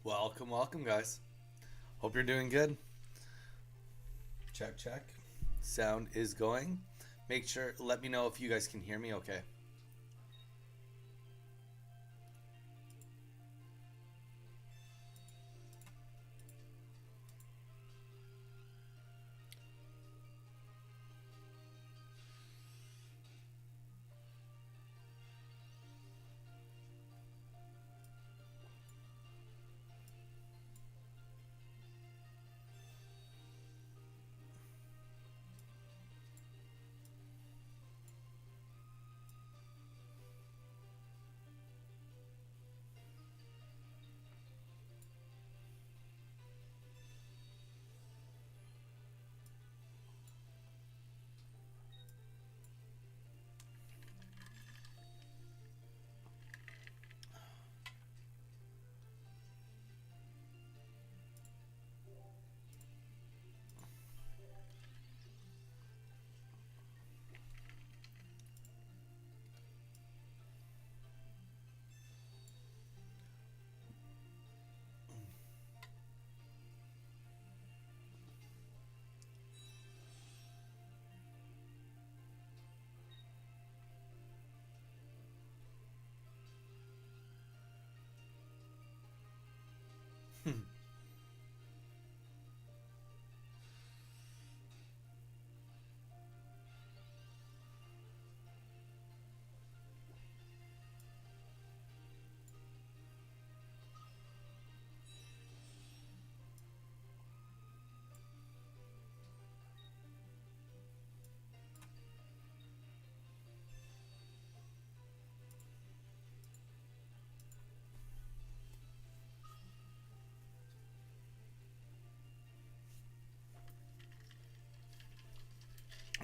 Welcome, welcome, guys. Hope you're doing good. Check, check. Sound is going. Make sure, let me know if you guys can hear me okay.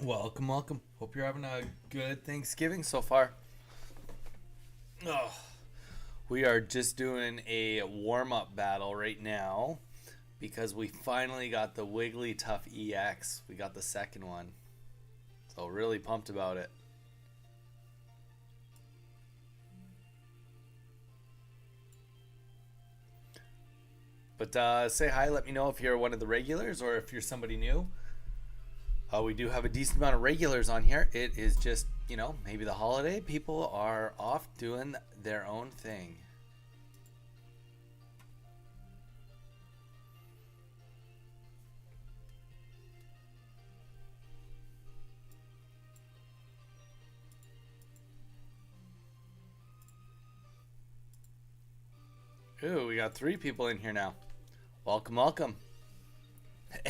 Welcome, welcome. Hope you're having a good Thanksgiving so far. Oh, we are just doing a warm up battle right now because we finally got the Wigglytuff EX. We got the second one. So, really pumped about it. But say hi, let me know if you're one of the regulars or if you're somebody new. We do have a decent amount of regulars on here. It is just, maybe the holiday. People are off doing their own thing. Ooh, we got 3 people in here now. Welcome, welcome.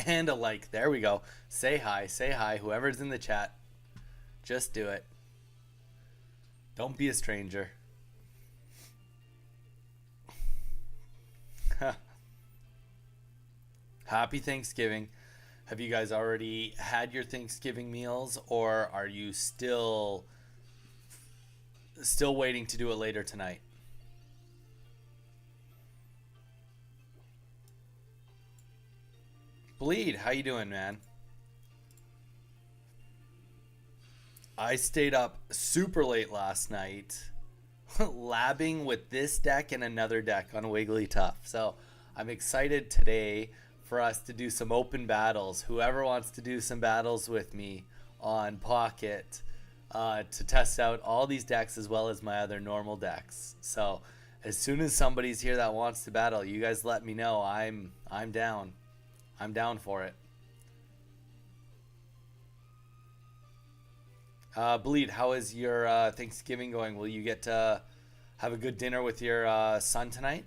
And a like. There we go. Say hi, whoever's in the chat. Just do it. Don't be a stranger. Happy Thanksgiving. Have you guys already had your Thanksgiving meals, or are you still waiting to do it later tonight? Bleed, how you doing, man? I stayed up super late last night labbing with this deck and another deck on Wigglytuff. So I'm excited today for us to do some open battles. Whoever wants to do some battles with me on Pocket to test out all these decks as well as my other normal decks. So as soon as somebody's here that wants to battle, you guys let me know. I'm down. I'm down for it. Bleed, how is your Thanksgiving going? Will you get to have a good dinner with your son tonight?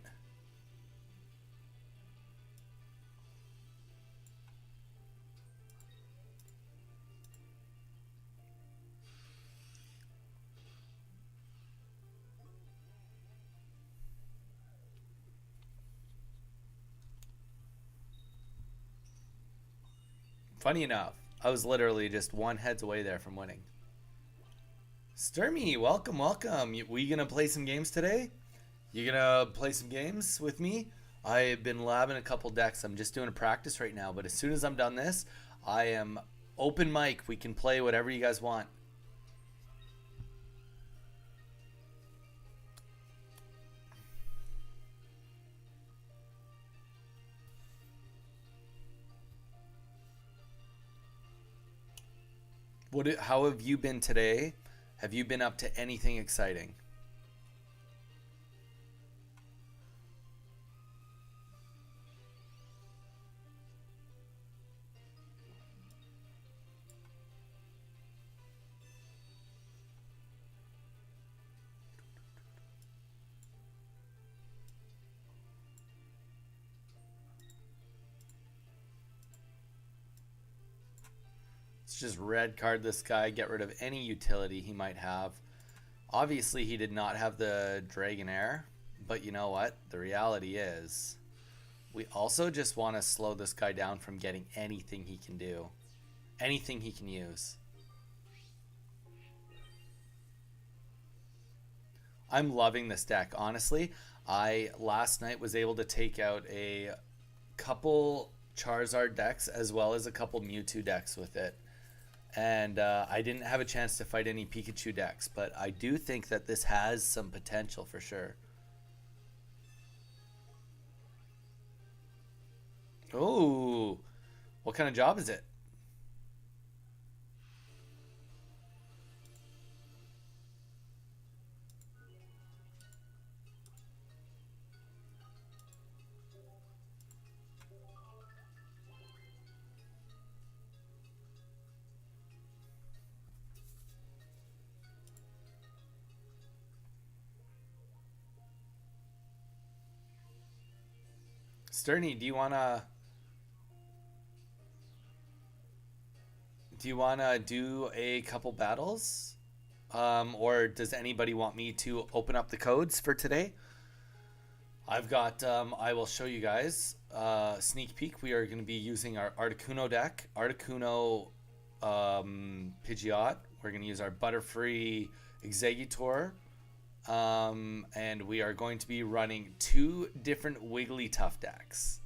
Funny enough, I was literally just one heads away there from winning. Sturmy, welcome, welcome. We gonna play some games today? You gonna play some games with me? I've been labbing a couple decks. I'm just doing a practice right now, but as soon as I'm done this, I am open mic. We can play whatever you guys want. How have you been today? Have you been up to anything exciting? Let's just red card this guy, get rid of any utility he might have. Obviously, he did not have the Dragonair, but you know what? The reality is, we also just want to slow this guy down from getting anything he can do, anything he can use. I'm loving this deck, honestly. I last night was able to take out a couple Charizard decks as well as a couple Mewtwo decks with it. And I didn't have a chance to fight any Pikachu decks, but I do think that this has some potential for sure. Oh, what kind of job is it? Sterny, do you wanna do a couple battles? Or does anybody want me to open up the codes for today? I've got. I will show you guys. Sneak peek. We are going to be using our Articuno deck. Articuno Pidgeot. We're going to use our Butterfree Exeggutor. And we are going to be running two different Wigglytuff decks.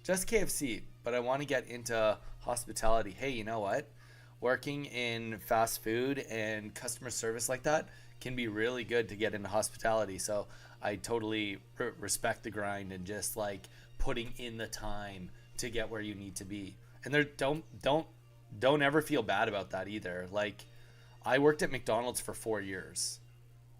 Just KFC, but I want to get into hospitality. Hey, you know what? Working in fast food and customer service like that can be really good to get into hospitality. So I totally respect the grind and just like putting in the time to get where you need to be. And there don't ever feel bad about that either. Like I worked at McDonald's for 4 years.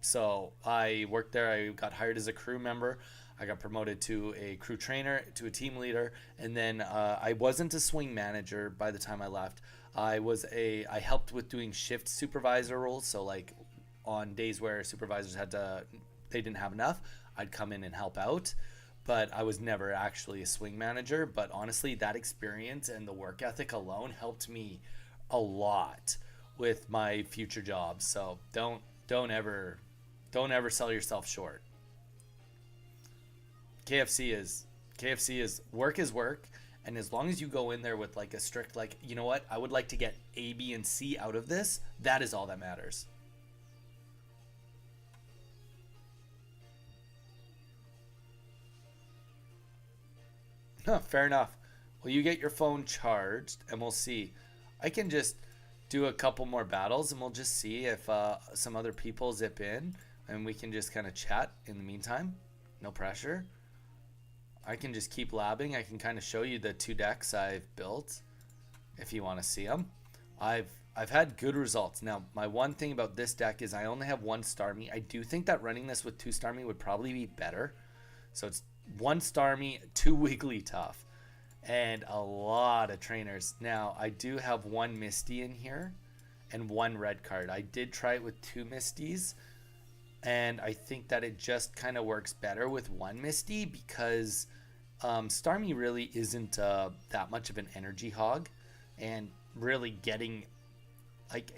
So I worked there. I got hired as a crew member. I got promoted to a crew trainer, to a team leader, and then I wasn't a swing manager by the time I left. I helped with doing shift supervisor roles. So like on days where supervisors they didn't have enough, I'd come in and help out. But I was never actually a swing manager. But honestly, that experience and the work ethic alone helped me a lot with my future jobs. So don't ever sell yourself short. KFC is work is work, and as long as you go in there with like a strict like, you know what, I would like to get A, B, and C out of this. That is all that matters. Huh, fair enough. Well, you get your phone charged, and we'll see. I can just do a couple more battles, and we'll just see if some other people zip in, and we can just kind of chat in the meantime. No pressure. I can just keep labbing. I can kind of show you the two decks I've built if you want to see them. I've I've had good results. Now, my one thing about this deck is I only have one Starmie. I do think that running this with two Starmie would probably be better. So it's one Starmie, two Wigglytuff, and a lot of trainers. Now, I do have one Misty in here and one red card. I did try it with two Misties, and I think that it just kind of works better with one Misty because Starmie really isn't that much of an energy hog, and really getting like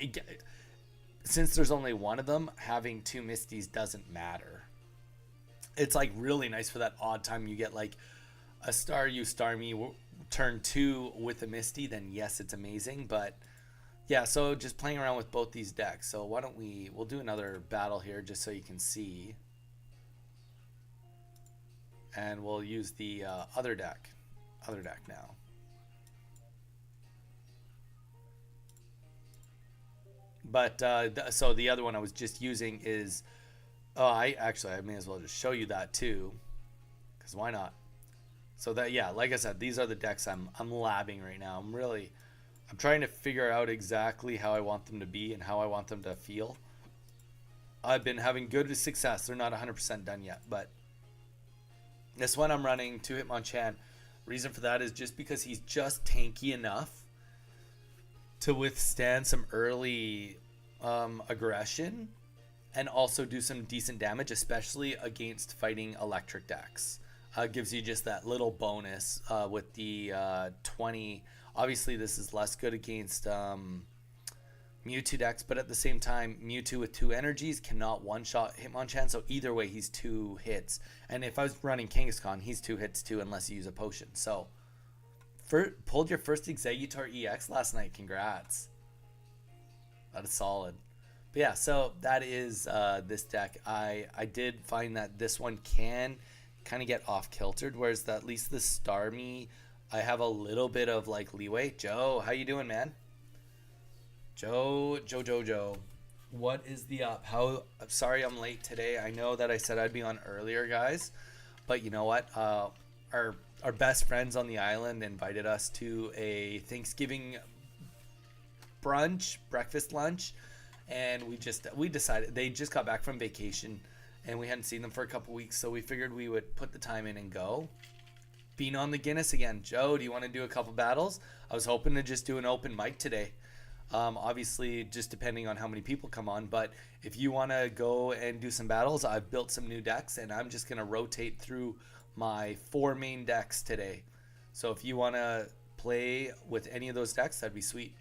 since there's only one of them, having two Misties doesn't matter. It's like really nice for that odd time you get like a Staryu Starmie turn two with a Misty, then yes, it's amazing. But yeah, so just playing around with both these decks. So why don't we'll do another battle here just so you can see, and we'll use the other deck now. But so the other one I was just using is, oh, I may as well just show you that too, because why not? So that, yeah, like I said, these are the decks I'm labbing right now. I'm really I'm trying to figure out exactly how I want them to be and how I want them to feel. I've been having good success. They're not 100% done yet, but this one I'm running two Hitmonchan. Reason for that is just because he's just tanky enough to withstand some early aggression and also do some decent damage, especially against fighting electric decks. Gives you just that little bonus with the 20. Obviously, this is less good against Mewtwo decks, but at the same time, Mewtwo with two energies cannot one-shot Hitmonchan, so either way, he's two hits. And if I was running Kangaskhan, he's two hits too, unless you use a potion. So, pulled your first Exeggutor EX last night. Congrats. That is solid. But yeah, so that is this deck. I did find that this one can kind of get off-kiltered, whereas at least the Starmie, I have a little bit of like leeway. Joe, how you doing, man? Joe. What is the up? I'm sorry I'm late today. I know that I said I'd be on earlier, guys, but you know what? Our best friends on the island invited us to a Thanksgiving breakfast lunch, and we decided they just got back from vacation, and we hadn't seen them for a couple weeks, so we figured we would put the time in and go. Being on the Guinness again. Joe, do you want to do a couple battles? I was hoping to just do an open mic today. Obviously, just depending on how many people come on. But if you want to go and do some battles, I've built some new decks, and I'm just going to rotate through my 4 main decks today. So if you want to play with any of those decks, that'd be sweet.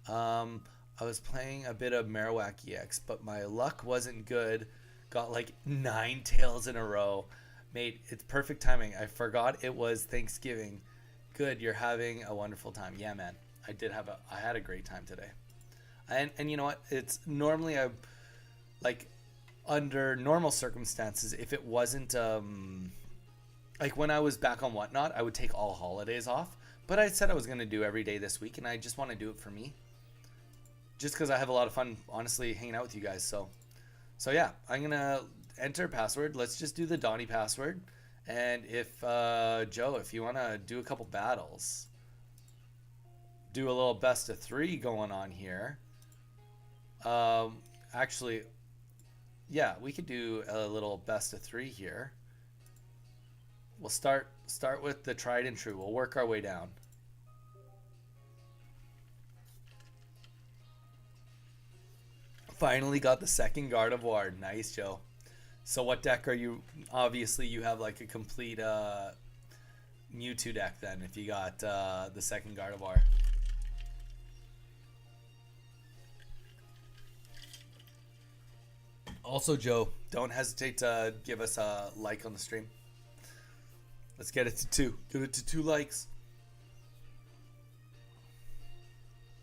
I was playing a bit of Marowak EX, but my luck wasn't good. Got like 9 tails in a row. Mate, it's perfect timing. I forgot it was Thanksgiving. Good, you're having a wonderful time. Yeah, man. I had a great time today. And you know what? It's normally under normal circumstances, if it wasn't like when I was back on Whatnot, I would take all holidays off. But I said I was going to do every day this week, and I just want to do it for me. Just because I have a lot of fun, honestly, hanging out with you guys. So yeah, I'm going to enter a password. Let's just do the Donnie password. And if, Joe, if you want to do a couple battles, do a little best of 3 going on here. Actually, yeah, we could do a little best of 3 here. We'll start with the tried and true. We'll work our way down. Finally got the second Gardevoir. Nice, Joe. So what deck are you? Obviously, you have like a complete Mewtwo deck then if you got the second Gardevoir. Also, Joe, don't hesitate to give us a like on the stream. Let's get it to 2. Give it to 2 likes.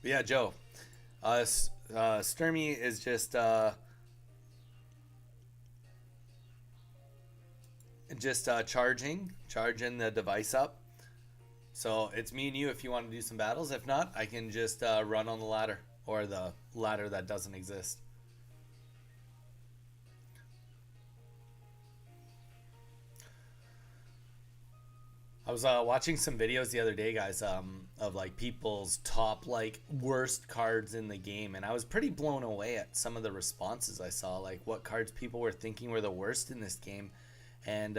But yeah, Joe. Sturmy is just charging the device up. So it's me and you if you want to do some battles. If not, I can just run on the ladder, or the ladder that doesn't exist. I was watching some videos the other day, guys, of like people's top like worst cards in the game, and I was pretty blown away at some of the responses I saw, like what cards people were thinking were the worst in this game. And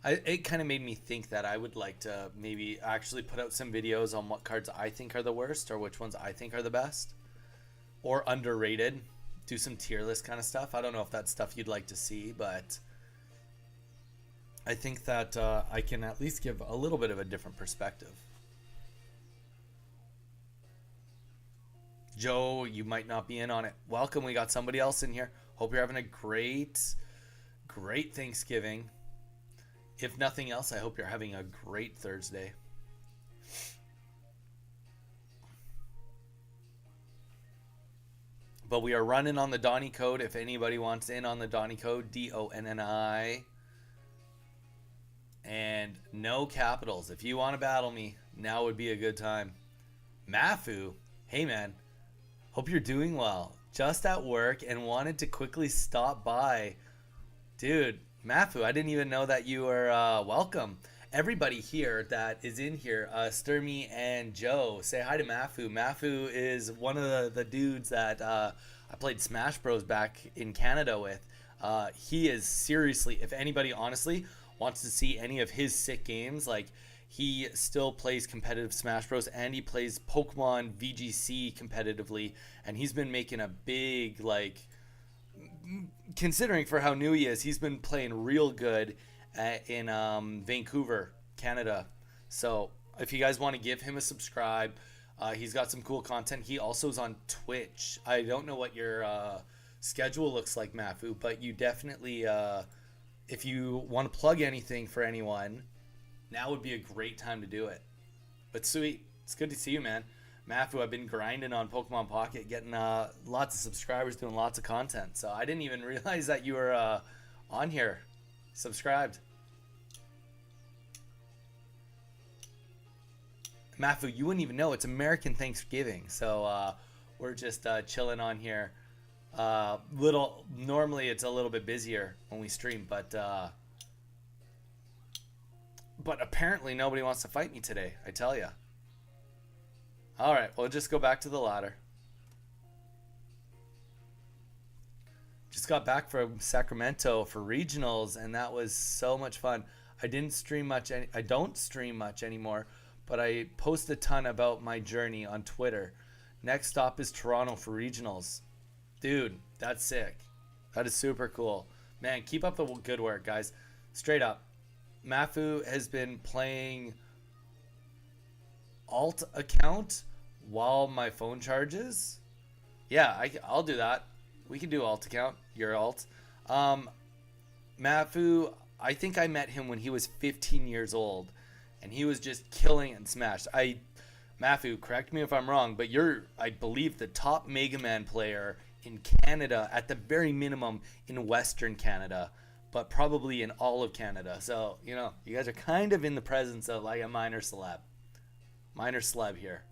it kind of made me think that I would like to maybe actually put out some videos on what cards I think are the worst, or which ones I think are the best or underrated. Do some tier list kind of stuff. I don't know if that's stuff you'd like to see, but I think that I can at least give a little bit of a different perspective. Joe, you might not be in on it. Welcome. We got somebody else in here. Hope you're having a great Thanksgiving. If nothing else, I hope you're having a great Thursday. But we are running on the Donnie code. If anybody wants in on the Donnie code, DONNI. And no capitals. If you want to battle me, now would be a good time. Mafu, hey man, hope you're doing well. Just at work and wanted to quickly stop by. Dude, Mafu, I didn't even know that you were welcome. everybody here that is in here, Sturmy and Joe, say hi to Mafu. Mafu is one of the dudes that I played Smash Bros back in Canada with. He is seriously, if anybody honestly wants to see any of his sick games, like he still plays competitive Smash Bros and he plays Pokemon VGC competitively, and he's been making a big, like, considering for how new he is, he's been playing real good in Vancouver, Canada. So if you guys want to give him a subscribe, he's got some cool content. He also is on Twitch. I don't know what your schedule looks like, Mafu, but you definitely, if you want to plug anything for anyone, now would be a great time to do it. But sweet, it's good to see you, man. Mafu, I've been grinding on Pokemon Pocket, getting lots of subscribers, doing lots of content. So I didn't even realize that you were on here, subscribed. Mafu, you wouldn't even know it's American Thanksgiving, so we're just chilling on here. Normally it's a little bit busier when we stream, but apparently nobody wants to fight me today, I tell ya. All right, we'll just go back to the ladder. Just got back from Sacramento for regionals, and that was so much fun. I don't stream much anymore, but I post a ton about my journey on Twitter. Next stop is Toronto for regionals. Dude, that's sick. That is super cool. Man, keep up the good work, guys. Straight up. Mafu has been playing alt account while my phone charges. Yeah, I'll do that. We can do alt account. Your alt. Mafu, I think I met him when he was 15 years old, and he was just killing and Smash. Mafu, correct me if I'm wrong, but you're, I believe, the top Mega Man player in Canada, at the very minimum in Western Canada, but probably in all of Canada. So, you know, you guys are kind of in the presence of like a minor celeb. Minor celeb here.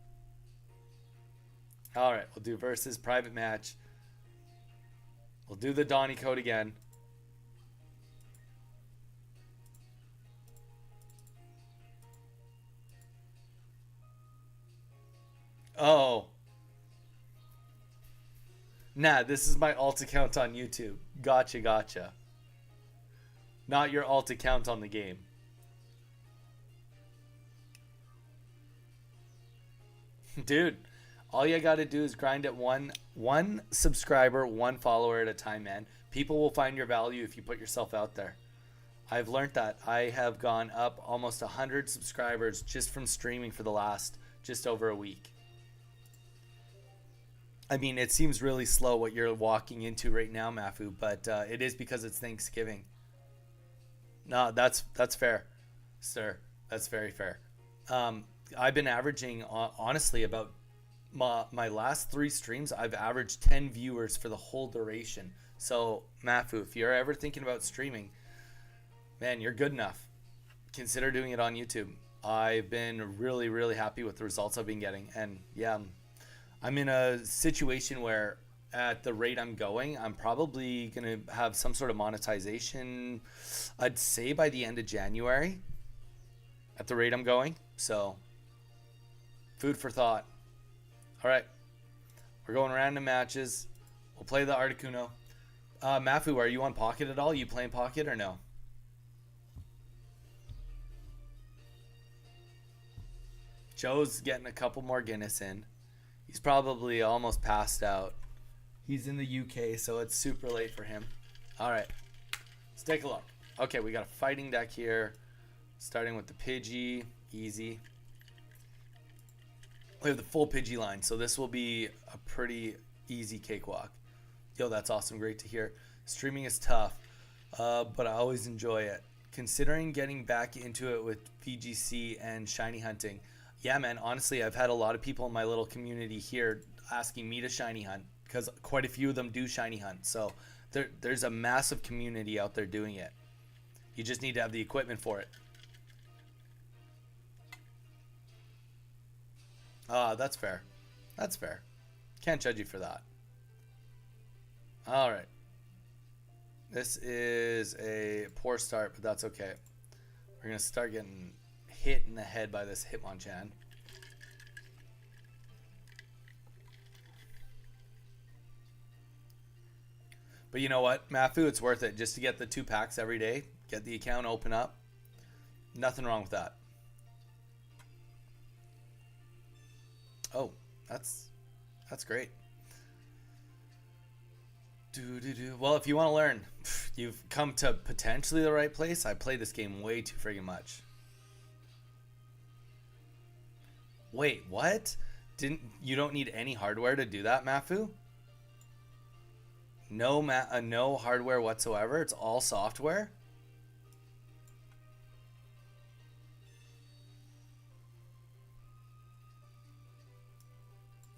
All right, we'll do versus private match. We'll do the Donny code again. Oh. Nah, this is my alt account on YouTube. Gotcha. Not your alt account on the game. Dude, all you gotta do is grind at one subscriber, one follower at a time, man. People will find your value if you put yourself out there. I've learned that. I have gone up almost 100 subscribers just from streaming for the last just over a week. I mean, it seems really slow what you're walking into right now, Mafu, but it is because it's Thanksgiving. No, that's fair, sir. That's very fair. I've been averaging, honestly, about my last 3 streams, I've averaged 10 viewers for the whole duration. So, Mafu, if you're ever thinking about streaming, man, you're good enough. Consider doing it on YouTube. I've been really, really happy with the results I've been getting. And yeah, I'm in a situation where at the rate I'm going, I'm probably going to have some sort of monetization, I'd say by the end of January, at the rate I'm going. So, food for thought. All right, we're going random matches. We'll play the Articuno. Mafu, are you on Pocket at all? You playing Pocket or no? Joe's getting a couple more Guinness in. He's probably almost passed out. He's in the UK, so it's super late for him. All right, let's take a look. Okay, we got a fighting deck here, starting with the Pidgey, easy. We have the full Pidgey line, so this will be a pretty easy cakewalk. Yo, that's awesome. Great to hear. Streaming is tough, but I always enjoy it. Considering getting back into it with VGC and shiny hunting. Yeah, man, honestly, I've had a lot of people in my little community here asking me to shiny hunt because quite a few of them do shiny hunt. So there's a massive community out there doing it. You just need to have the equipment for it. That's fair. That's fair. Can't judge you for that. All right. This is a poor start, but that's okay. We're going to start getting hit in the head by this Hitmonchan. But you know what, Mafu, it's worth it just to get the 2 packs every day. Get the account open up. Nothing wrong with that. Oh, that's great. Well, if you want to learn, you've come to potentially the right place. I play this game way too friggin' much. Wait, what? You don't need any hardware to do that, Mafu? No hardware whatsoever. It's all software.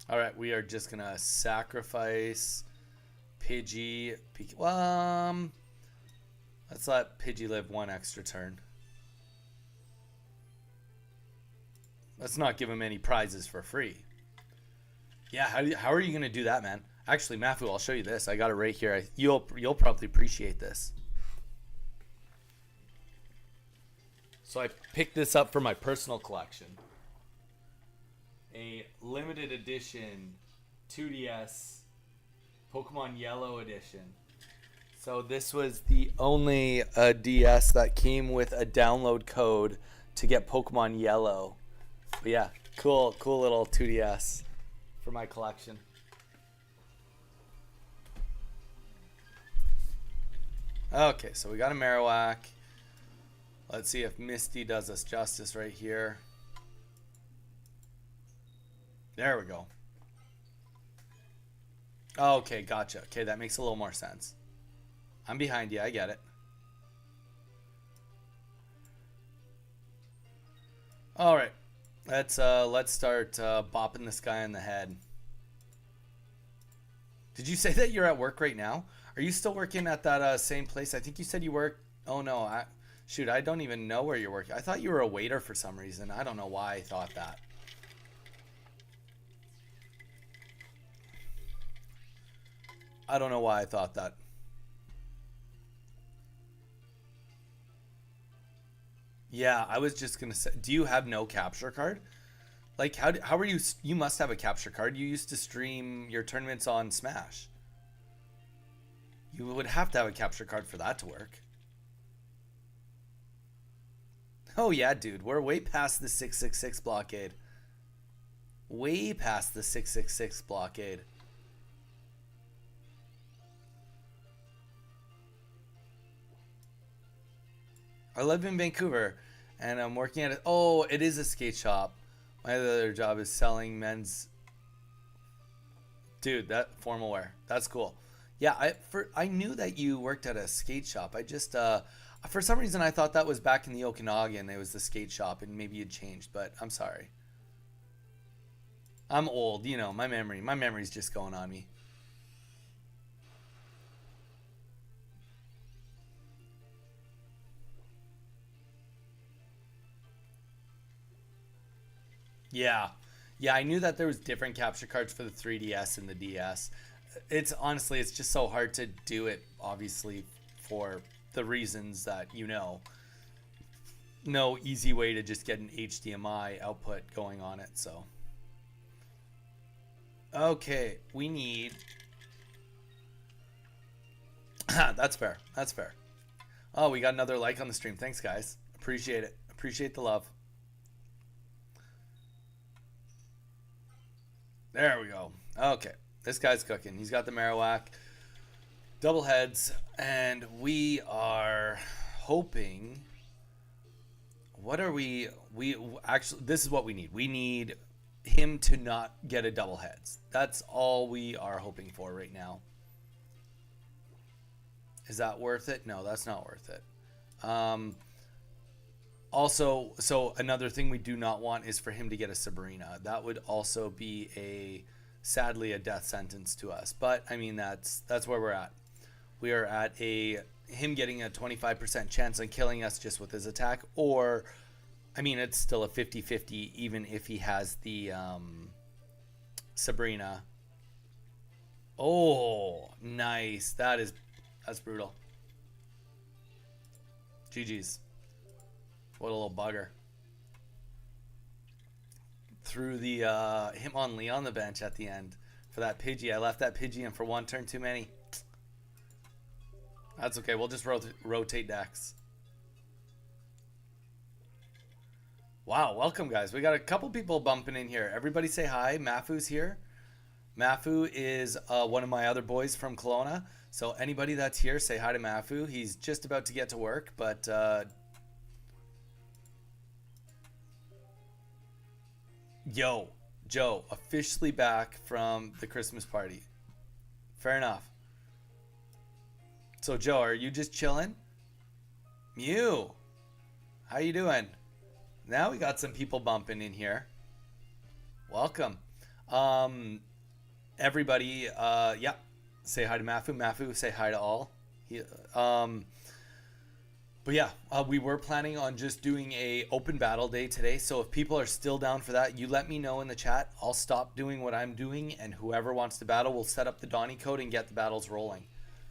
All right, we are just gonna sacrifice Pidgey. Let's let Pidgey live 1 extra turn. Let's not give him any prizes for free. Yeah, how are you gonna do that, man? Actually, Mafu, I'll show you this. I got it right here. You'll probably appreciate this. So I picked this up for my personal collection. A limited edition 2DS Pokemon Yellow edition. So this was the only DS that came with a download code to get Pokemon Yellow. But yeah, cool little 2DS for my collection. Okay, so we got a Marowak. Let's see if Misty does us justice right here. There we go. Okay, gotcha. Okay, that makes a little more sense. I'm behind you. I get it. All right. Let's start bopping this guy in the head. Did you say that you're at work right now? Are you still working at that same place? I think you said you work. Oh no, shoot, I don't even know where you're working. I thought you were a waiter for some reason. I don't know why I thought that. I don't know why I thought that. Yeah, I was just gonna say, do you have no capture card? Like, how are you must have a capture card. You used to stream your tournaments on Smash. You would have to have a capture card for that to work. Oh yeah, dude, we're way past the 666 blockade. Way past the 666 blockade. I live in Vancouver, and I'm working at it. Oh, it is a skate shop. My other job is selling men's. Dude, that formal wear. That's cool. Yeah, I knew that you worked at a skate shop. I just for some reason I thought that was back in the Okanagan. It was the skate shop, and maybe it changed. But I'm sorry. I'm old, you know. My memory's just going on me. Yeah. Yeah, I knew that there was different capture cards for the 3DS and the DS. It's honestly, it's just so hard to do it, obviously, for the reasons that you know. No easy way to just get an HDMI output going on it, so. Okay, we need. That's fair. That's fair. Oh, we got another like on the stream. Thanks, guys. Appreciate it. Appreciate the love. There we go. Okay, this guy's cooking. He's got the Marowak, double heads, and we are hoping. What are we? We actually, this is what we need. We need him to not get a double heads. That's all we are hoping for right now. Is that worth it? No, that's not worth it. Also, so another thing we do not want is for him to get a Sabrina. That would also be sadly a death sentence to us. But I mean, that's where we're at. We are at him getting a 25% chance on killing us just with his attack, or I mean, it's still a 50-50 even if he has the Sabrina. Oh, nice. That's brutal. GG's. What a little bugger. Threw the Hitmonlee on the bench at the end for that Pidgey. I left that Pidgey in for one turn too many. That's okay. We'll just rotate decks. Wow, welcome guys. We got a couple people bumping in here. Everybody say hi. Mafu's here. Mafu is one of my other boys from Kelowna. So anybody that's here, say hi to Mafu. He's just about to get to work, but yo, Joe, officially back from the Christmas party. Fair enough. So Joe, are you just chilling? Mew, how you doing? Now we got some people bumping in here. Welcome. Everybody, yeah, say hi to Mafu. Mafu, say hi to all. But yeah, we were planning on just doing a open battle day today. So if people are still down for that, you let me know in the chat. I'll stop doing what I'm doing, and whoever wants to battle, we'll set up the Donny code and get the battles rolling.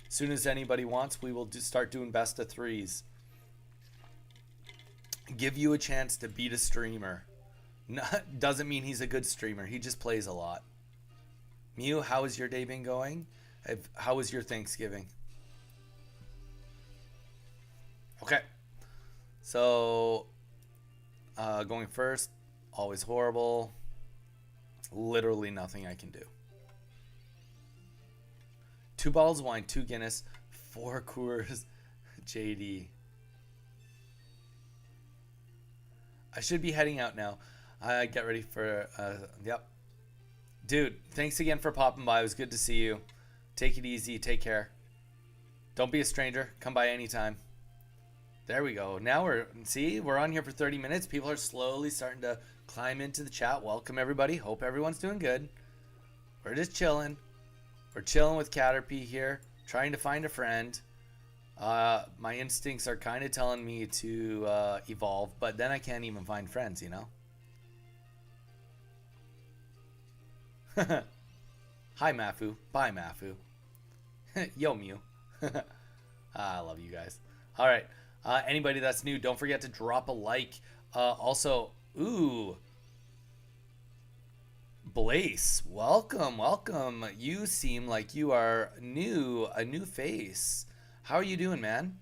As soon as anybody wants, we will just start doing best of threes. Give you a chance to beat a streamer. Doesn't mean he's a good streamer. He just plays a lot. Mew, how has your day been going? How was your Thanksgiving? Okay. So, going first, always horrible. Literally nothing I can do. 2 bottles of wine, 2 Guinness, 4 Coors, JD. I should be heading out now. Get ready for, yep. Dude, thanks again for popping by. It was good to see you. Take it easy. Take care. Don't be a stranger. Come by anytime. There we go. Now we're on here for 30 minutes. People are slowly starting to climb into the chat. Welcome, everybody. Hope everyone's doing good. We're just chilling. We're chilling with Caterpie here, trying to find a friend. My instincts are kind of telling me to evolve, but then I can't even find friends, you know? Hi, Mafu. Bye, Mafu. Yo, Mew. I love you guys. All right. Anybody that's new, don't forget to drop a like. Also, ooh. Blaze, welcome, welcome. You seem like you are new, a new face. How are you doing, man?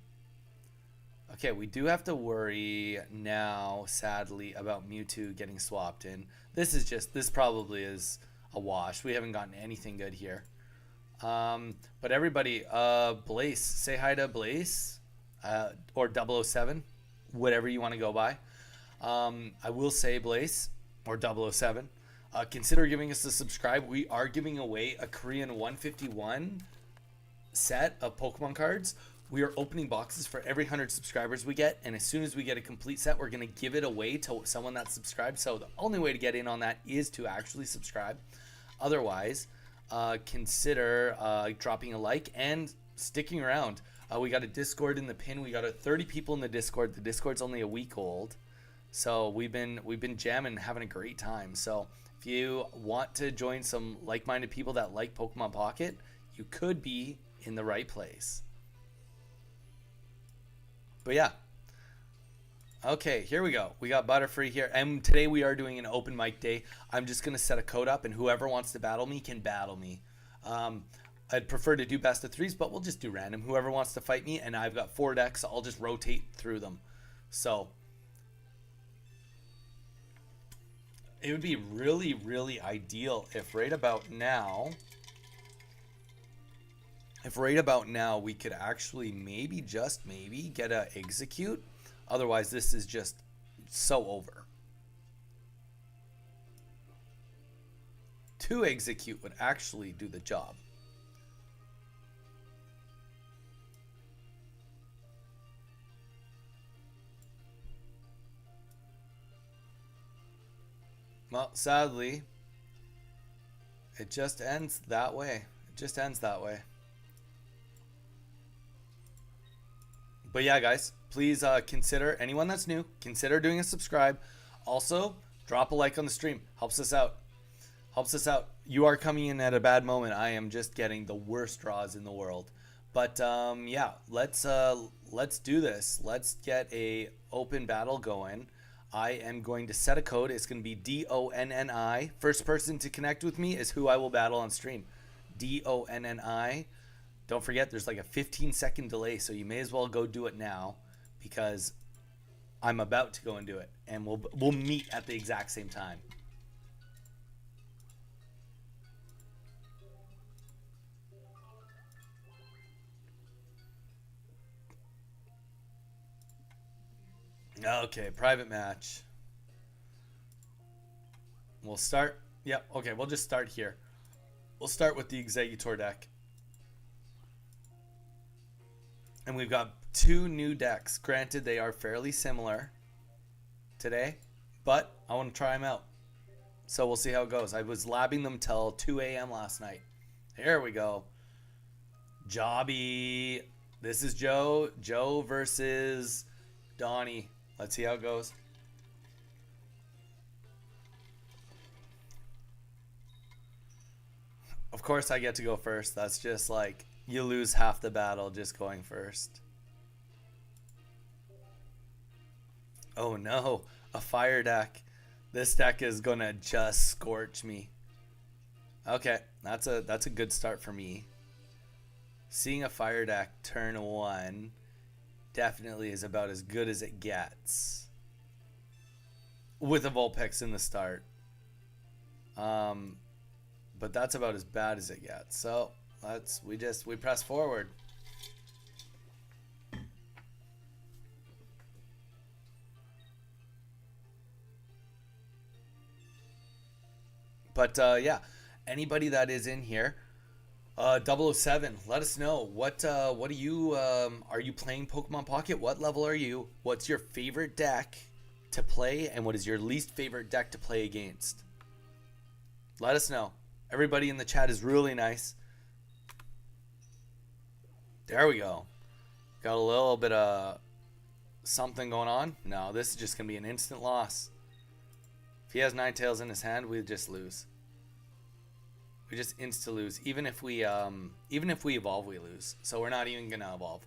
Okay, we do have to worry now, sadly, about Mewtwo getting swapped in. This probably is a wash. We haven't gotten anything good here. But everybody, Blaze, say hi to Blaze, or 007, whatever you want to go by. I will say Blaze, or 007. Consider giving us a subscribe. We are giving away a Korean 151 set of Pokemon cards. We are opening boxes for every 100 subscribers we get, and as soon as we get a complete set, we're going to give it away to someone that's subscribed. So the only way to get in on that is to actually subscribe. Otherwise, consider dropping a like and sticking around. We got a Discord in the pin. We got 30 people in the Discord. The Discord's only a week old, so we've been jamming, having a great time. So if you want to join some like-minded people that like Pokemon Pocket, you could be in the right place. But yeah. Okay, here we go. We got Butterfree here. And today we are doing an open mic day. I'm just going to set a code up, and whoever wants to battle me can battle me. I'd prefer to do best of threes, but we'll just do random. Whoever wants to fight me, and I've got 4 decks, I'll just rotate through them. So it would be really, really ideal if right about now we could actually maybe, just maybe, get a execute. Otherwise, this is just so over. 2 execute would actually do the job. Well, sadly, it just ends that way. It just ends that way. But yeah, guys, please consider, anyone that's new, consider doing a subscribe. Also, drop a like on the stream. Helps us out. Helps us out. You are coming in at a bad moment. I am just getting the worst draws in the world. But yeah, let's let's do this. Let's get a open battle going. I am going to set a code. It's going to be DONNI. First person to connect with me is who I will battle on stream. DONNI. Don't forget, there's like a 15-second delay, so you may as well go do it now because I'm about to go and do it, and we'll meet at the exact same time. Okay, private match. We'll start. Yep, okay, we'll just start here. We'll start with the Executor deck. And we've got two new decks. Granted, they are fairly similar today, but I want to try them out. So we'll see how it goes. I was labbing them till 2 a.m. last night. Here we go. Jobby. This is Joe. Joe versus Donnie. Let's see how it goes. Of course I get to go first. That's just like, you lose half the battle just going first. Oh no, a fire deck. This deck is gonna just scorch me. Okay, that's a good start for me. Seeing a fire deck turn 1 definitely is about as good as it gets. With a Vulpix in the start. But that's about as bad as it gets. So we press forward. But yeah, anybody that is in here, 007, let us know what are you playing Pokemon Pocket? What level are you? What's your favorite deck to play, and what is your least favorite deck to play against? Let us know. Everybody in the chat is really nice. There we go. Got a little bit of something going on. No, this is just gonna be an instant loss. If he has Ninetales in his hand, we just lose. We just insta lose. Even if we evolve, we lose. So we're not even gonna evolve.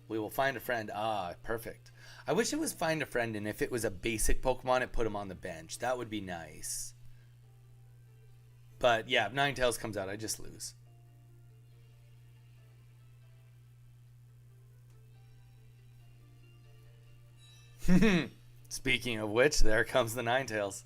We will find a friend. Ah, perfect. I wish it was find a friend, and if it was a basic Pokemon, it put him on the bench. That would be nice. But yeah, if Ninetales comes out, I just lose. Speaking of which, there comes the Ninetales.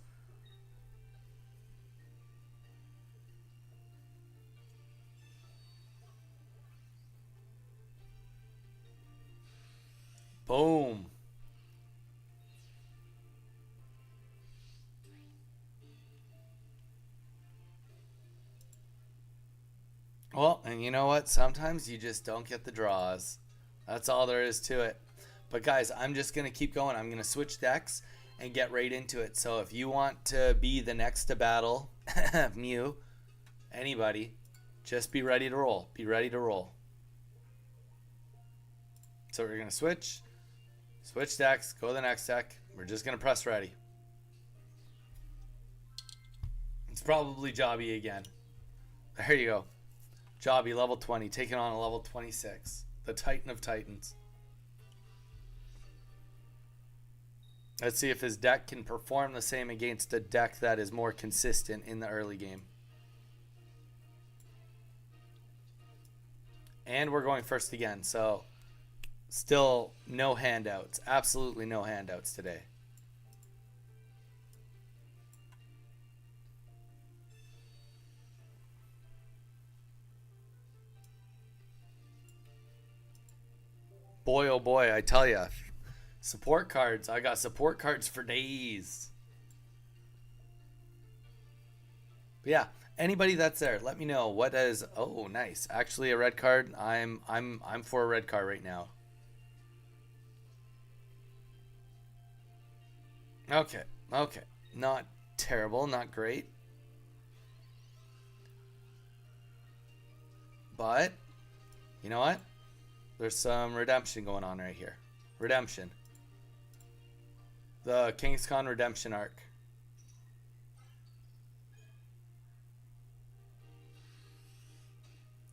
Boom. Well, and you know what? Sometimes you just don't get the draws. That's all there is to it. But guys, I'm just going to keep going. I'm going to switch decks and get right into it. So if you want to be the next to battle, Mew, anybody, just be ready to roll. Be ready to roll. So we're going to switch decks, go to the next deck. We're just going to press ready. It's probably Jobby again. There you go. Jobby, level 20, taking on a level 26. The Titan of Titans. Let's see if his deck can perform the same against a deck that is more consistent in the early game. And we're going first again, so still no handouts. Absolutely no handouts today. Boy, oh boy, I tell ya. Support cards. I got support cards for days. But yeah, anybody that's there, let me know what is. Oh, nice. Actually, a red card. I'm for a red card right now. Okay. Okay. Not terrible. Not great. But you know what? There's some redemption going on right here. Redemption. The Kingscon redemption arc.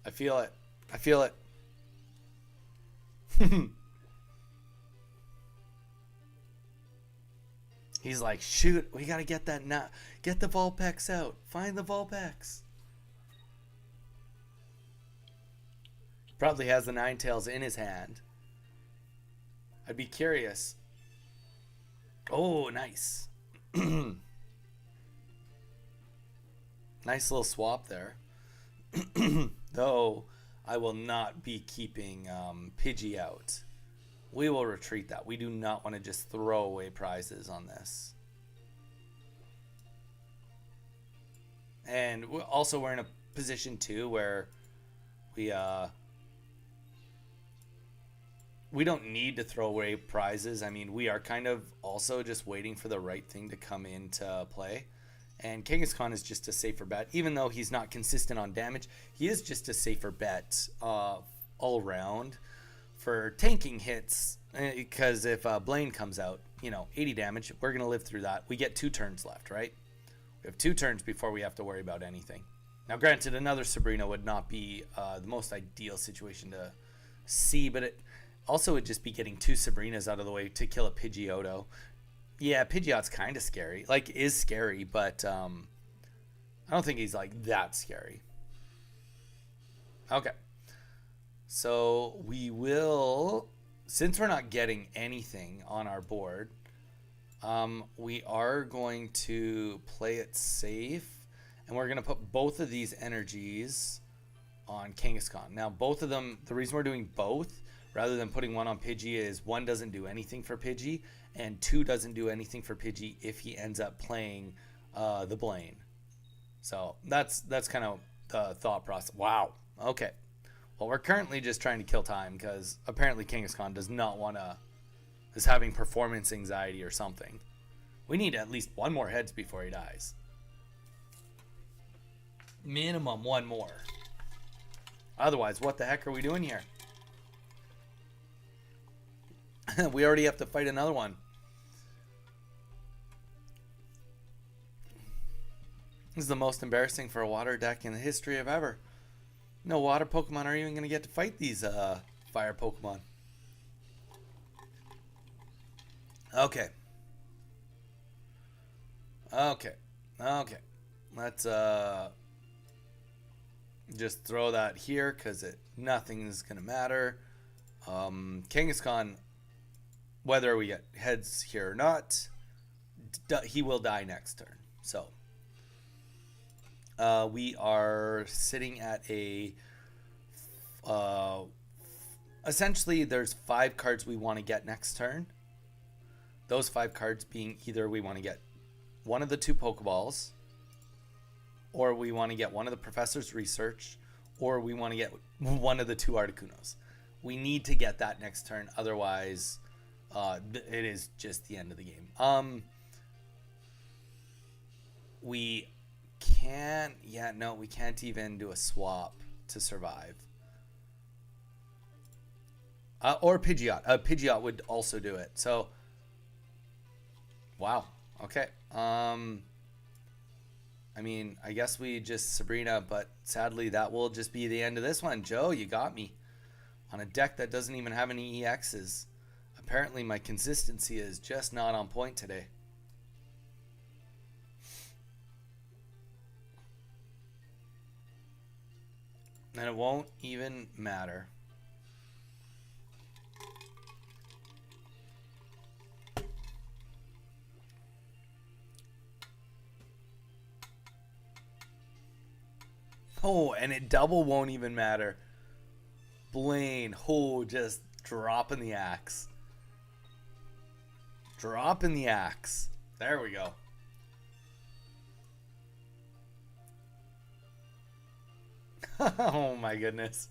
I feel it. I feel it. He's like, shoot, we gotta get that now. Get the Vulpix out. Find the Vulpix. Probably has the Ninetales in his hand. I'd be curious. Oh, nice. Nice little swap there. Though I will not be keeping Pidgey out. We will retreat that. We do not want to just throw away prizes on this. And also we're in a position too where we don't need to throw away prizes. I mean, we are kind of also just waiting for the right thing to come into play. And Kangaskhan is just a safer bet. Even though he's not consistent on damage, he is just a safer bet all around for tanking hits. Because if Blaine comes out, 80 damage, we're going to live through that. We get 2 turns left, right? We have 2 turns before we have to worry about anything. Now, granted, another Sabrina would not be the most ideal situation to see, but it also would just be getting 2 Sabrinas out of the way to kill a Pidgeotto. Yeah, Pidgeot's kind of scary. Is scary, but I don't think he's, that scary. Okay. So we will, since we're not getting anything on our board, we are going to play it safe. And we're going to put both of these energies on Kangaskhan. Now, both of them, the reason we're doing both rather than putting one on Pidgey is 1 doesn't do anything for Pidgey, and 2 doesn't do anything for Pidgey if he ends up playing the Blaine. So that's kind of the thought process. Wow. Okay. Well, we're currently just trying to kill time because apparently Kangaskhan does not want to, is having performance anxiety or something. We need at least 1 more heads before he dies. Minimum 1 more. Otherwise, what the heck are we doing here? We already have to fight another one. This is the most embarrassing for a water deck in the history of ever. No water Pokemon are even going to get to fight these fire Pokemon. Okay. Let's just throw that here because nothing is going to matter. Kangaskhan, whether we get heads here or not, he will die next turn. So we are sitting at a essentially there's 5 cards we want to get next turn. Those 5 cards being either we want to get one of the 2 Pokeballs, or we want to get one of the Professor's Research, or we want to get one of the 2 Articunos. We need to get that next turn, otherwise it is just the end of the game. We can't, we can't even do a swap to survive. Or Pidgeot. Pidgeot would also do it. So, wow. Okay. I mean, I guess we just Sabrina, but sadly that will just be the end of this one. Joe, you got me. On a deck that doesn't even have any EXs. Apparently my consistency is just not on point today. And it won't even matter. Oh, and it double won't even matter. Blaine, just dropping the axe. Dropping the axe. There we go. Oh my goodness.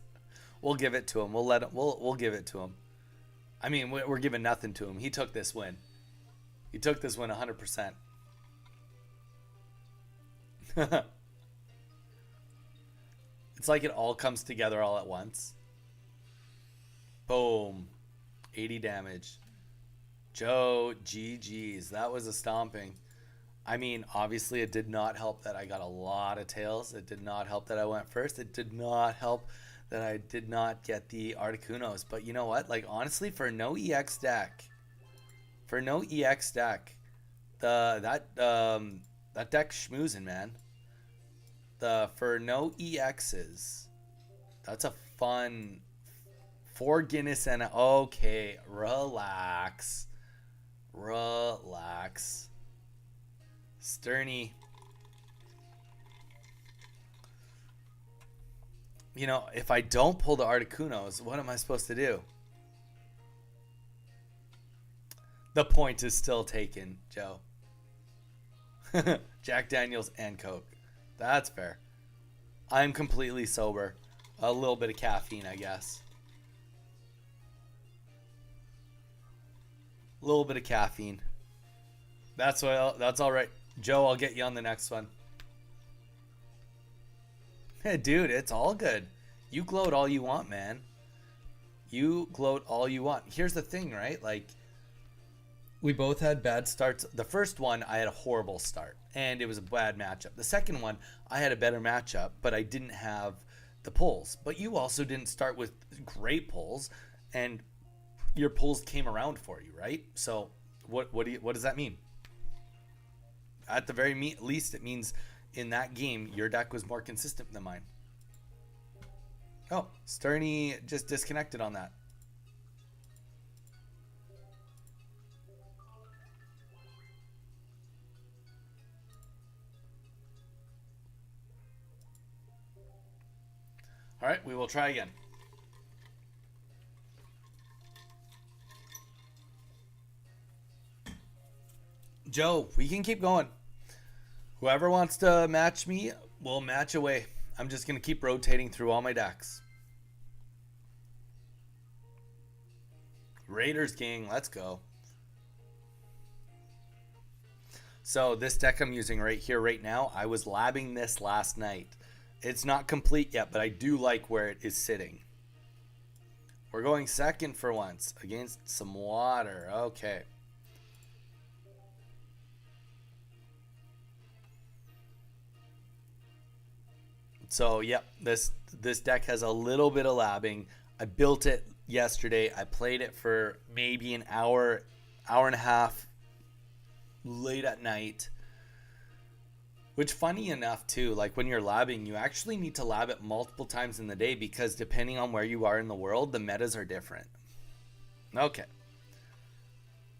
We'll give it to him. We'll give it to him. I mean, we're giving nothing to him. He took this win. He took this win 100%. It's like it all comes together all at once. Boom. 80 damage. Joe, GG's. That was a stomping. I mean, obviously it did not help that I got a lot of tails. It did not help that I went first. It did not help that I did not get the Articunos. But you know what? Honestly, for no EX deck, That deck schmoozing, man. The for no EXs. That's a fun 4 Guinness and okay, relax. Relax. Sterny. You know, if I don't pull the Articunos, what am I supposed to do? The point is still taken, Joe. Jack Daniels and Coke. That's fair. I'm completely sober. A little bit of caffeine, I guess. A little bit of caffeine. That's all right. Joe, I'll get you on the next one. Hey, dude, it's all good. You gloat all you want, man. You gloat all you want. Here's the thing, right? Like, we both had bad starts. The first one, I had a horrible start, and it was a bad matchup. The second one, I had a better matchup, but I didn't have the pulls. But you also didn't start with great pulls, and your pulls came around for you, right? So what does that mean? At the very least, it means in that game, your deck was more consistent than mine. Oh, Sterny just disconnected on that. All right, we will try again. Joe, we can keep going. Whoever wants to match me will match away. I'm just going to keep rotating through all my decks. Raiders gang, let's go. So this deck I'm using right here, right now, I was labbing this last night. It's not complete yet, but I do like where it is sitting. We're going second for once against some water. Okay. So, yep, this deck has a little bit of labbing. I built it yesterday. I played it for maybe an hour, hour and a half late at night. Which, funny enough, too, like when you're labbing, you actually need to lab it multiple times in the day because depending on where you are in the world, the metas are different. Okay.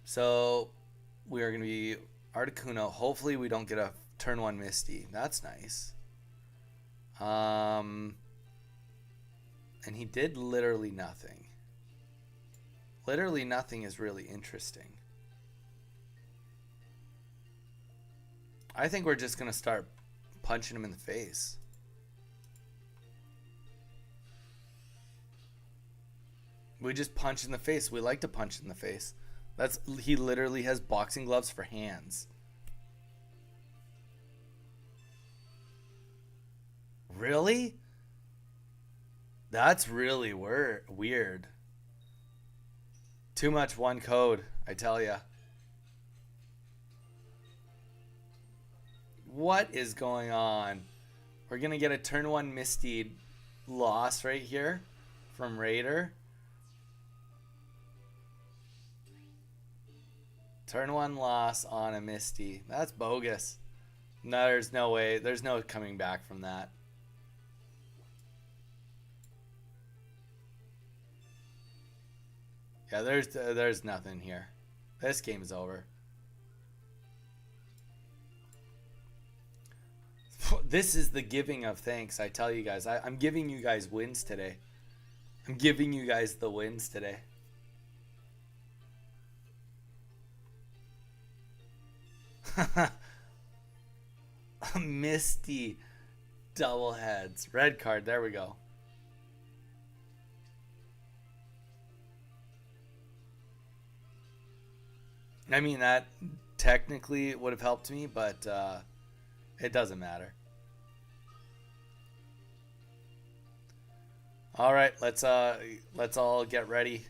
So, we are going to be Articuno. Hopefully, we don't get a turn 1 Misty. That's nice. And he did literally nothing. Literally nothing is really interesting. I think we're just going to start punching him in the face. We just punch in the face. We like to punch in the face. He literally has boxing gloves for hands. Really? That's really weird. Too much one code, I tell ya. What is going on? We're going to get a turn 1 Misty loss right here from Raider. Turn 1 loss on a Misty. That's bogus. No, there's no way. There's no coming back from that. Yeah, there's nothing here. This game is over. This is the giving of thanks, I tell you guys. I'm giving you guys wins today. I'm giving you guys the wins today. Misty double heads. Red card. There we go. I mean, that technically would have helped me, but it doesn't matter. All right, let's all get ready.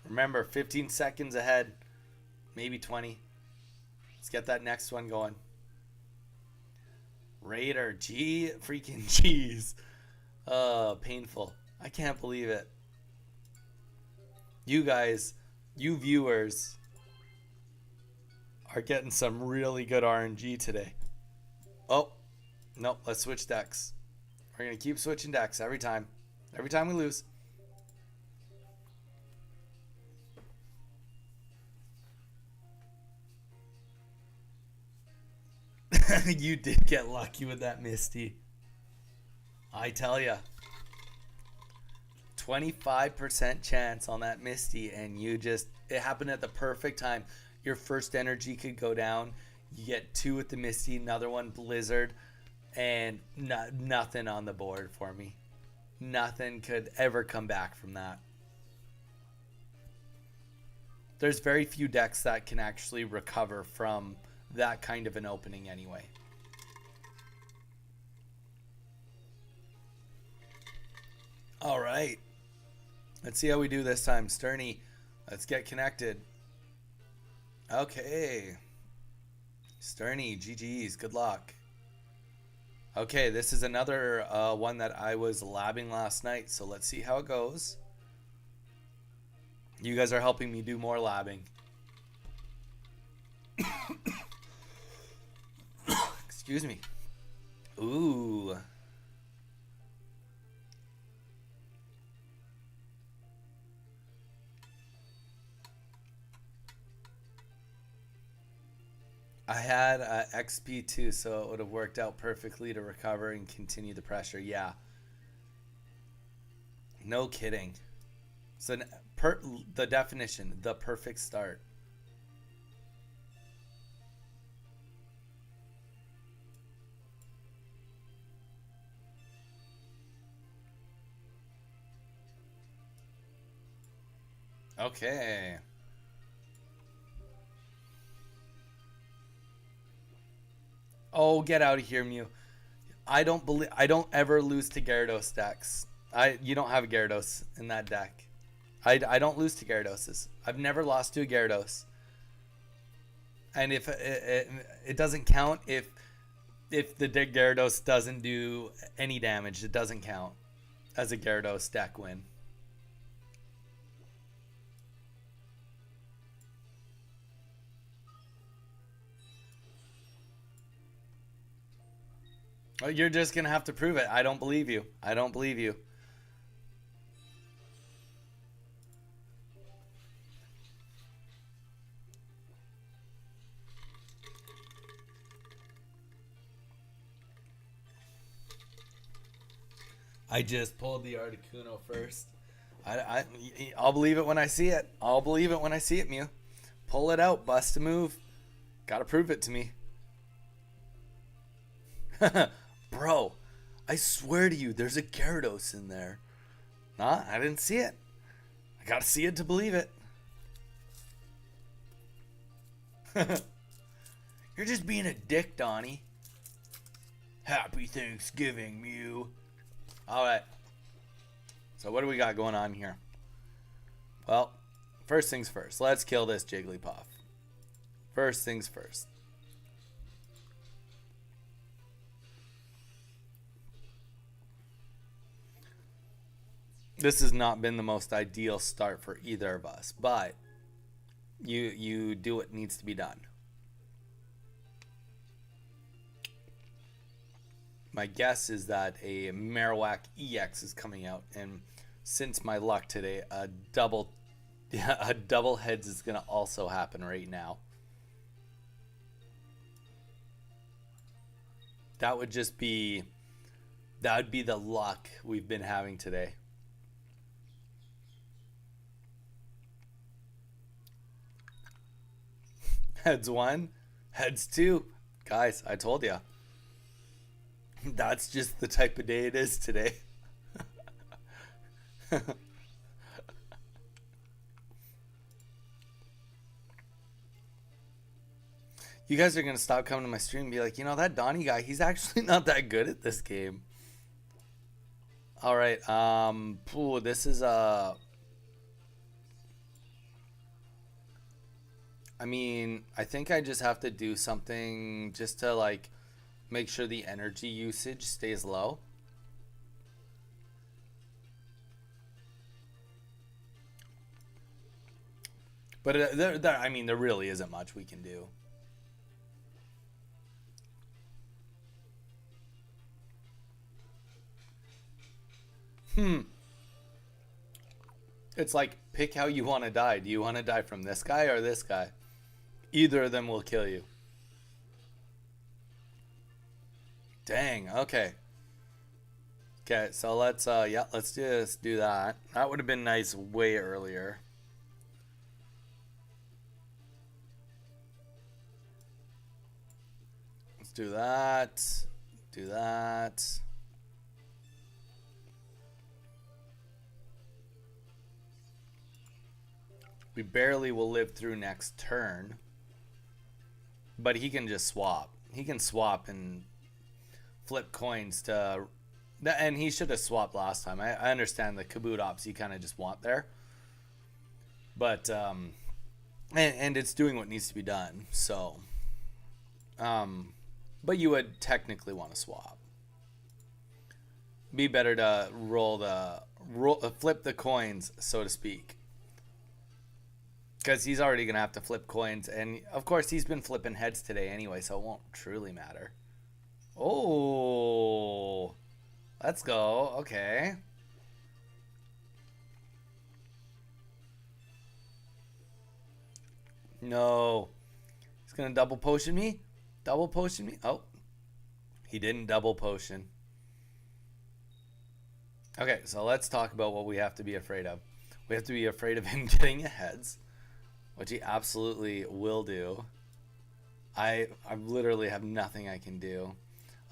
Remember, 15 seconds ahead, maybe 20. Let's get that next one going. Raider, G freaking G's. Painful. I can't believe it. You guys, you viewers are getting some really good RNG today. Oh, no, let's switch decks. We're going to keep switching decks every time. Every time we lose. You did get lucky with that Misty. I tell ya. 25% chance on that Misty, and it happened at the perfect time. Your first energy could go down. You get two with the Misty, another one Blizzard, and nothing on the board for me. Nothing could ever come back from that. There's very few decks that can actually recover from that kind of an opening anyway. All right. Let's see how we do this time. Sterny, let's get connected. Okay. Sterny, GG's. Good luck. Okay, this is another one that I was labbing last night, so let's see how it goes. You guys are helping me do more labbing. Excuse me. Ooh. I had XP2, so it would have worked out perfectly to recover and continue the pressure. Yeah. No kidding. So the definition, the perfect start. Okay. Oh, get out of here, Mew. I don't ever lose to Gyarados decks. You don't have a Gyarados in that deck. I don't lose to Gyaradoses. I've never lost to a Gyarados. And if it doesn't count if the Gyarados doesn't do any damage, it doesn't count as a Gyarados deck win. Oh, you're just gonna have to prove it. I don't believe you. I don't believe you. I just pulled the Articuno first. I'll believe it when I see it. I'll believe it when I see it, Mew. Pull it out. Bust a move. Gotta prove it to me. Bro, I swear to you, there's a Gyarados in there. Nah, I didn't see it. I gotta see it to believe it. You're just being a dick, Donnie. Happy Thanksgiving, Mew. Alright. So what do we got going on here? Well, first things first. Let's kill this Jigglypuff. First things first. This has not been the most ideal start for either of us, but you do what needs to be done. My guess is that a Marowak EX is coming out, and since my luck today, a double heads is going to also happen right now. That would be the luck we've been having today. Heads 1, heads 2. Guys, I told ya. That's just the type of day it is today. You guys are going to stop coming to my stream and be like, you know, that Donnie guy, he's actually not that good at this game. All right. This is I mean, I think I just have to do something just to like make sure the energy usage stays low. But I mean, there really isn't much we can do. Hmm. It's like, pick how you want to die. Do you want to die from this guy or this guy? Either of them will kill you. Dang. Okay. Okay. So let's yeah, let's just do that. That would have been nice way earlier. Let's do that. Do that. We barely will live through next turn, but he can just swap. He can swap and flip coins to, and he should have swapped last time. I understand the Kaboot ops you kind of just want there, but and it's doing what needs to be done. So, but you would technically want to swap. Be better to flip the coins, so to speak, because he's already gonna have to flip coins, and of course he's been flipping heads today anyway, so it won't truly matter. Oh, let's go. Okay. No. He's going to double potion me? Double potion me? Oh, he didn't double potion. Okay, so let's talk about what we have to be afraid of. We have to be afraid of him getting aheads, which he absolutely will do. I literally have nothing I can do.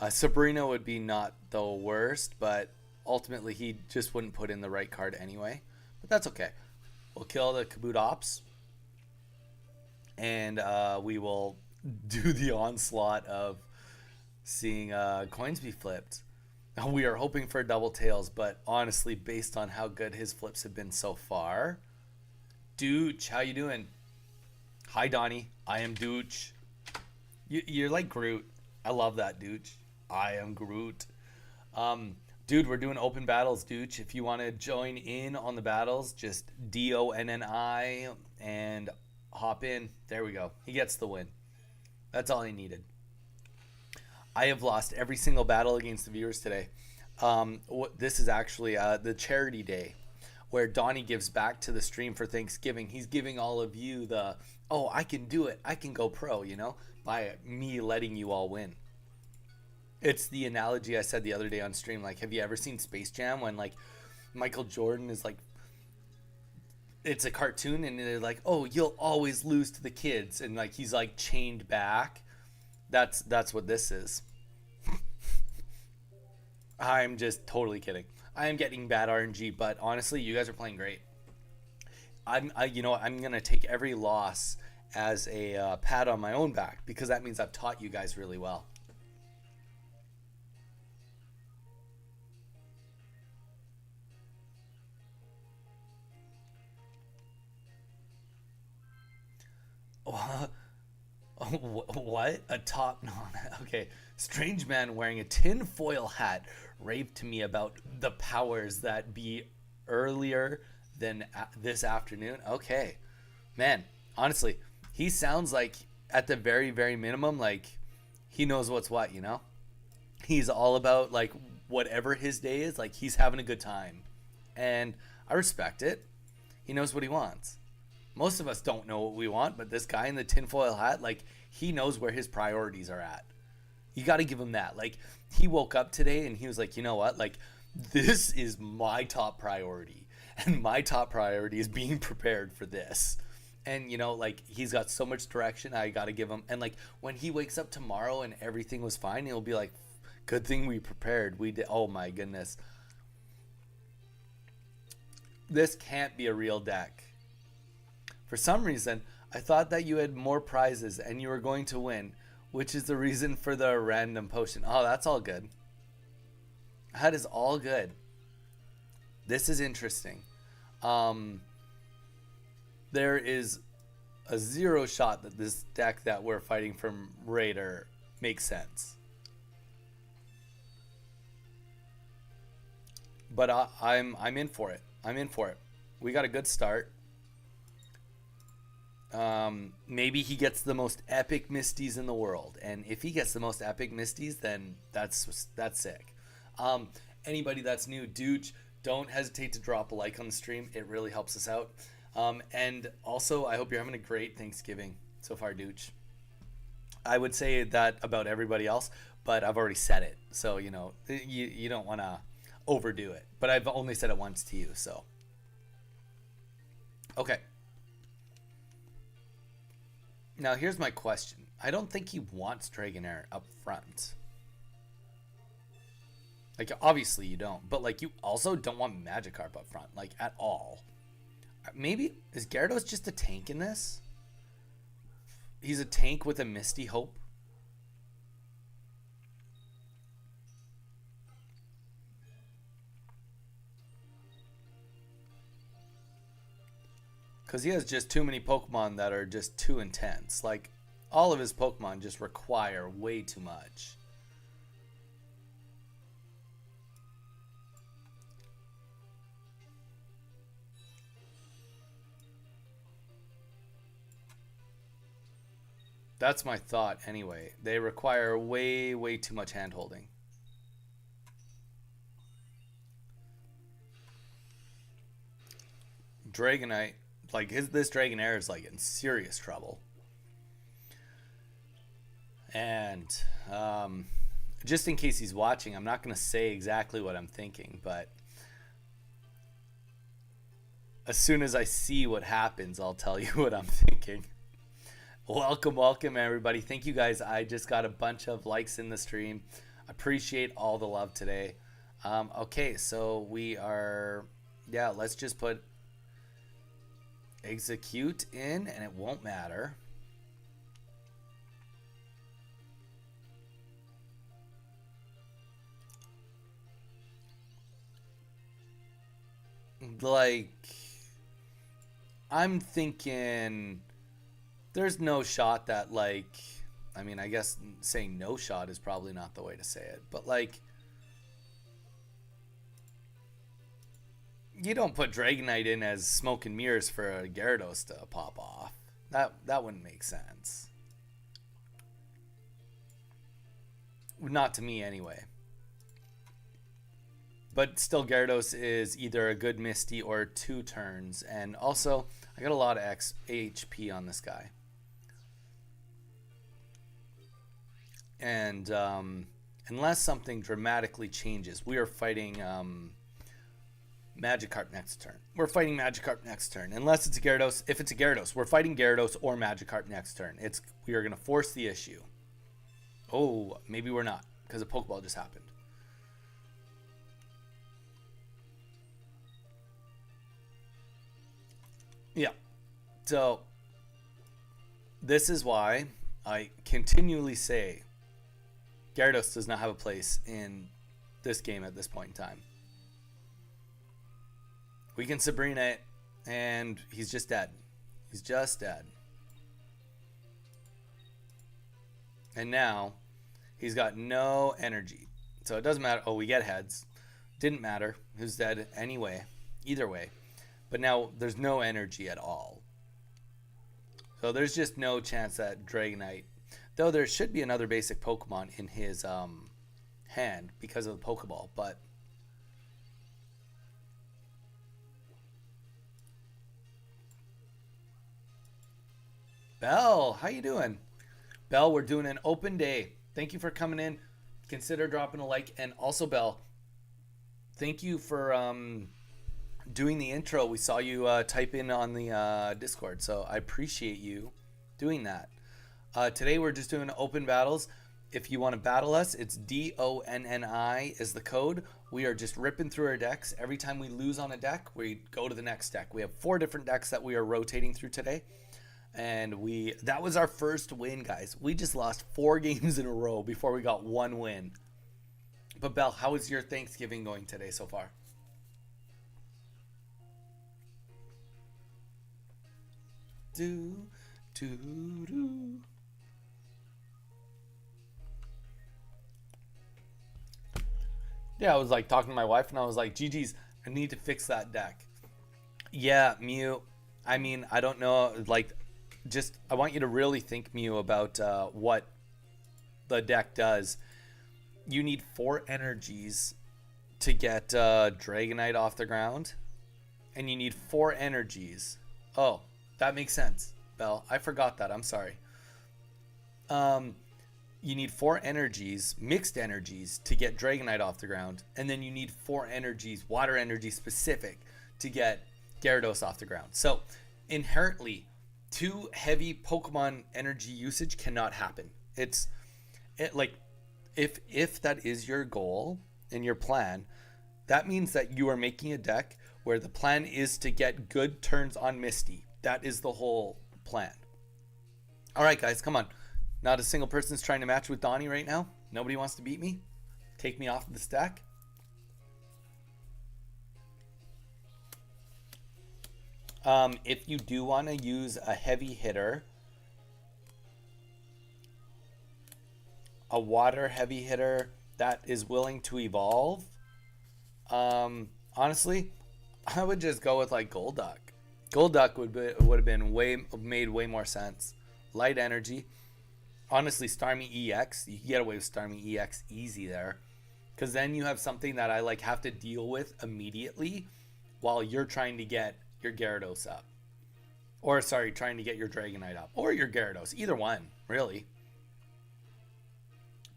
Sabrina would be not the worst, but ultimately he just wouldn't put in the right card anyway. But that's okay. We'll kill the Kaboot Ops, and we will do the onslaught of seeing coins be flipped. We are hoping for double tails, but honestly, based on how good his flips have been so far, Dooch, how you doing? Hi, Donnie. I am Dooch. You're like Groot. I love that, Dooch. I am Groot. Dude, we're doing open battles, Dooch. If you want to join in on the battles, just DONNI and hop in. There we go. He gets the win. That's all he needed. I have lost every single battle against the viewers today. This is actually the charity day where Donnie gives back to the stream for Thanksgiving. He's giving all of you the, oh, I can do it. I can go pro, by me letting you all win. It's the analogy I said the other day on stream. Like, have you ever seen Space Jam when, like, Michael Jordan is like, it's a cartoon and they're like, oh, you'll always lose to the kids. And, like, he's, like, chained back. That's what this is. I'm just totally kidding. I am getting bad RNG, but honestly, you guys are playing great. I'm gonna take every loss as a pat on my own back because that means I've taught you guys really well. What? A top? No. Okay. Strange man wearing a tinfoil hat raved to me about the powers that be earlier than this afternoon. Okay. Man, honestly, he sounds like, at the very, very minimum, like he knows what's what. He's all about, like, whatever his day is, like, he's having a good time. And I respect it. He knows what he wants. Most of us don't know what we want, but this guy in the tinfoil hat, like, he knows where his priorities are at. You got to give him that. Like, he woke up today and he was like, you know what? Like, this is my top priority. And my top priority is being prepared for this. And, like, he's got so much direction. I got to give him. And, like, when he wakes up tomorrow and everything was fine, he'll be like, good thing we prepared. We did. Oh, my goodness. This can't be a real deck. For some reason, I thought that you had more prizes and you were going to win, which is the reason for the random potion. Oh, that's all good. That is all good. This is interesting. There is a 0 shot that this deck that we're fighting from Raider makes sense. But I'm in for it. I'm in for it. We got a good start. Maybe he gets the most epic Misties in the world, and if he gets the most epic Misties, then that's sick. Anybody that's new, Dooch, don't hesitate to drop a like on the stream. It really helps us out. And also, I hope you're having a great Thanksgiving so far, Dooch. I would say that about everybody else, but I've already said it. So, you don't want to overdo it. But I've only said it once to you, so. Okay. Now, here's my question. I don't think he wants Dragonair up front. Like, obviously you don't. But, like, you also don't want Magikarp up front. Like, at all. Maybe, is Gyarados just a tank in this? He's a tank with a Misty Hope. Because he has just too many Pokemon that are just too intense. Like, all of his Pokemon just require way too much. That's my thought anyway. They require way, way too much hand-holding. Dragonite, like this Dragonair is like in serious trouble. And just in case he's watching, I'm not going to say exactly what I'm thinking, but as soon as I see what happens, I'll tell you what I'm thinking. Welcome everybody. Thank you guys. I just got a bunch of likes in the stream. Appreciate all the love today. Okay, so we are, let's just put execute in and it won't matter. Like, I'm thinking there's no shot that, like, I mean, I guess saying no shot is probably not the way to say it, but like, you don't put Dragonite in as smoke and mirrors for a Gyarados to pop off. That wouldn't make sense. Not to me anyway. But still, Gyarados is either a good Misty or 2 turns. And also, I got a lot of HP on this guy. And unless something dramatically changes, we are fighting Magikarp next turn. We're fighting Magikarp next turn. Unless it's a Gyarados. If it's a Gyarados, we're fighting Gyarados or Magikarp next turn. We are going to force the issue. Oh, maybe we're not, because a Pokeball just happened. Yeah. So, this is why I continually say Gyarados does not have a place in this game at this point in time. We can Sabrina it, and he's just dead. He's just dead. And now, he's got no energy. So it doesn't matter. Oh, we get heads. Didn't matter. Who's dead anyway. Either way. But now, there's no energy at all. So there's just no chance that Dragonite... Though there should be another basic Pokemon in his hand because of the Pokeball, but... Belle, how you doing? Belle, we're doing an open day. Thank you for coming in. Consider dropping a like. And also, Belle, thank you for doing the intro. We saw you type in on the Discord, so I appreciate you doing that. Today we're just doing open battles. If you want to battle us, it's DONNI is the code. We are just ripping through our decks. Every time we lose on a deck, we go to the next deck. We have 4 different decks that we are rotating through today. And that was our first win, guys. We just lost 4 games in a row before we got 1 win. But Belle, how is your Thanksgiving going today so far? Yeah, I was like talking to my wife and I was like, GG's, I need to fix that deck. Yeah, Mew. I mean, I don't know, like, just, I want you to really think, Mew, about what the deck does. You need 4 energies to get Dragonite off the ground. And you need 4 energies. Oh, that makes sense, Belle. I forgot that. I'm sorry. You need 4 energies, mixed energies, to get Dragonite off the ground. And then you need 4 energies, water energy specific, to get Gyarados off the ground. So, inherently, 2 heavy Pokemon energy usage cannot happen. If that is your goal and your plan, that means that you are making a deck where the plan is to get good turns on Misty. That is the whole plan. All right, guys, come on. Not a single person's trying to match with Donnie right now. Nobody wants to beat me. Take me off of the stack. If you do want to use a heavy hitter, a water heavy hitter that is willing to evolve, honestly, I would just go with like Golduck. Golduck would have been made way more sense. Light energy. Honestly, Starmie EX, you can get away with Starmie EX easy there. Because then you have something that I like have to deal with immediately while you're trying to get your Gyarados up. Or, sorry, trying to get your Dragonite up. Or your Gyarados. Either one, really.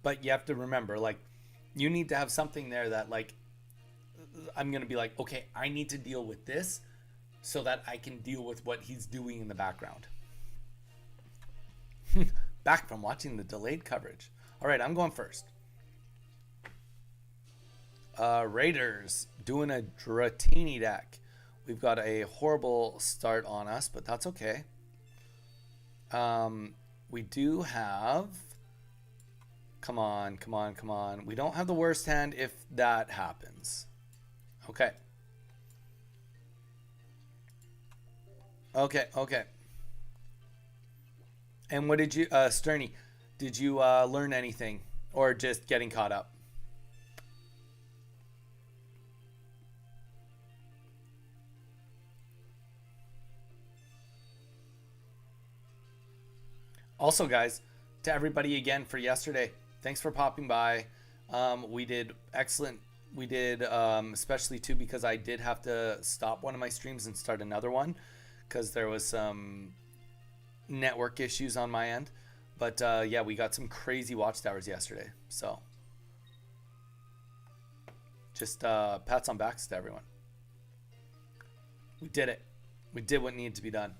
But you have to remember, like, you need to have something there that, like, I'm going to be like, okay, I need to deal with this so that I can deal with what he's doing in the background. Back from watching the delayed coverage. All right, I'm going first. Raiders doing a Dratini deck. We've got a horrible start on us, but that's okay. We do have... Come on, come on, come on. We don't have the worst hand if that happens. Okay. Okay. And what did you, Sterny, did you learn anything or just getting caught up? Also, guys, to everybody again for yesterday, thanks for popping by. We did excellent. We did, especially too, because I did have to stop one of my streams and start another one because there was some network issues on my end. But yeah, we got some crazy watch hours yesterday. So just pats on backs to everyone. We did it. We did what needed to be done.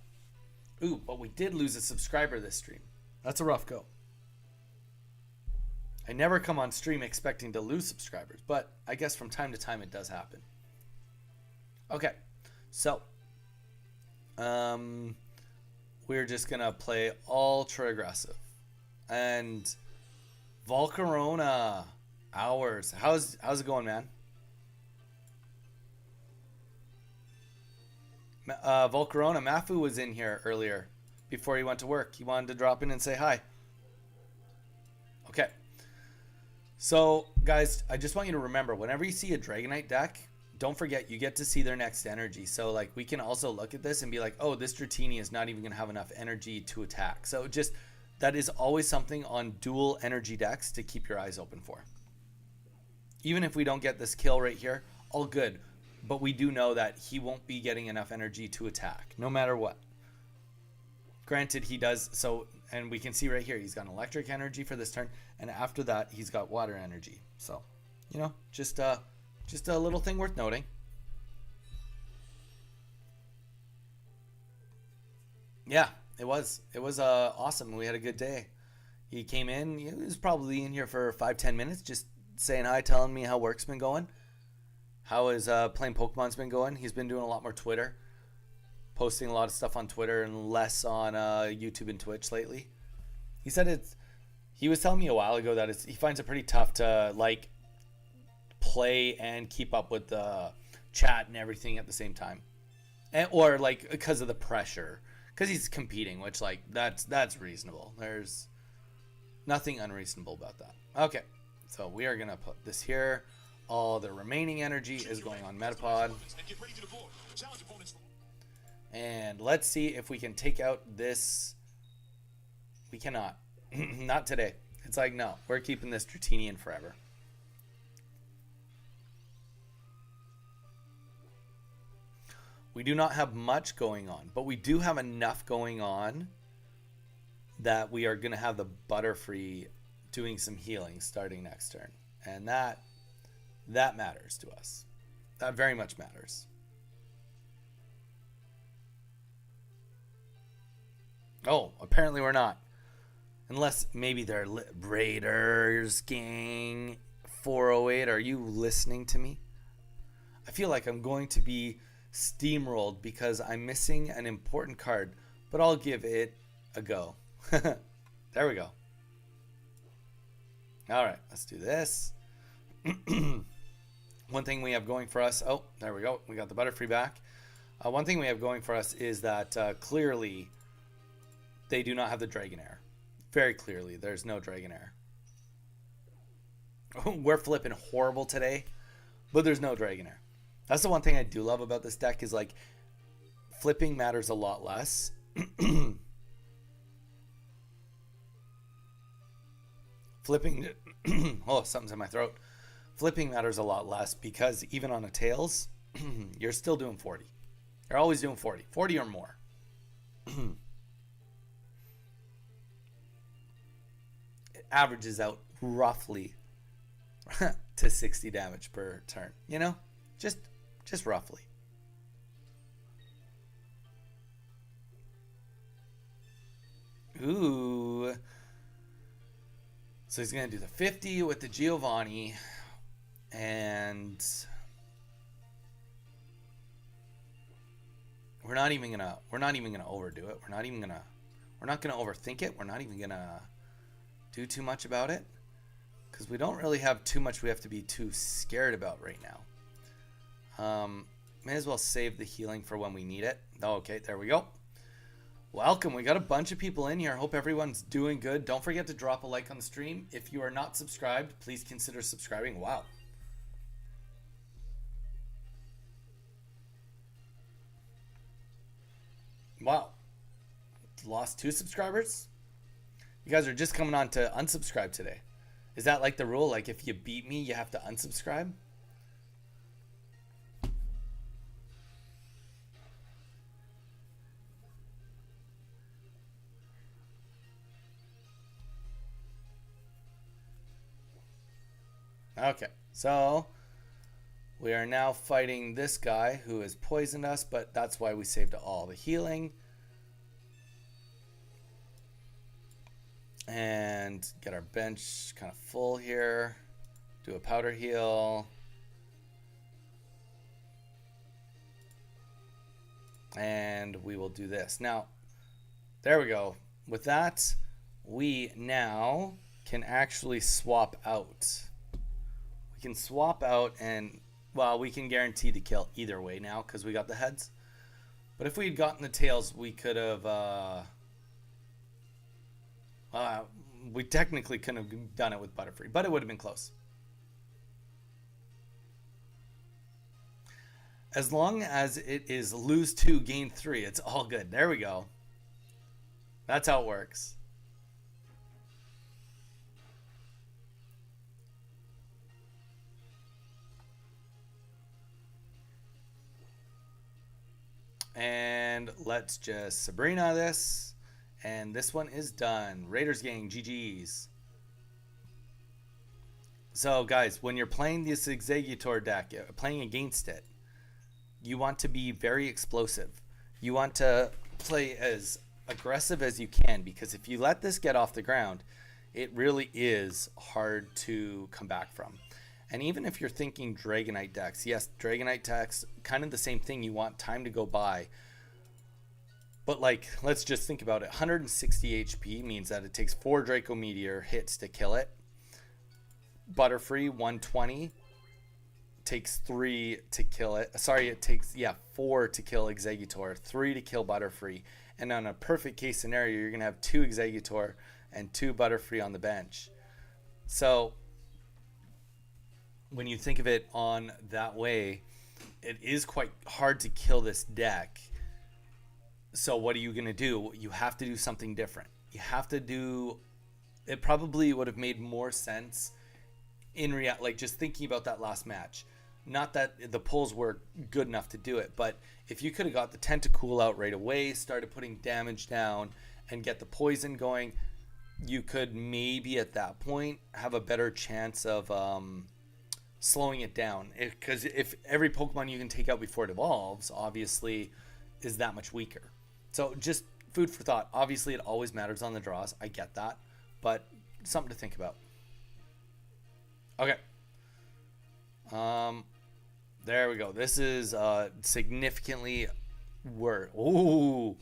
Ooh, but we did lose a subscriber this stream. That's a rough go. I never come on stream expecting to lose subscribers, but I guess from time to time it does happen. Okay, so we're just gonna play ultra aggressive and Volcarona hours. How's it going, man? Volcarona, Mafu was in here earlier before he went to work. He wanted to drop in and say hi. Okay. So, guys, I just want you to remember, whenever you see a Dragonite deck, don't forget you get to see their next energy. So, like, we can also look at this and be like, oh, this Dratini is not even going to have enough energy to attack. So, just, that is always something on dual energy decks to keep your eyes open for. Even if we don't get this kill right here, all good. But we do know that he won't be getting enough energy to attack, no matter what. Granted, he does, so, and we can see right here, he's got electric energy for this turn, and after that, he's got water energy. So, you know, just a little thing worth noting. Yeah, it was awesome. We had a good day. He came in, he was probably in here for 5-10 minutes, just saying hi, telling me how work's been going. How his playing Pokemon's been going. He's been doing a lot more Twitter. Posting a lot of stuff on Twitter and less on YouTube and Twitch lately. He said he was telling me a while ago that he finds it pretty tough to like play and keep up with the chat and everything at the same time. Or like because of the pressure. Because he's competing, which like that's reasonable. There's nothing unreasonable about that. Okay, so we are going to put this here. All the remaining energy is going on Metapod. And let's see if we can take out this. We cannot. Not today. It's like, no, we're keeping this Dratini in forever. We do not have much going on, but we do have enough going on that we are going to have the Butterfree doing some healing starting next turn. And that matters to us. That very much matters. Oh, apparently we're not. Unless maybe they're Raiders gang 408. Are you listening to me? I feel like I'm going to be steamrolled because I'm missing an important card, but I'll give it a go. There we go. All right, let's do this. One thing we have going for us, oh, there we go. We got the Butterfree back. One thing we have going for us is that clearly they do not have the Dragonair. Very clearly, there's no Dragonair. We're flipping horrible today, but there's no Dragonair. That's the one thing I do love about this deck is like flipping matters a lot less. Flipping, oh, something's in my throat. Flipping matters a lot less because even on a tails, you're still doing 40. You're always doing 40. 40 or more. It averages out roughly to 60 damage per turn. You know? Just roughly. Ooh. So he's going to do the 50 with the Giovanni. And we're not even gonna overdo it. We're not gonna overthink it. We're not even gonna do too much about it. Because we don't really have too much we have to be too scared about right now. May as well save the healing for when we need it. Oh, okay, there we go. Welcome. We got a bunch of people in here. Hope everyone's doing good. Don't forget to drop a like on the stream. If you are not subscribed, please consider subscribing. Wow. Wow. Lost 2 subscribers? You guys are just coming on to unsubscribe today. Is that like the rule? Like if you beat me, you have to unsubscribe? Okay, so we are now fighting this guy who has poisoned us, but that's why we saved all the healing. And get our bench kind of full here. Do a powder heal. And we will do this. Now, there we go. With that, we now can actually swap out. We can swap out and, well, we can guarantee the kill either way now because we got the heads. But if we had gotten the tails, we could have... we technically couldn't have done it with Butterfree, but it would have been close. As long as it is lose 2, gain 3, it's all good. There we go. That's how it works. And let's just Sabrina this. And this one is done. Raiders gang, GG's. So, guys, when you're playing this Exeggutor deck, playing against it, you want to be very explosive. You want to play as aggressive as you can, because if you let this get off the ground, it really is hard to come back from. And even if you're thinking Dragonite decks, yes, Dragonite decks, kind of the same thing. You want time to go by. But, like, let's just think about it. 160 HP means that it takes 4 Draco Meteor hits to kill it. Butterfree, 120. Takes 3 to kill it. Sorry, it takes, 4 to kill Exeggutor. 3 to kill Butterfree. And on a perfect case scenario, you're going to have 2 Exeggutor and 2 Butterfree on the bench. So, when you think of it on that way, it is quite hard to kill this deck. So what are you going to do? You have to do something different. You have to do... It probably would have made more sense in like just thinking about that last match. Not that the pulls were good enough to do it, but if you could have got the Tentacool out right away, started putting damage down, and get the poison going, you could maybe at that point have a better chance of slowing it down. Because if every Pokemon you can take out before it evolves, obviously, is that much weaker. So just food for thought. Obviously, it always matters on the draws. I get that. But something to think about. Okay. There we go. This is significantly worse. Ooh.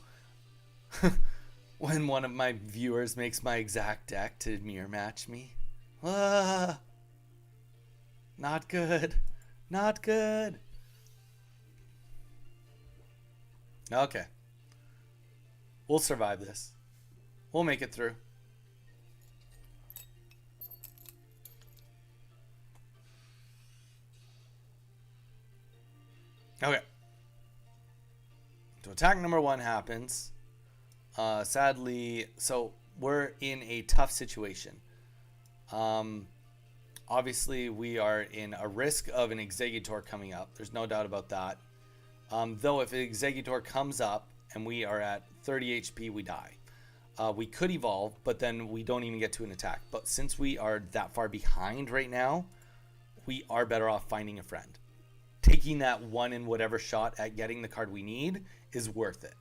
When one of my viewers makes my exact deck to mirror match me. Ah. Not good. Not good. Okay. We'll survive this. We'll make it through. Okay. So attack number 1 happens. Sadly, so we're in a tough situation. Obviously, we are in a risk of an Exeggutor coming up. There's no doubt about that. Though if an Exeggutor comes up and we are at 30 HP, we die. We could evolve, but then we don't even get to an attack. But since we are that far behind right now, we are better off finding a friend. Taking that 1 in whatever shot at getting the card we need is worth it.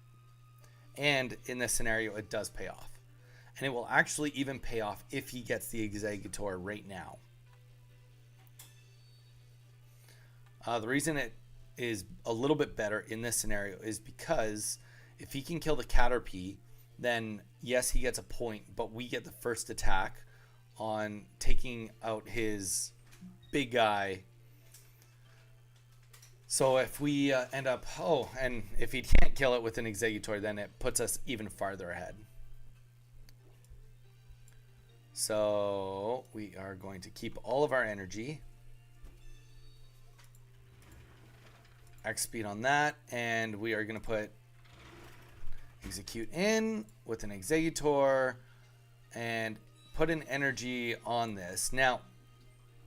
And in this scenario, it does pay off. And it will actually even pay off if he gets the Exeggutor right now. The reason it is a little bit better in this scenario is because if he can kill the Caterpie, then yes, he gets a point, but we get the first attack on taking out his big guy. So if we end up, and if he can't kill it with an Exeggutor, then it puts us even farther ahead. So we are going to keep all of our energy. X speed on that, and we are going to put execute in with an Exeggutor and put an energy on this. Now,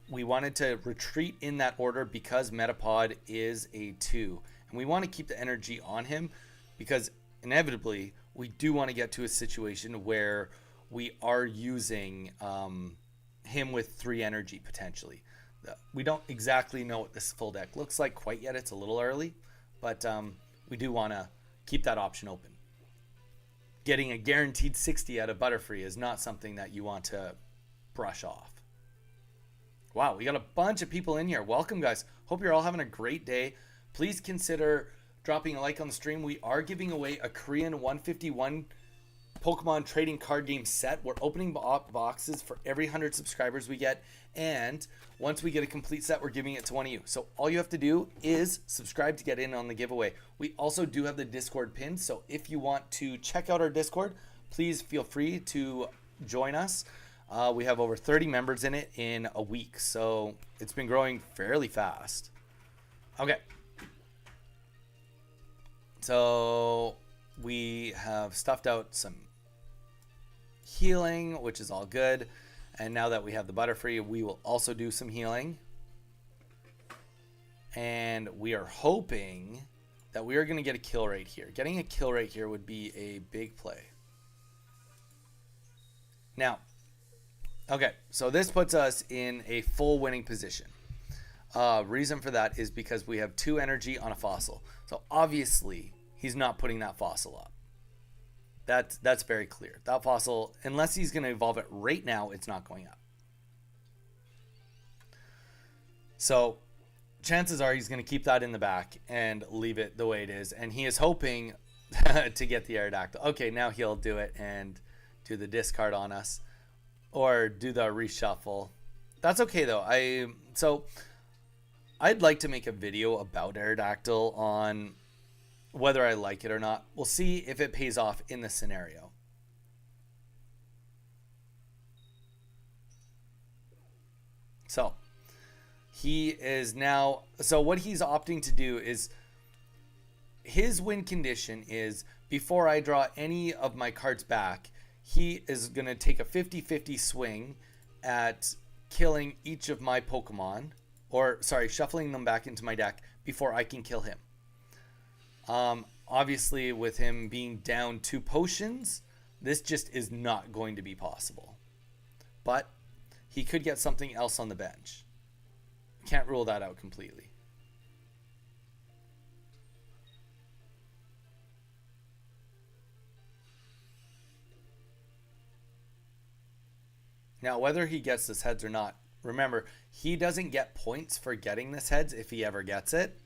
we wanted to retreat in that order because Metapod is a 2. And we want to keep the energy on him because inevitably we do want to get to a situation where we are using him with 3 energy potentially. We don't exactly know what this full deck looks like quite yet. It's a little early, but we do want to keep that option open. Getting a guaranteed 60 out of Butterfree is not something that you want to brush off. Wow, we got a bunch of people in here. Welcome, guys. Hope you're all having a great day. Please consider dropping a like on the stream. We are giving away a Korean 151 Pokemon trading card game set. We're opening boxes for every 100 subscribers we get. And once we get a complete set, we're giving it to one of you. So all you have to do is subscribe to get in on the giveaway. We also do have the Discord pin. So if you want to check out our Discord, please feel free to join us. We have over 30 members in it in a week, so it's been growing fairly fast. Okay. So we have stuffed out some healing, which is all good. And now that we have the Butterfree, we will also do some healing. And we are hoping that we are going to get a kill rate here. Getting a kill rate here would be a big play. Now, okay, so this puts us in a full winning position. Reason for that is because we have 2 energy on a fossil. So obviously, he's not putting that fossil up. That's very clear. That fossil, unless he's going to evolve it right now, it's not going up. So chances are he's going to keep that in the back and leave it the way it is. And he is hoping to get the Aerodactyl. Okay, now he'll do it and do the discard on us. Or do the reshuffle. That's okay though. I'd like to make a video about Aerodactyl on whether I like it or not. We'll see if it pays off in this scenario. So he is now, so what he's opting to do is his win condition is before I draw any of my cards back, he is going to take a 50-50 swing at killing each of my Pokemon or sorry, shuffling them back into my deck before I can kill him. Obviously, with him being down 2 potions, this just is not going to be possible. But he could get something else on the bench. Can't rule that out completely. Now, whether he gets this heads or not, remember, he doesn't get points for getting this heads if he ever gets it.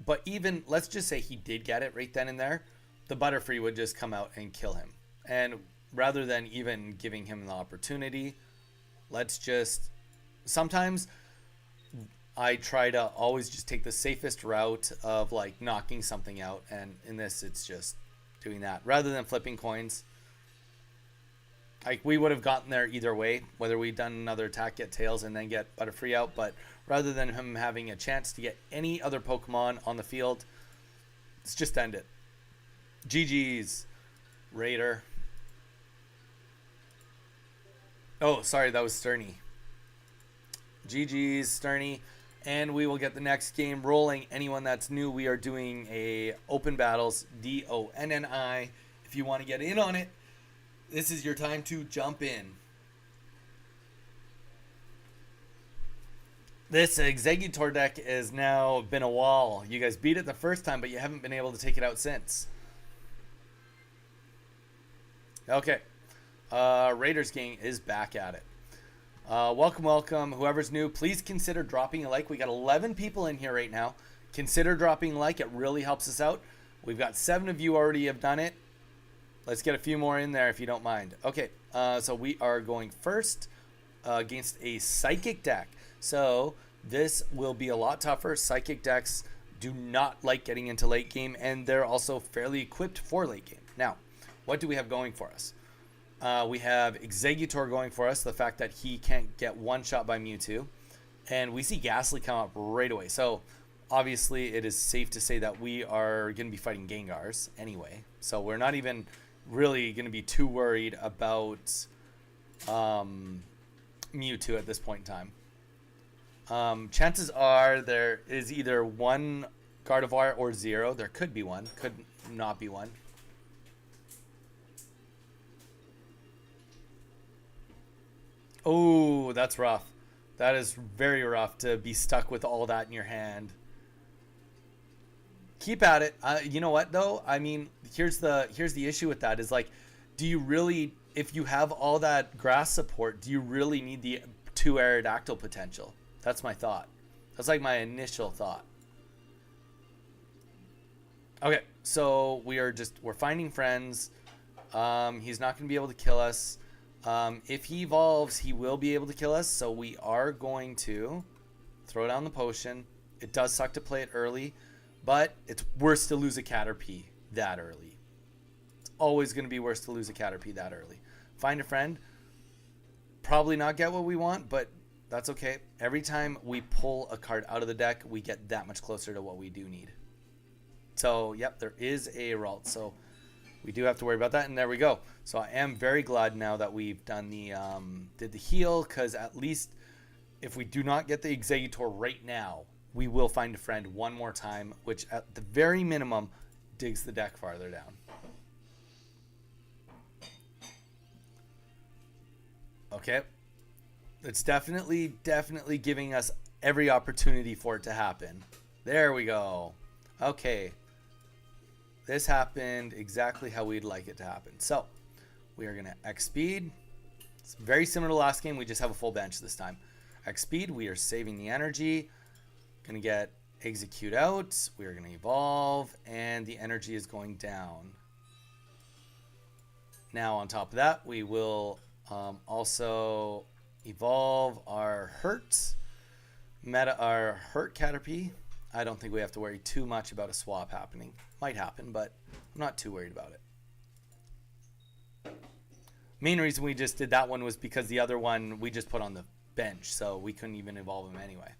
But even, let's just say he did get it right then and there, the Butterfree would just come out and kill him. And rather than even giving him the opportunity, let's just... Sometimes I try to always just take the safest route of like knocking something out. And in this, it's just doing that. Rather than flipping coins. Like, we would have gotten there either way, whether we'd done another attack, get Tails, and then get Butterfree out. But rather than him having a chance to get any other Pokemon on the field, let's just end it. GG's, Raider. Oh, sorry, that was Sterny. GG's, Sterny. And we will get the next game rolling. Anyone that's new, we are doing a Open Battles, DONNI. If you want to get in on it, this is your time to jump in. This Exeggutor deck has now been a wall. You guys beat it the first time, but you haven't been able to take it out since. Okay. Raiders gang is back at it. Welcome, welcome. Whoever's new, please consider dropping a like. We got 11 people in here right now. Consider dropping a like. It really helps us out. We've got 7 of you already have done it. Let's get a few more in there if you don't mind. Okay, so we are going first against a Psychic deck. So this will be a lot tougher. Psychic decks do not like getting into late game, and they're also fairly equipped for late game. Now, what do we have going for us? We have Exeggutor going for us, the fact that he can't get one shot by Mewtwo. And we see Ghastly come up right away. So obviously it is safe to say that we are going to be fighting Gengars anyway. So we're not even really going to be too worried about Mewtwo at this point in time. Chances are there is either one Gardevoir or 0. There could be one, could not be one. Oh, that's rough. That is very rough to be stuck with all that in your hand. Keep at it. You know what though? I mean, here's the issue with that is like, do you really, if you have all that grass support, do you really need the 2 Aerodactyl potential? That's my thought. That's like my initial thought. Okay, so we're finding friends. He's not going to be able to kill us. If he evolves, he will be able to kill us. So we are going to throw down the potion. It does suck to play it early, but it's worse to lose a Caterpie that early. It's always going to be worse to lose a Caterpie that early. Find a friend. Probably not get what we want, but that's okay. Every time we pull a card out of the deck, we get that much closer to what we do need. So, yep, there is a Ralt. So we do have to worry about that, and there we go. So I am very glad now that we've done the did the heal, because at least if we do not get the Exeggutor right now, we will find a friend one more time, which at the very minimum digs the deck farther down. Okay, it's definitely giving us every opportunity for it to happen. There we go. Okay. This happened exactly how we'd like it to happen. So we are going to X speed. It's very similar to last game. We just have a full bench this time. X speed. We are saving the energy. Going to get execute out. We are going to evolve. And the energy is going down. Now on top of that, we will also evolve our hurt Caterpie. I don't think we have to worry too much about a swap happening. Might happen, but I'm not too worried about it. Main reason we just did that one was because the other one we just put on the bench, so we couldn't even evolve him anyway.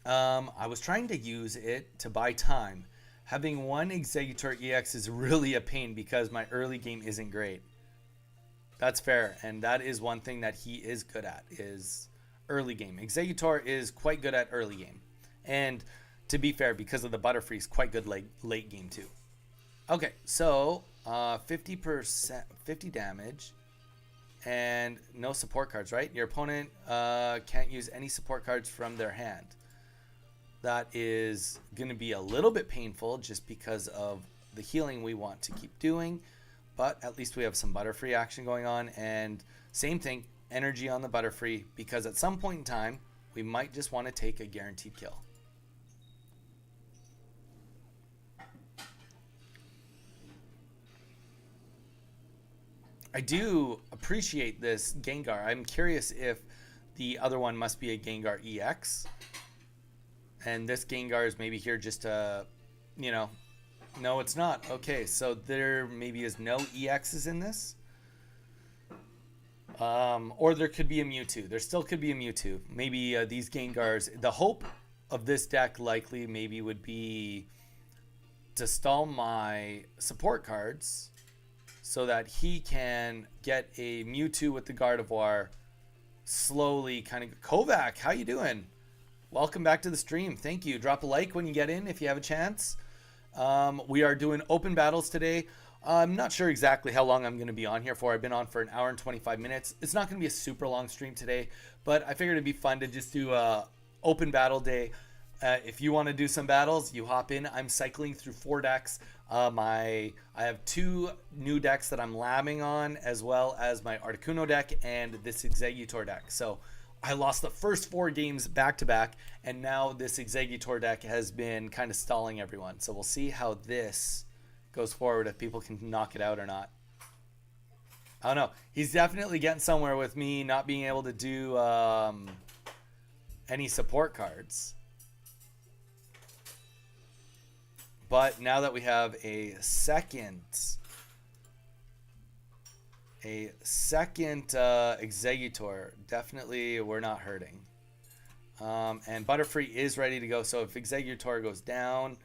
I was trying to use it to buy time. Having one Exeggutor EX is really a pain because my early game isn't great. That's fair, and that is one thing that he is good at is early game. Exeggutor is quite good at early game, and to be fair, because of the Butterfree, quite good late game too. Okay, so 50%, 50 damage, and no support cards, right? Your opponent can't use any support cards from their hand. That is going to be a little bit painful just because of the healing we want to keep doing. But at least we have some Butterfree action going on. And same thing, energy on the Butterfree, because at some point in time, we might just want to take a guaranteed kill. I do appreciate this Gengar. I'm curious if the other one must be a Gengar EX. And this Gengar is maybe here just to, you know, no, it's not. Okay, so there maybe is no EXs in this. Or there could be a Mewtwo. There still could be a Mewtwo. Maybe these Gengars, the hope of this deck likely maybe would be to stall my support cards so that he can get a Mewtwo with the Gardevoir slowly kind of... Kovac, how you doing? Welcome back to the stream. Thank you. Drop a like when you get in if you have a chance. We are doing open battles today. I'm not sure exactly how long I'm going to be on here for. I've been on for an hour and 25 minutes. It's not going to be a super long stream today, but I figured it'd be fun to just do a open battle day. If you want to do some battles, you hop in. I'm cycling through 4 decks. I have 2 new decks that I'm labbing on, as well as my Articuno deck and this Exeggutor deck. So I lost the first 4 games back to back, and now this Exeggutor deck has been kind of stalling everyone. So we'll see how this goes forward, if people can knock it out or not. I don't know. He's definitely getting somewhere with me not being able to do any support cards. But now that we have a second Exeggutor, definitely we're not hurting. And Butterfree is ready to go. So if Exeggutor goes down,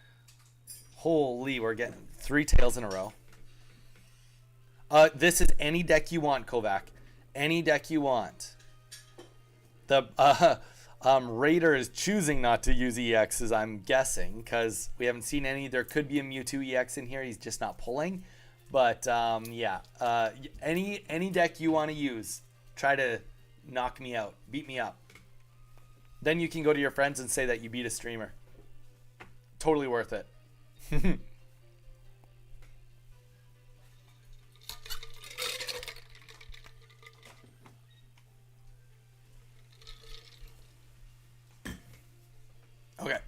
holy, we're getting 3 tails in a row. This is any deck you want, Kovac. Any deck you want. The Raider is choosing not to use EXs, I'm guessing, because we haven't seen any. There could be a Mewtwo EX in here. He's just not pulling. But yeah, any deck you want to use, try to knock me out, beat me up. Then you can go to your friends and say that you beat a streamer. Totally worth it. Okay.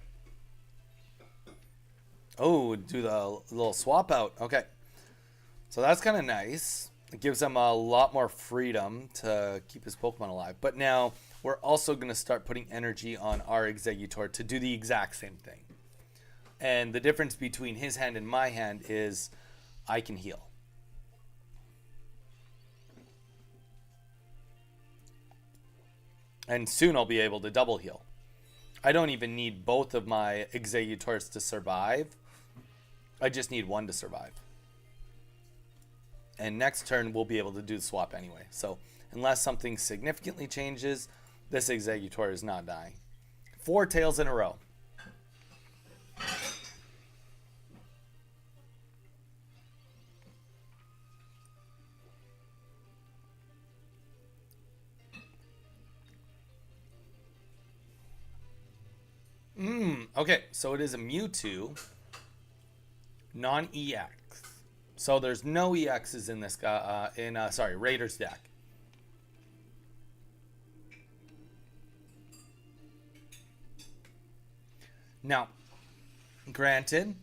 Oh, do the little swap out. Okay. So that's kind of nice. It gives him a lot more freedom to keep his Pokemon alive. But now we're also going to start putting energy on our Exeggutor to do the exact same thing. And the difference between his hand and my hand is I can heal. And soon I'll be able to double heal. I don't even need both of my Exeggutors to survive. I just need one to survive. And next turn we'll be able to do the swap anyway. So unless something significantly changes, this Exeggutor is not dying. 4 tails in a row. Okay, so it is a Mewtwo, non-EX. So there's no EXs in this guy, Raider's deck. Now, granted,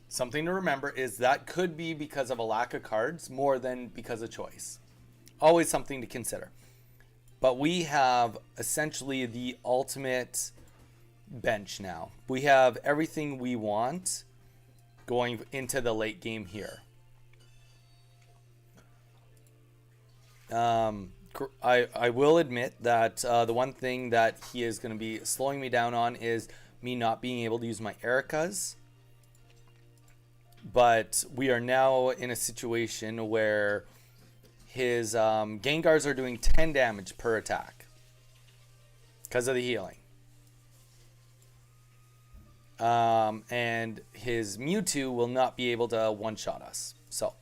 something to remember is that could be because of a lack of cards more than because of choice. Always something to consider. But we have essentially the ultimate bench now. We have everything we want going into the late game here. I will admit that the one thing that he is going to be slowing me down on is me not being able to use my Ericas. But we are now in a situation where his Gengars are doing 10 damage per attack because of the healing. And his Mewtwo will not be able to one-shot us. So,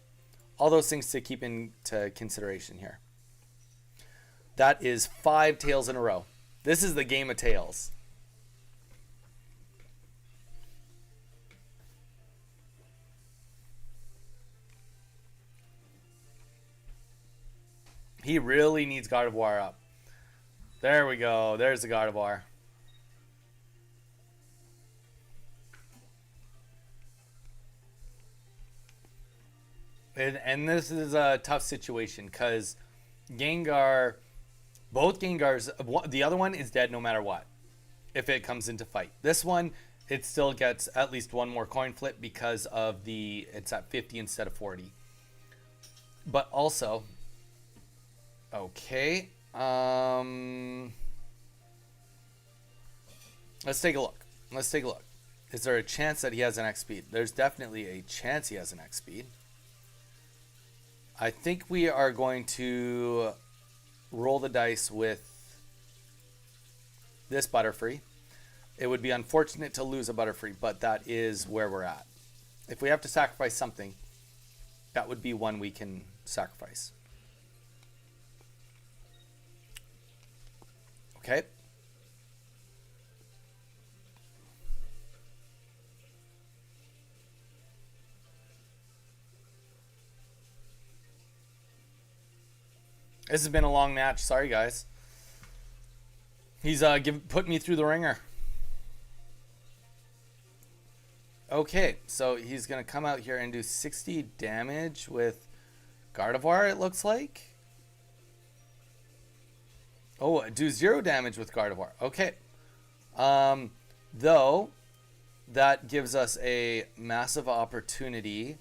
all those things to keep into consideration here. That is 5 tails in a row. This is the game of tails. He really needs Gardevoir up. There we go. There's the Gardevoir. And this is a tough situation because Gengar, both Gengars, the other one is dead no matter what if it comes into fight. This one, it still gets at least one more coin flip because of it's at 50 instead of 40. But also, okay, let's take a look. Is there a chance that he has an X speed? There's definitely a chance he has an X speed. I think we are going to roll the dice with this Butterfree. It would be unfortunate to lose a Butterfree, but that is where we're at. If we have to sacrifice something, that would be one we can sacrifice. Okay. This has been a long match. Sorry, guys. He's put me through the ringer. Okay, so he's going to come out here and do 60 damage with Gardevoir, it looks like. Oh, do 0 damage with Gardevoir. Okay. Though, that gives us a massive opportunity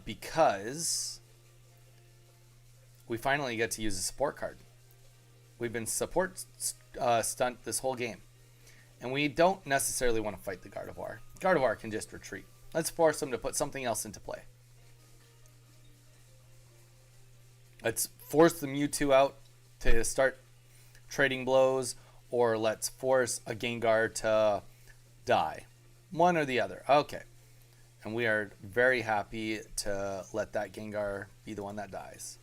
because we finally get to use a support card. We've been support stunt this whole game. And we don't necessarily want to fight the Gardevoir. Gardevoir can just retreat. Let's force him to put something else into play. Let's force the Mewtwo out to start trading blows, or let's force a Gengar to die. One or the other. Okay. And we are very happy to let that Gengar be the one that dies.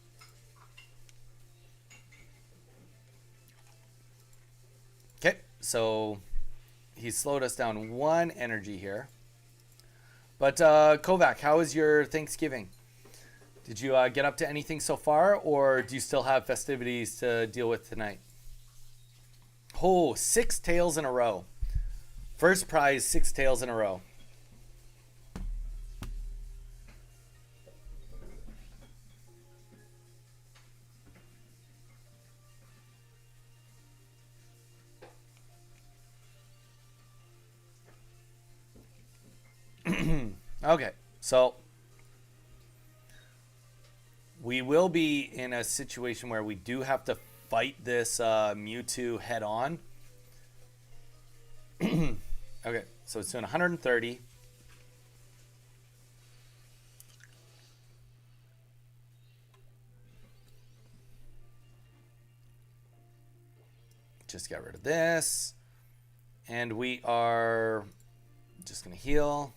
Okay, so he's slowed us down 1 energy here. But Kovac, how was your Thanksgiving? Did you get up to anything so far, or do you still have festivities to deal with tonight? Oh, 6 tails in a row. First prize, 6 tails in a row. Okay, so we will be in a situation where we do have to fight this Mewtwo head on. Okay, so it's doing 130. Just get rid of this. And we are just going to heal.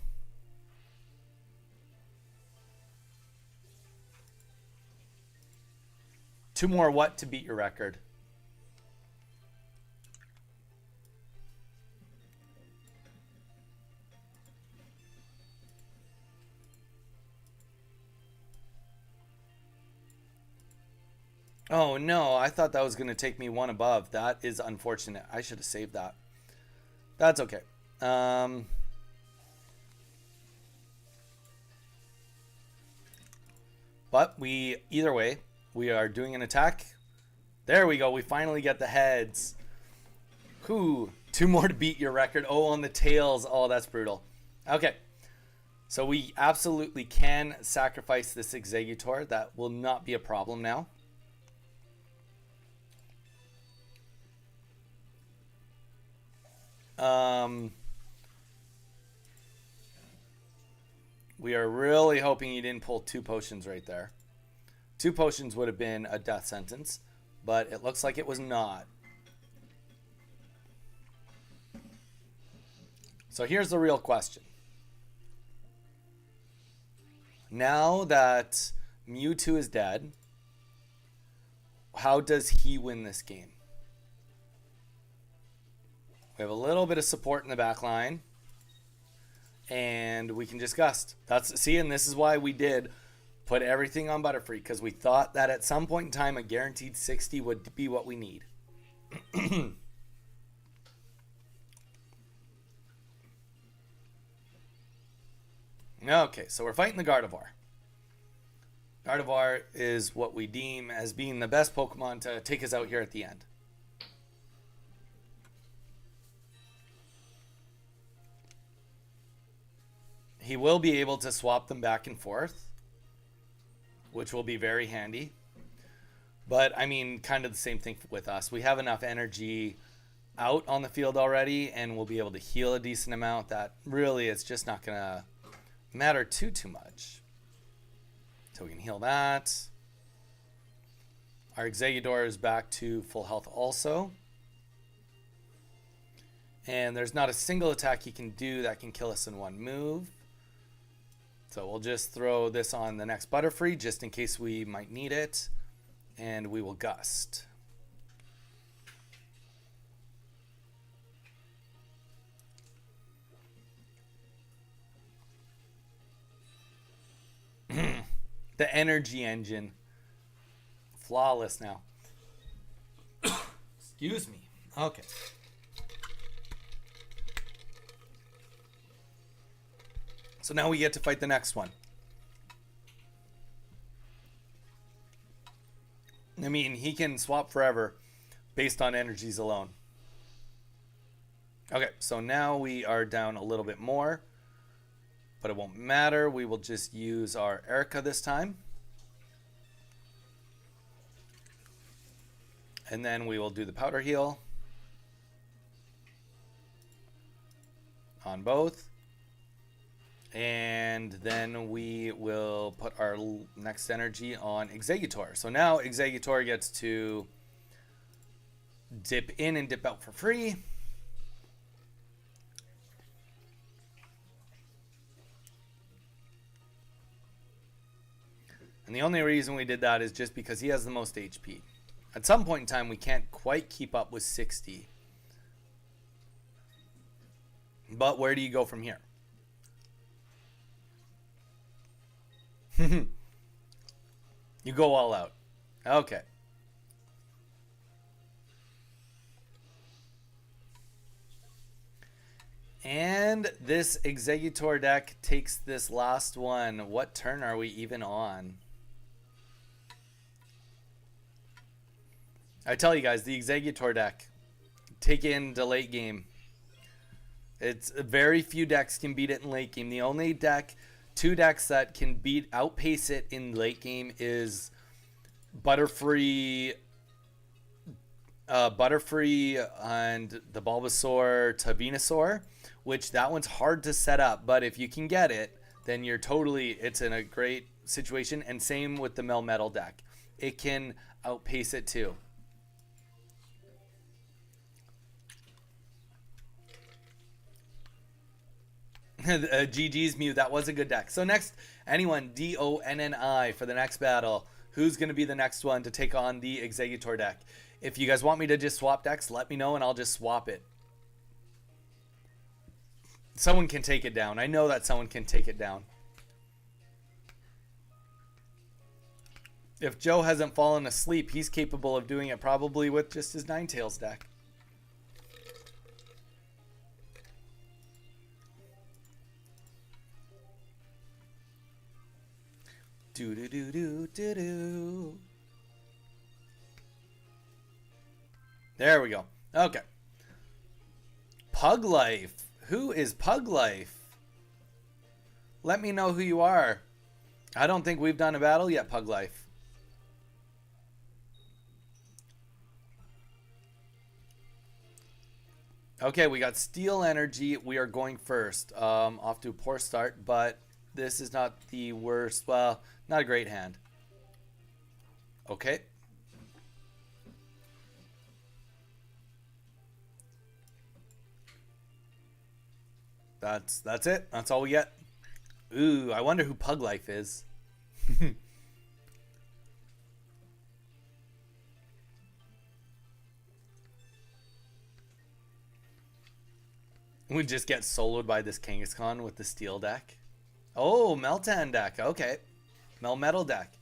Two more what to beat your record? Oh no, I thought that was going to take me 1 above. That is unfortunate. I should have saved that. That's okay. But either way, we are doing an attack. There we go. We finally get the heads. Whew. 2 more to beat your record. Oh, on the tails. Oh, that's brutal. Okay. So we absolutely can sacrifice this Exeggutor. That will not be a problem now. We are really hoping you didn't pull 2 potions right there. 2 potions would have been a death sentence, but it looks like it was not. So here's the real question. Now that Mewtwo is dead, how does he win this game? We have a little bit of support in the back line, and we can just gust. And this is why we did put everything on Butterfree, because we thought that at some point in time a guaranteed 60 would be what we need. Okay, so we're fighting the Gardevoir. Gardevoir is what we deem as being the best Pokemon to take us out here at the end. He will be able to swap them back and forth, which will be very handy. But, I mean, kind of the same thing with us. We have enough energy out on the field already, and we'll be able to heal a decent amount. That really is just not going to matter too much. So we can heal that. Our Exeggutor is back to full health also. And there's not a single attack he can do that can kill us in one move. So we'll just throw this on the next Butterfree just in case we might need it. And we will gust. The energy engine. Flawless now. Excuse me. Okay. So now we get to fight the next one. I mean, he can swap forever based on energies alone. Okay, so now we are down a little bit more. But it won't matter. We will just use our Erica this time. And then we will do the powder heal on both. And then we will put our next energy on Exeggutor. So now Exeggutor gets to dip in and dip out for free. And the only reason we did that is just because he has the most HP. At some point in time, we can't quite keep up with 60. But where do you go from here? You go all out. Okay. And this Exeggutor deck takes this last one. What turn are we even on? I tell you guys, the Exeggutor deck, take it into late game. It's very few decks can beat it in late game. The only deck, 2 decks that can outpace it in late game is Butterfree and the Bulbasaur to Venusaur, which that one's hard to set up. But if you can get it, then it's in a great situation. And same with the Melmetal deck. It can outpace it too. GG's Mew, that was a good deck. So next, anyone, DONNI for the next battle. Who's going to be the next one to take on the Exeggutor deck? If you guys want me to just swap decks, let me know and I'll just swap it. Someone can take it down. I know that someone can take it down. If Joe hasn't fallen asleep, he's capable of doing it probably with just his Ninetales deck. Do-do-do-do-do-do. There we go. Okay. Pug Life. Who is Pug Life? Let me know who you are. I don't think we've done a battle yet, Pug Life. Okay, we got Steel Energy. We are going first. Off to a poor start, but this is not the worst. Well, not a great hand. Okay. That's it. That's all we get. Ooh, I wonder who Pug Life is. We just get soloed by this Kangaskhan with the steel deck. Oh, Meltan deck. Okay. Melmetal deck.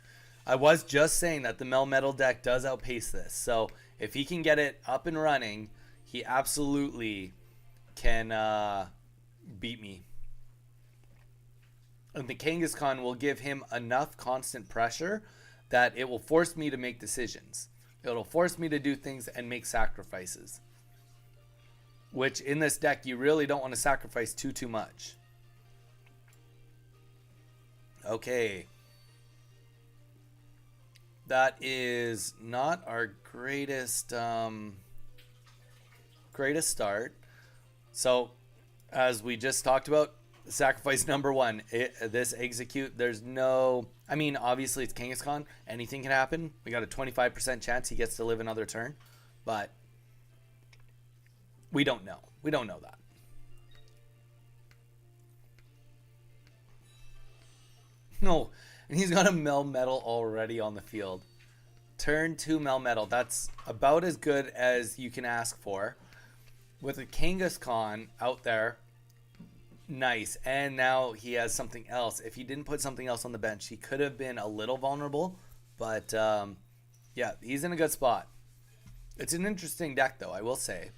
I was just saying that the Melmetal deck does outpace this. So if he can get it up and running, he absolutely can beat me. And the Kangaskhan will give him enough constant pressure that it will force me to make decisions. It'll force me to do things and make sacrifices. Which in this deck, you really don't want to sacrifice too much. Okay. That is not our greatest start. So, as we just talked about, sacrifice number one, this execute, there's no... I mean, obviously it's Kangaskhan. Anything can happen. We got a 25% chance he gets to live another turn. But we don't know. We don't know that. No, and he's got a Melmetal already on the field. Turn 2 Melmetal. That's about as good as you can ask for. With a Kangaskhan out there, nice. And now he has something else. If he didn't put something else on the bench, he could have been a little vulnerable. But, yeah, he's in a good spot. It's an interesting deck, though, I will say.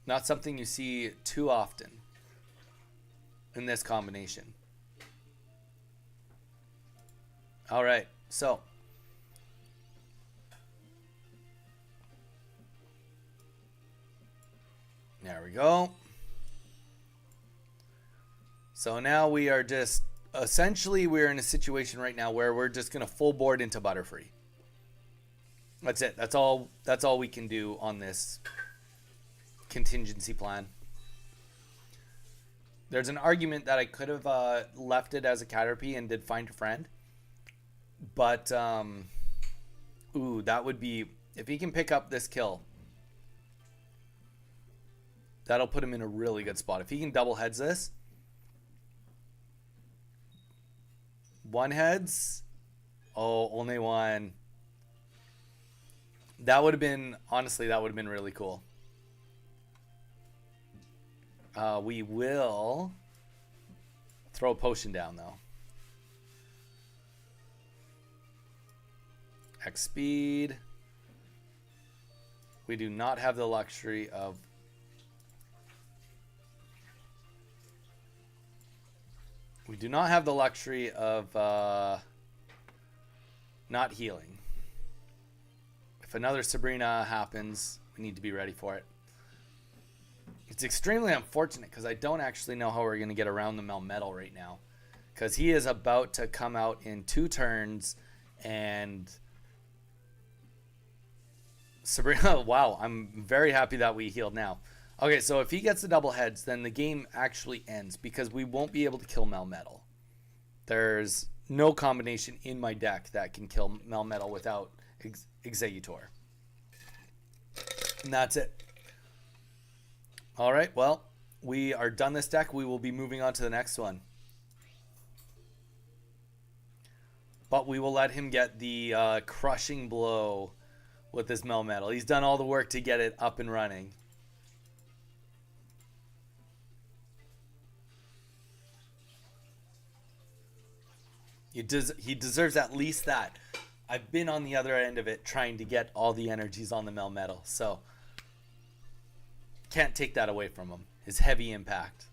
Not something you see too often in this combination. All right, so there we go. So now we are just essentially we're in a situation right now where we're just gonna full board into Butterfree. That's it. That's all we can do on this contingency plan. There's an argument that I could have left it as a Caterpie and did Find a Friend. But, ooh, that would be... If he can pick up this kill, that'll put him in a really good spot. If he can double heads this. One heads. Oh, only one. That would have been... Honestly, that would have been really cool. We will throw a potion down, though. X speed. We do not have the luxury of... We do not have the luxury of not healing. If another Sabrina happens, we need to be ready for it. It's extremely unfortunate because I don't actually know how we're going to get around the Melmetal right now. Because he is about to come out in 2 turns and... Sabrina, wow, I'm very happy that we healed now. Okay, so if he gets the double heads, then the game actually ends because we won't be able to kill Melmetal. There's no combination in my deck that can kill Melmetal without Exeggutor. And that's it. All right, well, we are done this deck. We will be moving on to the next one. But we will let him get the crushing blow with this Melmetal. He's done all the work to get it up and running. He deserves at least that. I've been on the other end of it trying to get all the energies on the Melmetal, so can't take that away from him. His heavy impact.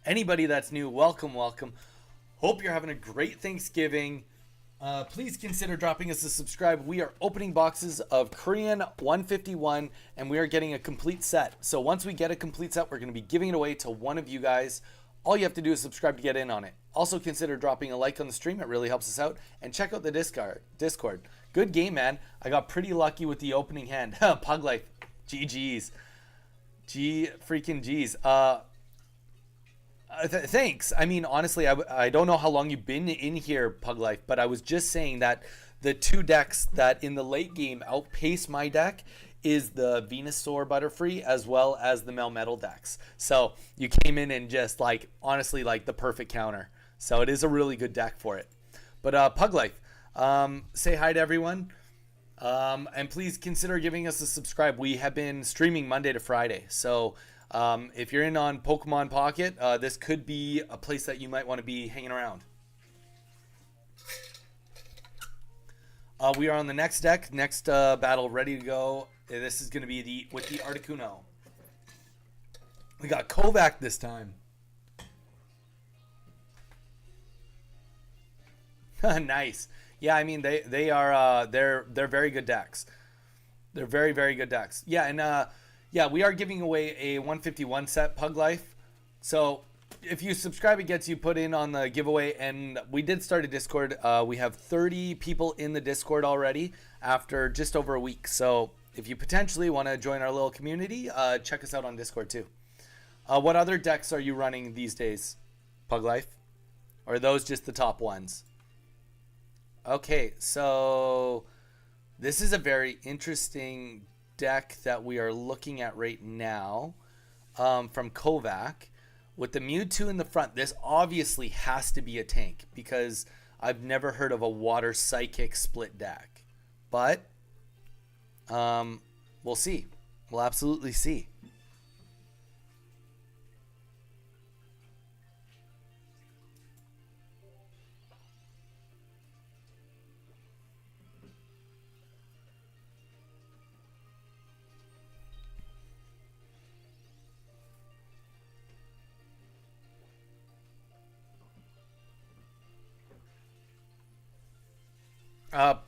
Anybody that's new, welcome, welcome. Hope you're having a great Thanksgiving. Please consider dropping us a subscribe. We are opening boxes of Korean 151, and we are getting a complete set. So once we get a complete set, we're going to be giving it away to one of you guys. All you have to do is subscribe to get in on it. Also consider dropping a like on the stream. It really helps us out. And check out the Discord. Good game, man. I got pretty lucky with the opening hand. Pug Life. GG's. Freaking G's. Thanks. I mean, honestly, I don't know how long you've been in here, Pug Life, but I was just saying that the two decks that in the late game outpace my deck is the Venusaur Butterfree as well as the Melmetal decks. So you came in and just like honestly like the perfect counter. So it is a really good deck for it. But Pug Life, say hi to everyone. And please consider giving us a subscribe. We have been streaming Monday to Friday. So if you're in on Pokemon Pocket, this could be a place that you might want to be hanging around. We are on the next deck, next battle ready to go. This is going to be with the Articuno. We got Kovac this time. Nice. Yeah, I mean they are they're very good decks. They're very very good decks. Yeah, and yeah, we are giving away a 151 set Pug Life. So if you subscribe, it gets you put in on the giveaway. And we did start a Discord. We have 30 people in the Discord already after just over a week. So if you potentially want to join our little community, check us out on Discord too. What other decks are you running these days, Pug Life? Or are those just the top ones? Okay, so this is a very interesting deck that we are looking at right now from Kovac. With the Mewtwo in the front, this obviously has to be a tank because I've never heard of a water psychic split deck. But we'll see. We'll absolutely see.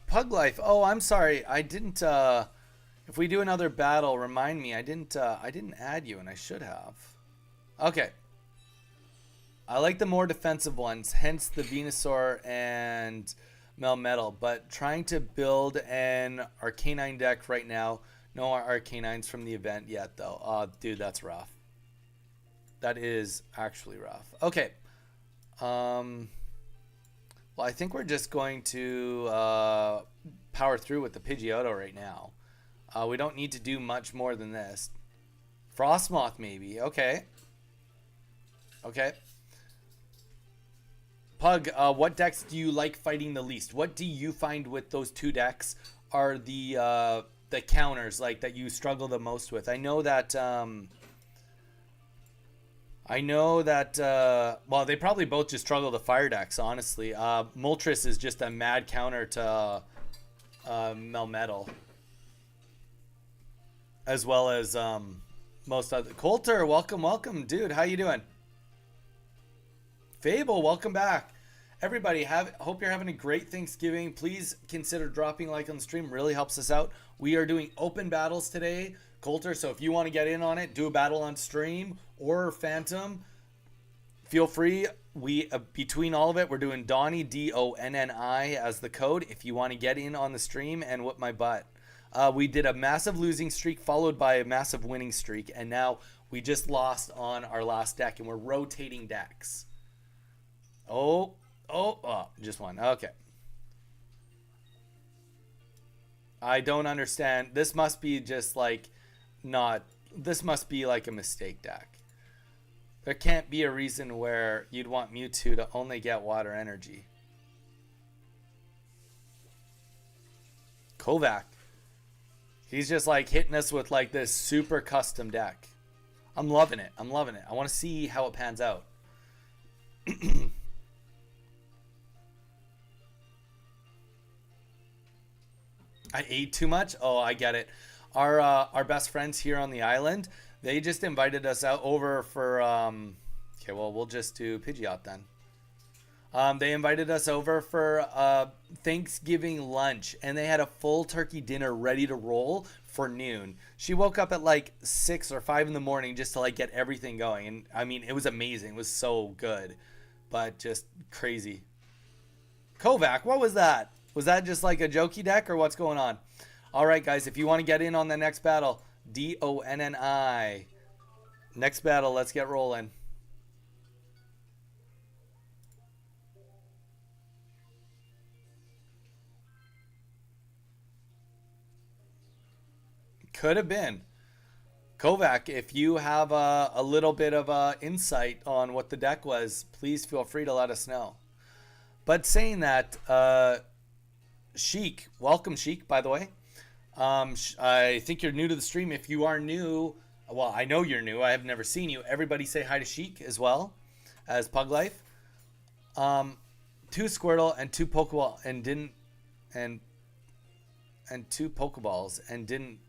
Pug Life. Oh, I'm sorry. I didn't. If we do another battle, remind me. I didn't add you, and I should have. Okay. I like the more defensive ones, hence the Venusaur and Melmetal. But trying to build an Arcanine deck right now. No Arcanines from the event yet, though. Oh, dude, that's rough. That is actually rough. Okay. Well, I think we're just going to power through with the Pidgeotto right now. We don't need to do much more than this. Frostmoth, maybe. Okay. Okay. Pug, what decks do you like fighting the least? What do you find with those two decks are the counters like that you struggle the most with? I know that... well, they probably both just struggle the fire decks, honestly. Moltres is just a mad counter to Melmetal. As well as most other... Coulter, welcome, welcome. Dude, how you doing? Fable, welcome back. Everybody, hope you're having a great Thanksgiving. Please consider dropping a like on the stream. Really helps us out. We are doing open battles today, Coulter, so if you want to get in on it, do a battle on stream or Phantom, feel free. We between all of it, we're doing Donnie, DONNI as the code if you want to get in on the stream and whip my butt. We did a massive losing streak followed by a massive winning streak, and now we just lost on our last deck, and we're rotating decks. Oh, just one. Okay. I don't understand. This must be just like this must be like a mistake deck. There can't be a reason where you'd want Mewtwo to only get water energy. Kovac. He's just like hitting us with like this super custom deck. I'm loving it. I'm loving it. I want to see how it pans out. I ate too much? Oh, I get it. Our best friends here on the island, they just invited us out over for okay, well, we'll just do Pidgeot then. They invited us over for Thanksgiving lunch, and they had a full turkey dinner ready to roll for noon. She woke up at like 6 or 5 in the morning just to like get everything going, and I mean, it was amazing. It was so good, but just crazy. Kovac, what was that? Was that just like a jokey deck or what's going on? All right, guys, if you want to get in on the next battle, DONNI. Next battle, let's get rolling. Could have been. Kovac, if you have a little bit of insight on what the deck was, please feel free to let us know. But saying that, Sheik, welcome Sheik, by the way. I think you're new to the stream. If you are new, well, I know you're new. I have never seen you. Everybody say hi to Sheik as well as Pug Life. 2 Squirtle and 2 Pokeball and 2 Pokeballs and didn't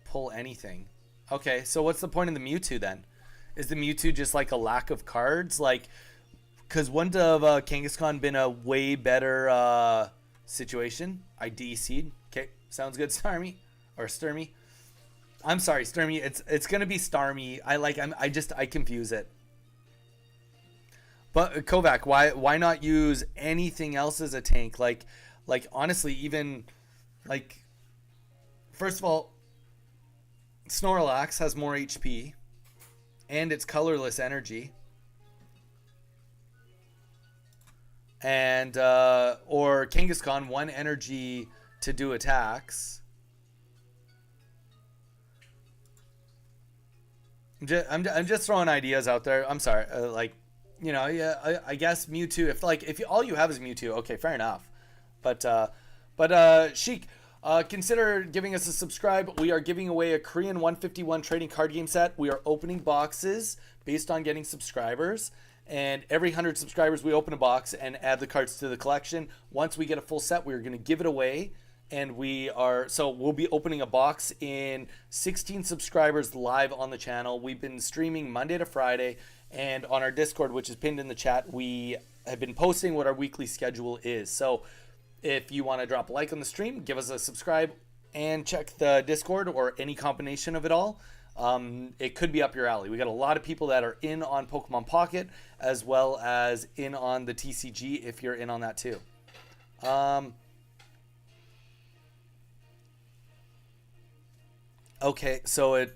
pull anything. Okay, so what's the point of the Mewtwo then? Is the Mewtwo just like a lack of cards? Like, because wouldn't have Kangaskhan been a way better situation? I DC'd. Okay, sounds good, Starmie or Sturmy. I'm sorry, Sturmy. It's gonna be Starmie. I confuse it. But Kovac, why not use anything else as a tank? Like honestly, even like, first of all, Snorlax has more HP, and it's colorless energy, and or Kangaskhan 1 energy to do attacks. I'm just throwing ideas out there. I'm sorry, yeah, I guess Mewtwo. If all you have is Mewtwo, okay, fair enough. But Sheik, consider giving us a subscribe. We are giving away a Korean 151 trading card game set. We are opening boxes based on getting subscribers. And every 100 subscribers, we open a box and add the cards to the collection. Once we get a full set, we're going to give it away. And we'll be opening a box in 16 subscribers live on the channel. We've been streaming Monday to Friday. And on our Discord, which is pinned in the chat, we have been posting what our weekly schedule is. So if you want to drop a like on the stream, give us a subscribe, and check the Discord or any combination of it all. It could be up your alley. We got a lot of people that are in on Pokemon Pocket, as well as in on the TCG if you're in on that too. Okay, so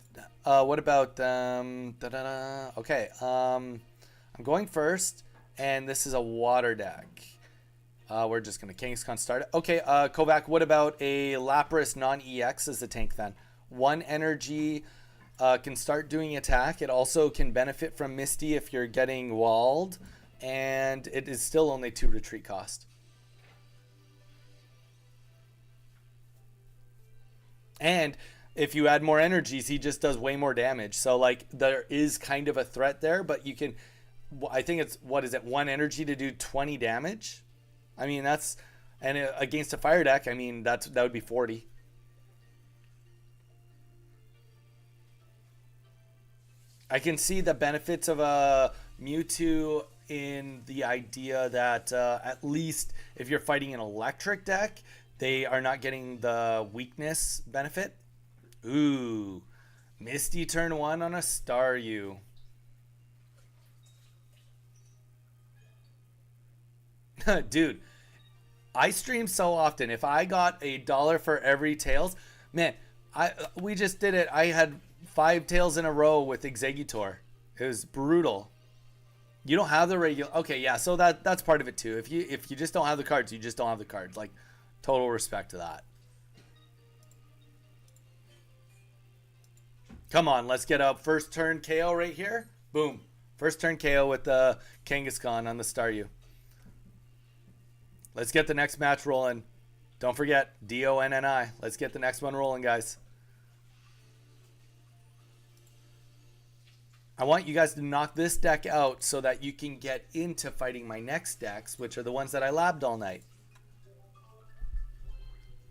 what about okay, I'm going first, and this is a water deck. We're just gonna Kangaskhan start it. Okay, Kovac, what about a Lapras non-EX as the tank then? 1 energy, can start doing attack. It also can benefit from Misty if you're getting walled, and it is still only 2 retreat cost. And if you add more energies, he just does way more damage. So like there is kind of a threat there, but you can, I think it's, 1 energy to do 20 damage? I mean, against a fire deck, I mean, that would be 40. I can see the benefits of a Mewtwo in the idea that at least if you're fighting an electric deck, they are not getting the weakness benefit. Ooh, Misty turn 1 on a Staryu. Dude, I stream so often. If I got $1 for every Tails, man, we just did it. I had 5 Tails in a row with Exeggutor. It was brutal. You don't have the regular. Okay, yeah. So that's part of it too. If you just don't have the cards, you just don't have the cards. Like, total respect to that. Come on, let's get a first turn KO right here. Boom. First turn KO with the Kangaskhan on the Staryu. Let's get the next match rolling. Don't forget, DONNI. Let's get the next one rolling, guys. I want you guys to knock this deck out so that you can get into fighting my next decks, which are the ones that I labbed all night.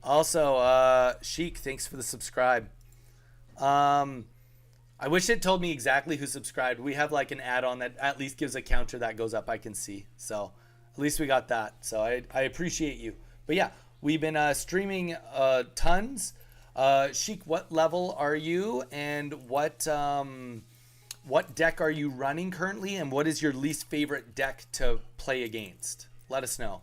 Also, Sheik, thanks for the subscribe. I wish it told me exactly who subscribed. We have like an add-on that at least gives a counter that goes up I can see. So at least we got that. So I appreciate you. But yeah, we've been streaming tons. Sheik, what level are you, and what deck are you running currently, and what is your least favorite deck to play against? Let us know.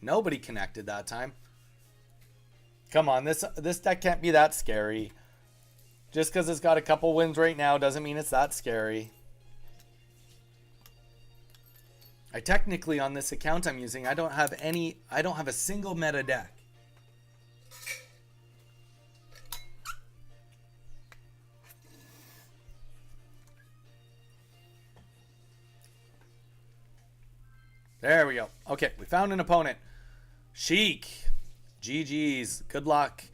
Nobody connected that time. Come on, this deck can't be that scary. Just because it's got a couple wins right now doesn't mean it's that scary. I technically, on this account I'm using, I don't have a single meta deck. There we go. Okay, we found an opponent. Sheik. GG's. Good luck.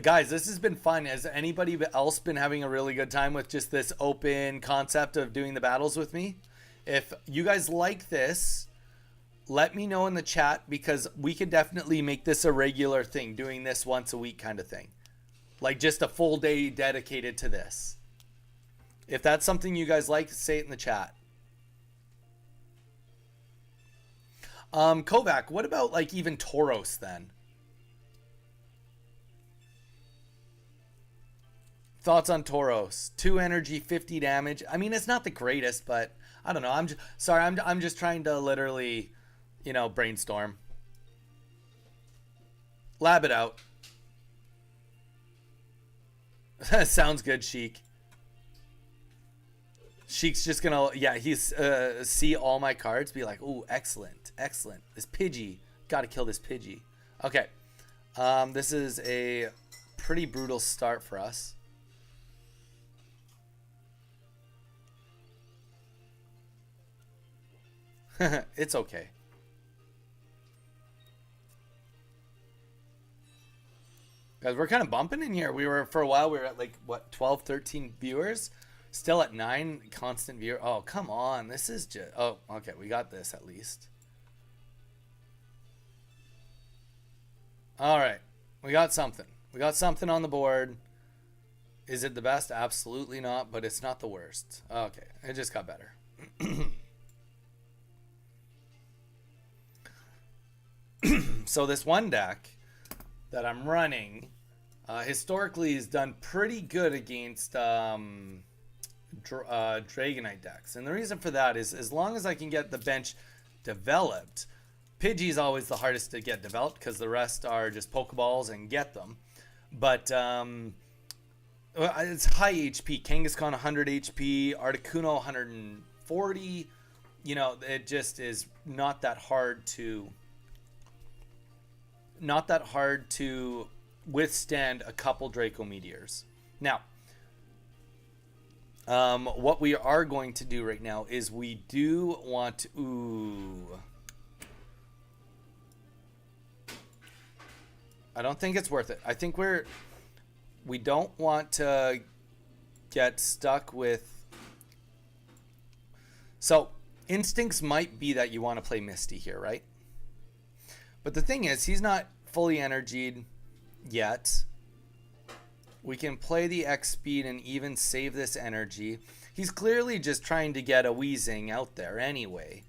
Guys, this has been fun. Has anybody else been having a really good time with just this open concept of doing the battles with me? If you guys like this, let me know in the chat, because we could definitely make this a regular thing, doing this once a week kind of thing. Like just a full day dedicated to this. If that's something you guys like, say it in the chat. Kovac, what about like even Tauros then? Thoughts on Tauros? 2 energy, 50 damage. I mean, it's not the greatest, but I don't know. I'm just trying to literally, you know, brainstorm. Lab it out. Sounds good, Sheik. Sheik's just gonna, yeah, he's see all my cards, be like, ooh, excellent, excellent. This Pidgey, gotta kill this Pidgey. Okay, this is a pretty brutal start for us. It's okay. Guys, we're kind of bumping in here. For a while, we were at like, what, 12, 13 viewers? Still at 9 constant viewer. Oh, come on. This is just... Oh, okay. We got this at least. All right. We got something. We got something on the board. Is it the best? Absolutely not, but it's not the worst. Okay. It just got better. So this one deck that I'm running historically has done pretty good against Dragonite decks. And the reason for that is, as long as I can get the bench developed, Pidgey's always the hardest to get developed because the rest are just Pokeballs and get them. But it's high HP. Kangaskhan 100 HP, Articuno 140. You know, it just is not that hard to withstand a couple Draco Meteors. Now, what we are going to do right now is we do want to... Ooh. I don't think it's worth it. I think we don't want to get stuck with... So, instincts might be that you want to play Misty here, right? But the thing is, he's not fully energied yet. We can play the X speed and even save this energy. He's clearly just trying to get a Weezing out there anyway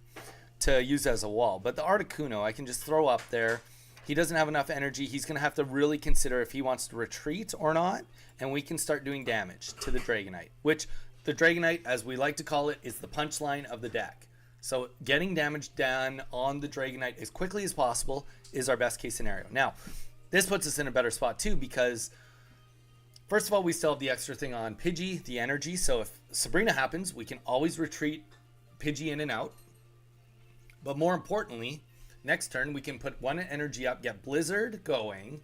to use as a wall. But the Articuno, I can just throw up there. He doesn't have enough energy. He's going to have to really consider if he wants to retreat or not. And we can start doing damage to the Dragonite, which the Dragonite, as we like to call it, is the punchline of the deck. So getting damage done on the Dragonite as quickly as possible is our best case scenario. Now, this puts us in a better spot too, because first of all, we still have the extra thing on Pidgey, the energy. So if Sabrina happens, we can always retreat Pidgey in and out. But more importantly, next turn, we can put 1 energy up, get Blizzard going,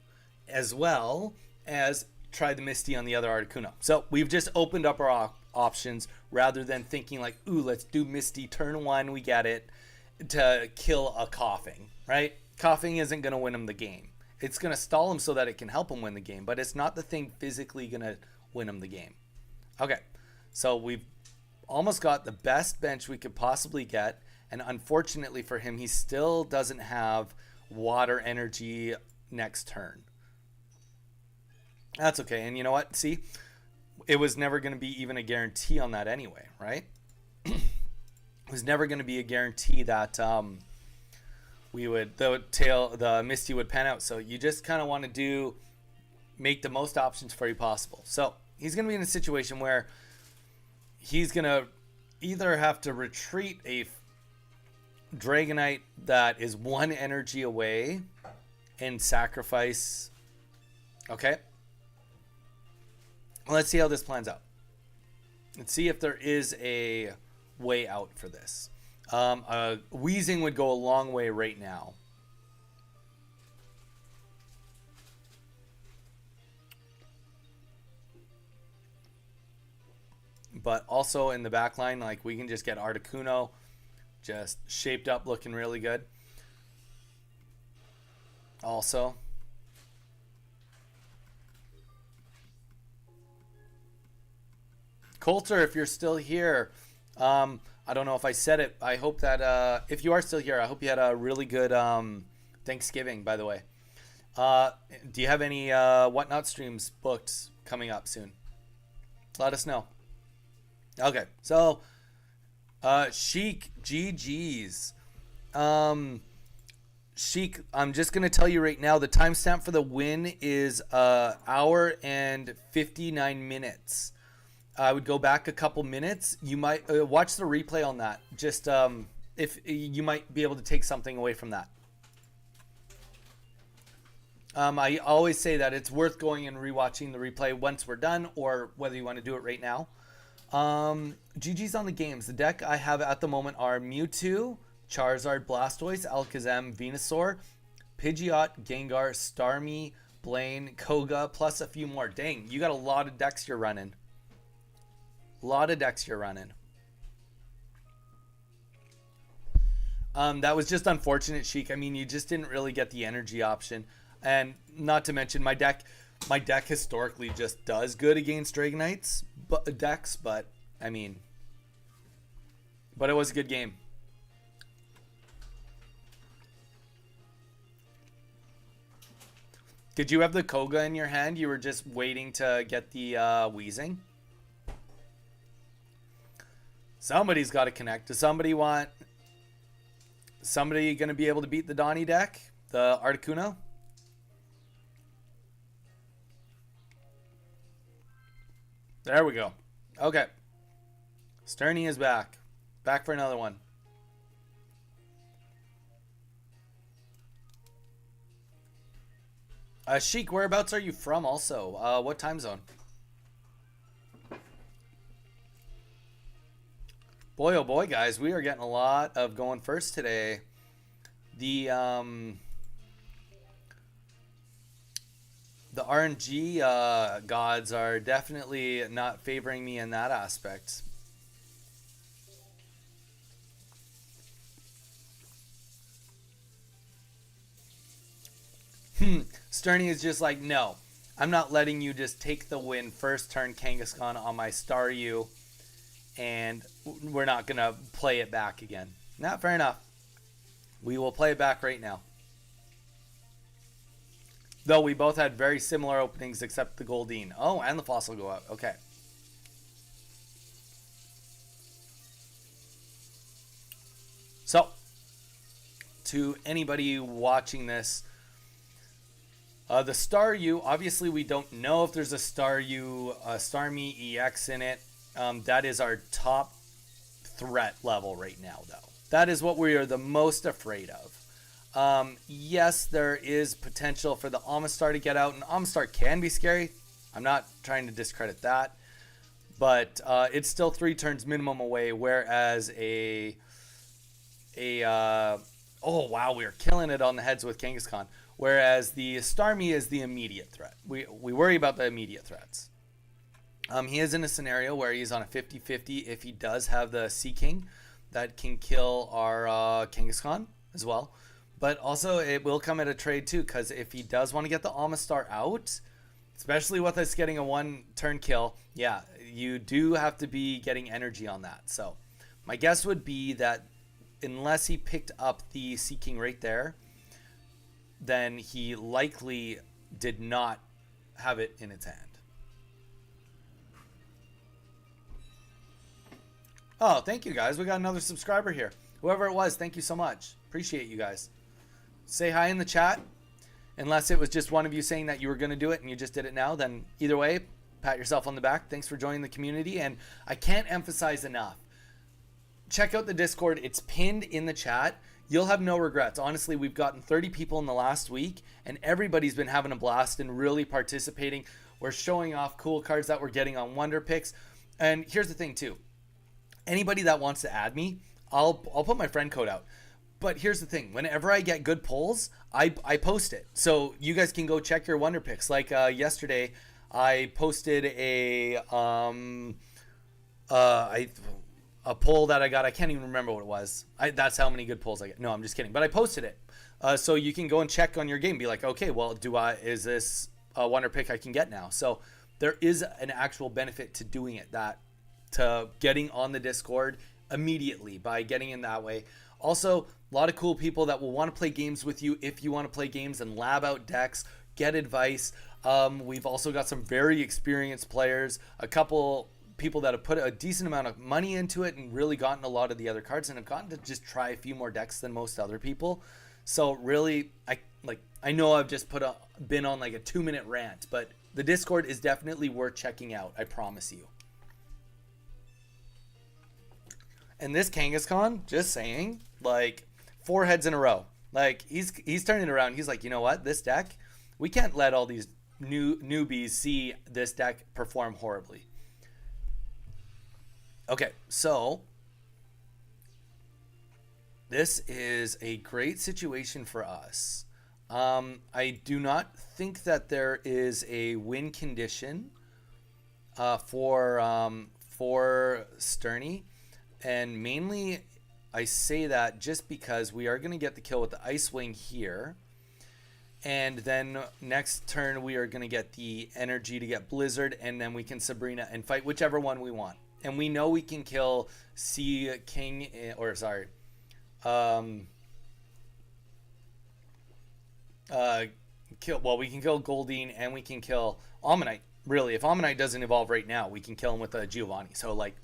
as well as try the Misty on the other Articuno. So we've just opened up our options rather than thinking like, ooh, let's do Misty turn 1, we get it, to kill a Coughing, right? Coughing isn't going to win him the game. It's going to stall him so that it can help him win the game, but it's not the thing physically going to win him the game. Okay, so we've almost got the best bench we could possibly get, and unfortunately for him, he still doesn't have water energy next turn. That's okay, and you know what? See, it was never going to be even a guarantee on that anyway, right? It was never going to be a guarantee that the Misty would pan out. So you just kind of want to make the most options for you possible. So he's going to be in a situation where he's going to either have to retreat a Dragonite that is 1 energy away and sacrifice. Okay. Let's see how this plans out. Let's see if there is a way out for this. Wheezing would go a long way right now. But also in the back line, like, we can just get Articuno just shaped up, looking really good. Also, Coulter, if you're still here, I don't know if I said it. I hope that if you are still here, I hope you had a really good Thanksgiving, by the way. Do you have any Whatnot streams booked coming up soon? Let us know. Okay, so Sheik, GG's. Sheik, I'm just going to tell you right now, the timestamp for the win is hour and 59 minutes. I would go back a couple minutes. You might watch the replay on that. Just if you might be able to take something away from that. I always say that it's worth going and rewatching the replay once we're done, or whether you want to do it right now. GG's on the games. The deck I have at the moment are Mewtwo, Charizard, Blastoise, Alakazam, Venusaur, Pidgeot, Gengar, Starmie, Blaine, Koga, plus a few more. Dang, you got a lot of decks you're running. That was just unfortunate, Sheik. I mean, you just didn't really get the energy option. And not to mention, my deck historically just does good against Dragonites decks, but I mean, but it was a good game. Did you have the Koga in your hand? You were just waiting to get the Wheezing? Somebody's got to connect. Does somebody want... Somebody going to be able to beat the Donnie deck? The Articuno? There we go. Okay. Sterny is back. Back for another one. Sheik, whereabouts are you from also? What time zone? Boy, oh boy, guys, we are getting a lot of going first today. The RNG gods are definitely not favoring me in that aspect. Sterny is just like, no, I'm not letting you just take the win first turn Kangaskhan on my Staryu, and we're not going to play it back again. Not fair enough. We will play it back right now. Though we both had very similar openings except the Goldeen. Oh, and the Fossil go out. Okay. So, to anybody watching this, the Staryu, obviously we don't know if there's a Staryu, Starmie EX in it. That is our top threat level right now, though. That is what we are the most afraid of. Yes, there is potential for the Omastar to get out, and Omastar can be scary. I'm not trying to discredit that. But it's still 3 turns minimum away, whereas oh wow, we are killing it on the heads with Kangaskhan. Whereas the Starmie is the immediate threat. We worry about the immediate threats. He is in a scenario where he's on a 50-50 if he does have the Sea King that can kill our Kangaskhan as well. But also it will come at a trade too, because if he does want to get the Omastar out, especially with us getting a 1-turn kill, yeah, you do have to be getting energy on that. So my guess would be that unless he picked up the Sea King right there, then he likely did not have it in its hand. Oh, thank you guys. We got another subscriber here. Whoever it was, thank you so much. Appreciate you guys. Say hi in the chat. Unless it was just one of you saying that you were going to do it and you just did it now, then either way, pat yourself on the back. Thanks for joining the community. And I can't emphasize enough, check out the Discord. It's pinned in the chat. You'll have no regrets. Honestly, we've gotten 30 people in the last week, and everybody's been having a blast and really participating. We're showing off cool cards that we're getting on Wonder Picks. And here's the thing too. Anybody that wants to add me, I'll put my friend code out. But here's the thing: whenever I get good polls, I post it, so you guys can go check your wonder picks. Like yesterday, I posted I a poll that I got. I can't even remember what it was. That's how many good polls I get. No, I'm just kidding. But I posted it, so you can go and check on your game. Be like, okay, well, is this a wonder pick I can get now? So there is an actual benefit to doing it. To getting on the Discord immediately by getting in that way. Also, a lot of cool people that will want to play games with you if you want to play games and lab out decks, get advice. We've also got some very experienced players, a couple people that have put a decent amount of money into it and really gotten a lot of the other cards and have gotten to just try a few more decks than most other people. So really, I know I've just been on like a 2-minute rant, but the Discord is definitely worth checking out. I promise you. And this Kangaskhan, just saying, like 4 heads in a row. Like he's turning around. He's like, you know what? This deck, we can't let all these newbies see this deck perform horribly. Okay, so this is a great situation for us. I do not think that there is a win condition for Sturny. And mainly, I say that just because we are going to get the kill with the Ice Wing here. And then next turn, we are going to get the energy to get Blizzard. And then we can Sabrina and fight whichever one we want. And we know we can kill Sea King, or sorry. We can kill Goldeen and we can kill Ammonite. Really, if Ammonite doesn't evolve right now, we can kill him with a Giovanni. So, like,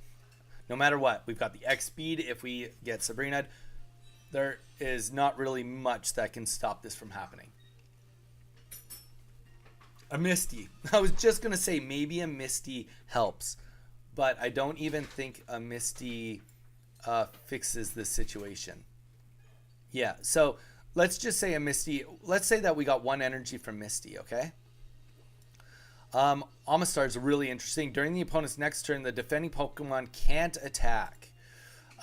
no matter what, we've got the X speed if we get Sabrina. There is not really much that can stop this from happening. A Misty. I was just going to say maybe a Misty helps, but I don't even think a Misty fixes this situation. Yeah, so let's just say a Misty. Let's say that we got 1 energy from Misty, okay? Amistar is really interesting. During the opponent's next turn, the defending Pokemon can't attack.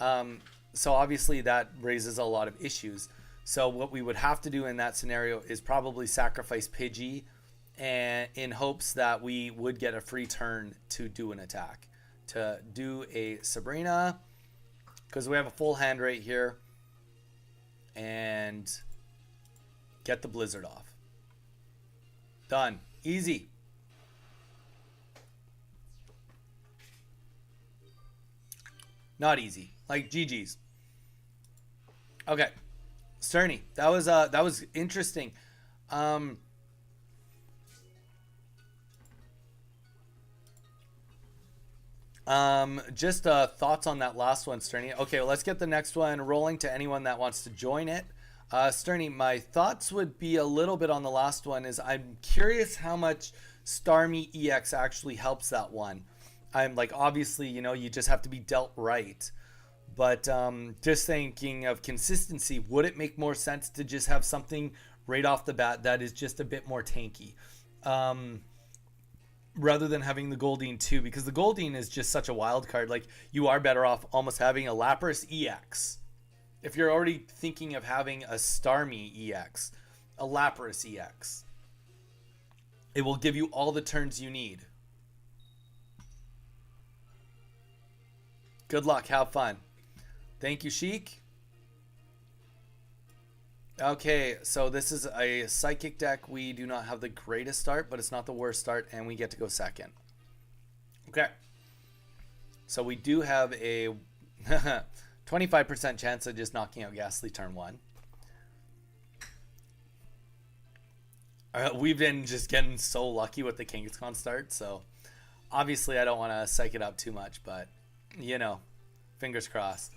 So obviously that raises a lot of issues. So what we would have to do in that scenario is probably sacrifice Pidgey and in hopes that we would get a free turn to do an attack. To do a Sabrina, because we have a full hand right here. And get the Blizzard off. Done. Easy. Not easy. Like GG's. Okay. Cerny. That was interesting. Just thoughts on that last one, Sterny. Okay, well, let's get the next one rolling to anyone that wants to join it. Sterny, my thoughts would be a little bit on the last one is I'm curious how much Starmie EX actually helps that one. I'm like, obviously, you know, you just have to be dealt right. But just thinking of consistency, would it make more sense to just have something right off the bat that is just a bit more tanky? Rather than having the Goldeen 2, because the Goldeen is just such a wild card. Like, you are better off almost having a Lapras EX. If you're already thinking of having a Starmie EX, a Lapras EX, it will give you all the turns you need. Good luck. Have fun. Thank you, Sheik. Okay, so this is a Psychic deck. We do not have the greatest start, but it's not the worst start, and we get to go second. Okay. So we do have a 25% chance of just knocking out Ghastly turn 1. We've been just getting so lucky with the Kangaskhan start, so obviously I don't want to psych it up too much, but, you know, fingers crossed.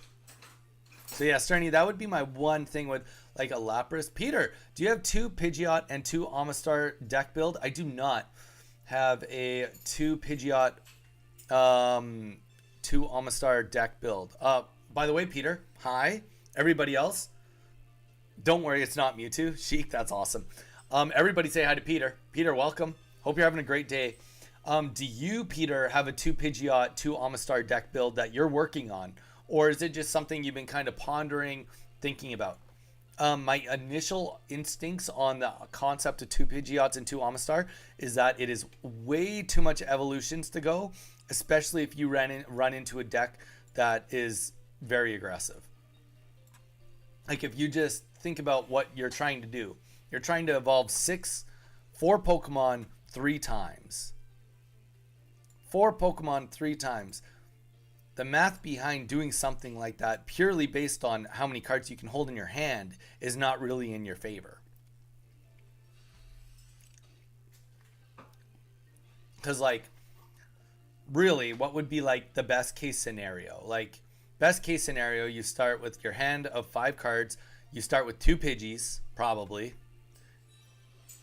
So yeah, Sterny, that would be my one thing with like a Lapras. Peter, do you have 2 Pidgeot and 2 Amistar deck build? I do not have a 2 Pidgeot, 2 Amistar deck build. By the way, Peter, hi. Everybody else, don't worry, it's not Mewtwo. Sheik, that's awesome. Everybody say hi to Peter. Peter, welcome. Hope you're having a great day. Do you, Peter, have a 2 Pidgeot, 2 Amistar deck build that you're working on? Or is it just something you've been kind of pondering, thinking about? My initial instincts on the concept of 2 Pidgeots and 2 Amistar is that it is way too much evolutions to go, especially if you run into a deck that is very aggressive. Like if you just think about what you're trying to do, you're trying to evolve 4 Pokemon 3 times. 4 Pokemon 3 times. The math behind doing something like that, purely based on how many cards you can hold in your hand, is not really in your favor. Because, like, really, what would be, like, the best case scenario? Like, best case scenario, you start with your hand of 5 cards. You start with 2 Pidgeys, probably.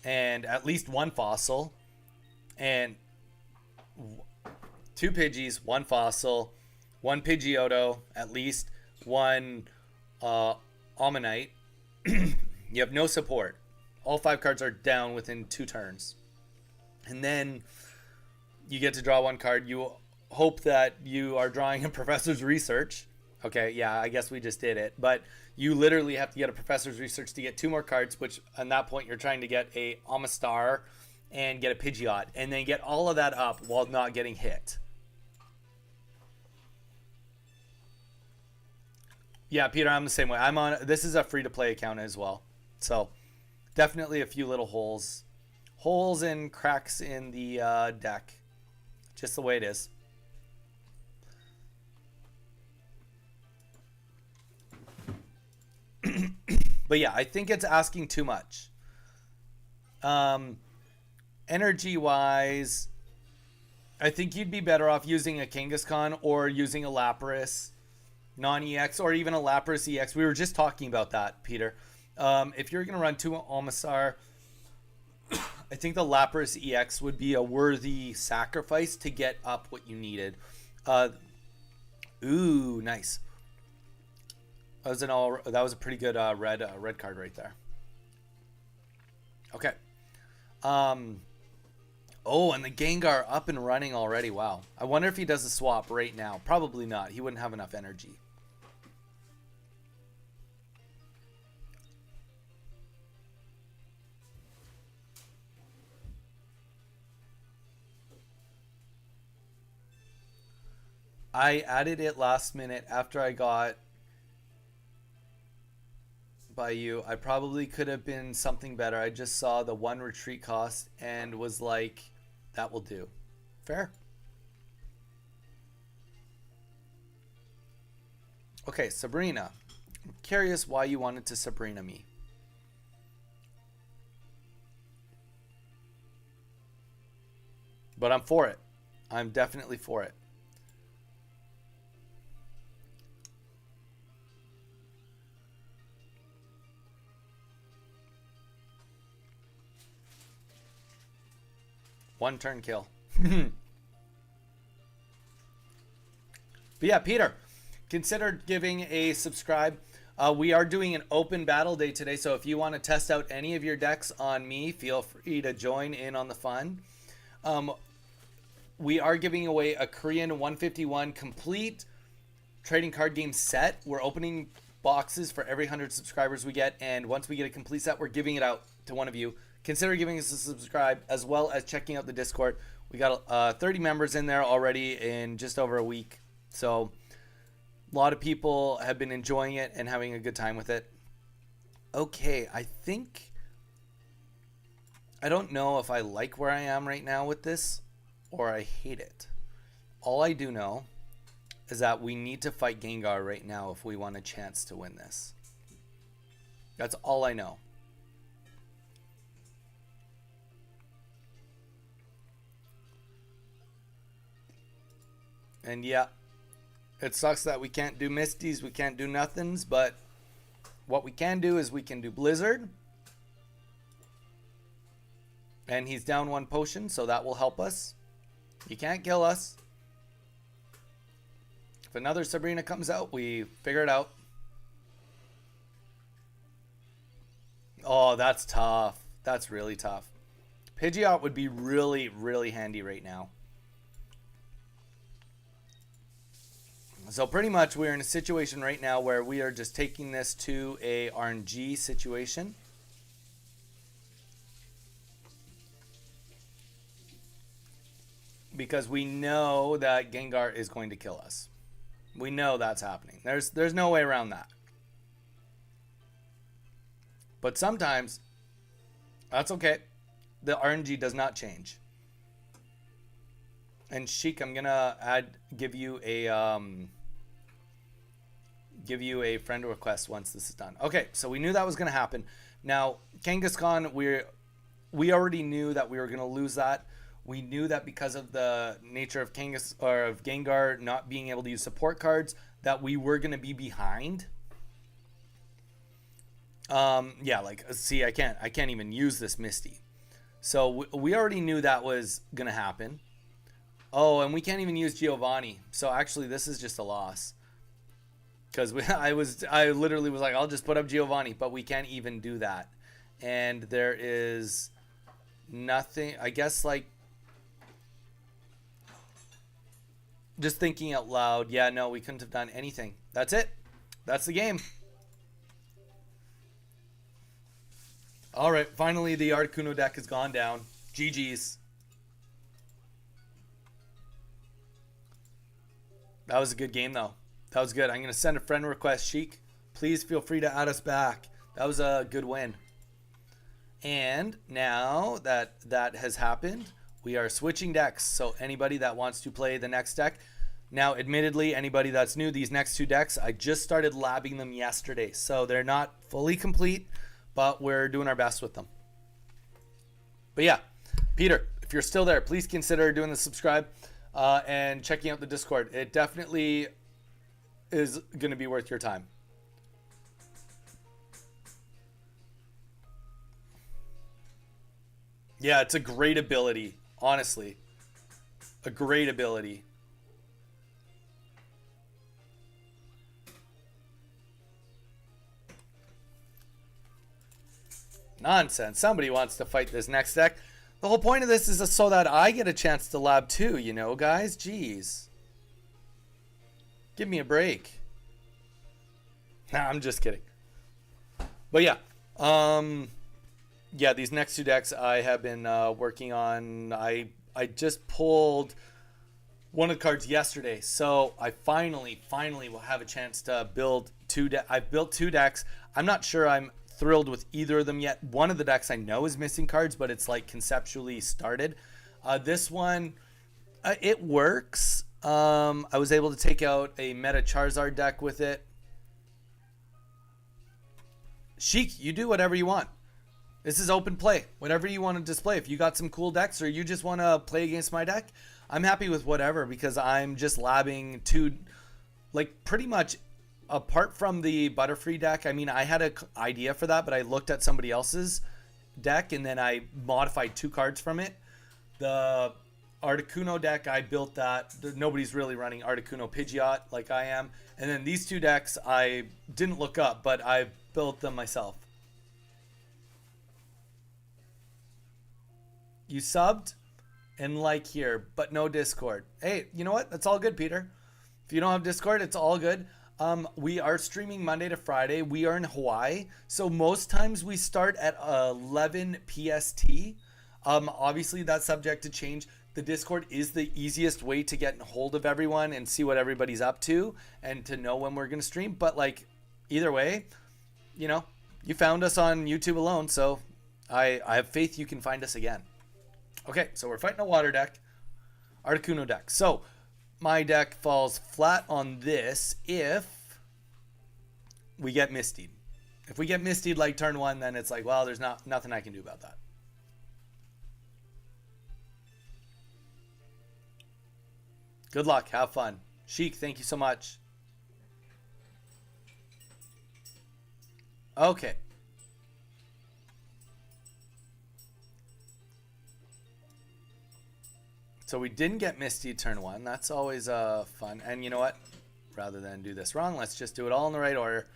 And at least 1 Fossil. And 2 Pidgeys, 1 Fossil, 1 Pidgeotto, at least 1 Omanyte. You have no support. All 5 cards are down within 2 turns. And then you get to draw 1 card. You hope that you are drawing a Professor's Research. Okay, yeah, I guess we just did it. But you literally have to get a Professor's Research to get 2 more cards, which at that point you're trying to get a Amistar and get a Pidgeot. And then get all of that up while not getting hit. Yeah, Peter, I'm the same way. This is a free-to-play account as well. So, definitely a few little holes and cracks in the deck. Just the way it is. But yeah, I think it's asking too much. Energy-wise, I think you'd be better off using a Kangaskhan or using a Lapras non-EX, or even a Lapras EX. We were just talking about that, Peter. If you're going to run 2 Omastar, I think the Lapras EX would be a worthy sacrifice to get up what you needed. Ooh, nice. That was a pretty good red card right there. Okay. Oh, and the Gengar up and running already. Wow. I wonder if he does a swap right now. Probably not. He wouldn't have enough energy. I added it last minute after I got by you. I probably could have been something better. I just saw the 1 retreat cost and was like, that will do. Fair. Okay, Sabrina. I'm curious why you wanted to Sabrina me. But I'm for it. I'm definitely for it. One turn kill. But yeah, Peter, consider giving a subscribe. We are doing an open battle day today, so if you want to test out any of your decks on me, feel free to join in on the fun. We are giving away a Korean 151 complete trading card game set. We're opening boxes for every 100 subscribers we get, and once we get a complete set, we're giving it out to one of you. Consider giving us a subscribe, as well as checking out the Discord. We got 30 members in there already in just over a week. So a lot of people have been enjoying it and having a good time with it. Okay, I don't know if I like where I am right now with this or I hate it. All I do know is that we need to fight Gengar right now if we want a chance to win this. That's all I know. And yeah, it sucks that we can't do Misties, we can't do nothings, but what we can do is we can do Blizzard. And he's down 1 potion, so that will help us. He can't kill us. If another Sabrina comes out, we figure it out. Oh, that's tough. That's really tough. Pidgeot would be really, really handy right now. So pretty much we're in a situation right now where we are just taking this to a RNG situation. Because we know that Gengar is going to kill us. We know that's happening. There's no way around that. But sometimes, that's okay. The RNG does not change. And Sheik, I'm gonna give you a friend request once this is done. Okay, so we knew that was gonna happen. Now, Kangaskhan, we already knew that we were gonna lose that. We knew that because of the nature of Gengar not being able to use support cards, that we were gonna be behind. Yeah, like, see, I can't even use this Misty. So we already knew that was gonna happen. Oh, and we can't even use Giovanni. So actually, this is just a loss. Because I literally was like, I'll just put up Giovanni, but we can't even do that. And there is nothing, I guess, like, just thinking out loud. Yeah, no, we couldn't have done anything. That's it. That's the game. All right, finally the Articuno deck has gone down. GG's. That was a good game, though. That was good. I'm going to send a friend request, Sheik. Please feel free to add us back. That was a good win. And now that that has happened, we are switching decks. So anybody that wants to play the next deck. Now, admittedly, anybody that's new, these next two decks, I just started labbing them yesterday. So they're not fully complete, but we're doing our best with them. But yeah, Peter, if you're still there, please consider doing the subscribe and checking out the Discord. It definitely is going to be worth your time. Yeah, it's a great ability, honestly. A great ability. Nonsense. Somebody wants to fight this next deck. The whole point of this is so that I get a chance to lab too, you know, guys? Jeez. Give me a break. Nah, I'm just kidding. But yeah. Yeah, these next two decks I have been working on. I just pulled one of the cards yesterday. So I finally will have a chance to build two decks. I've built two decks. I'm not sure I'm thrilled with either of them yet. One of the decks I know is missing cards, but it's like conceptually started. This one, it works. I was able to take out a Meta Charizard deck with it. Sheik, you do whatever you want. This is open play. Whatever you want to display. If you got some cool decks or you just want to play against my deck, I'm happy with whatever because I'm just labbing two, like pretty much apart from the Butterfree deck. I mean, I had an idea for that, but I looked at somebody else's deck and then I modified two cards from it. The Articuno deck, I built that. Nobody's really running Articuno Pidgeot like I am. And then these two decks, I didn't look up, but I built them myself. You subbed and like here, but no Discord. Hey, you know what? That's all good, Peter. If you don't have Discord, it's all good. We are streaming Monday to Friday. We are in Hawaii. So most times we start at 11 PST. Obviously, that's subject to change. The Discord is the easiest way to get in hold of everyone and see what everybody's up to and to know when we're going to stream. But like either way, you know, you found us on YouTube alone. So I have faith you can find us again. Okay, so we're fighting a water deck, Articuno deck. So my deck falls flat on this if we get Mistied. If we get Mistied like turn one, then it's like, well, there's nothing I can do about that. Good luck. Have fun. Sheik, thank you so much. Okay. So we didn't get Misty turn one. That's always fun. And you know what? Rather than do this wrong, let's just do it all in the right order.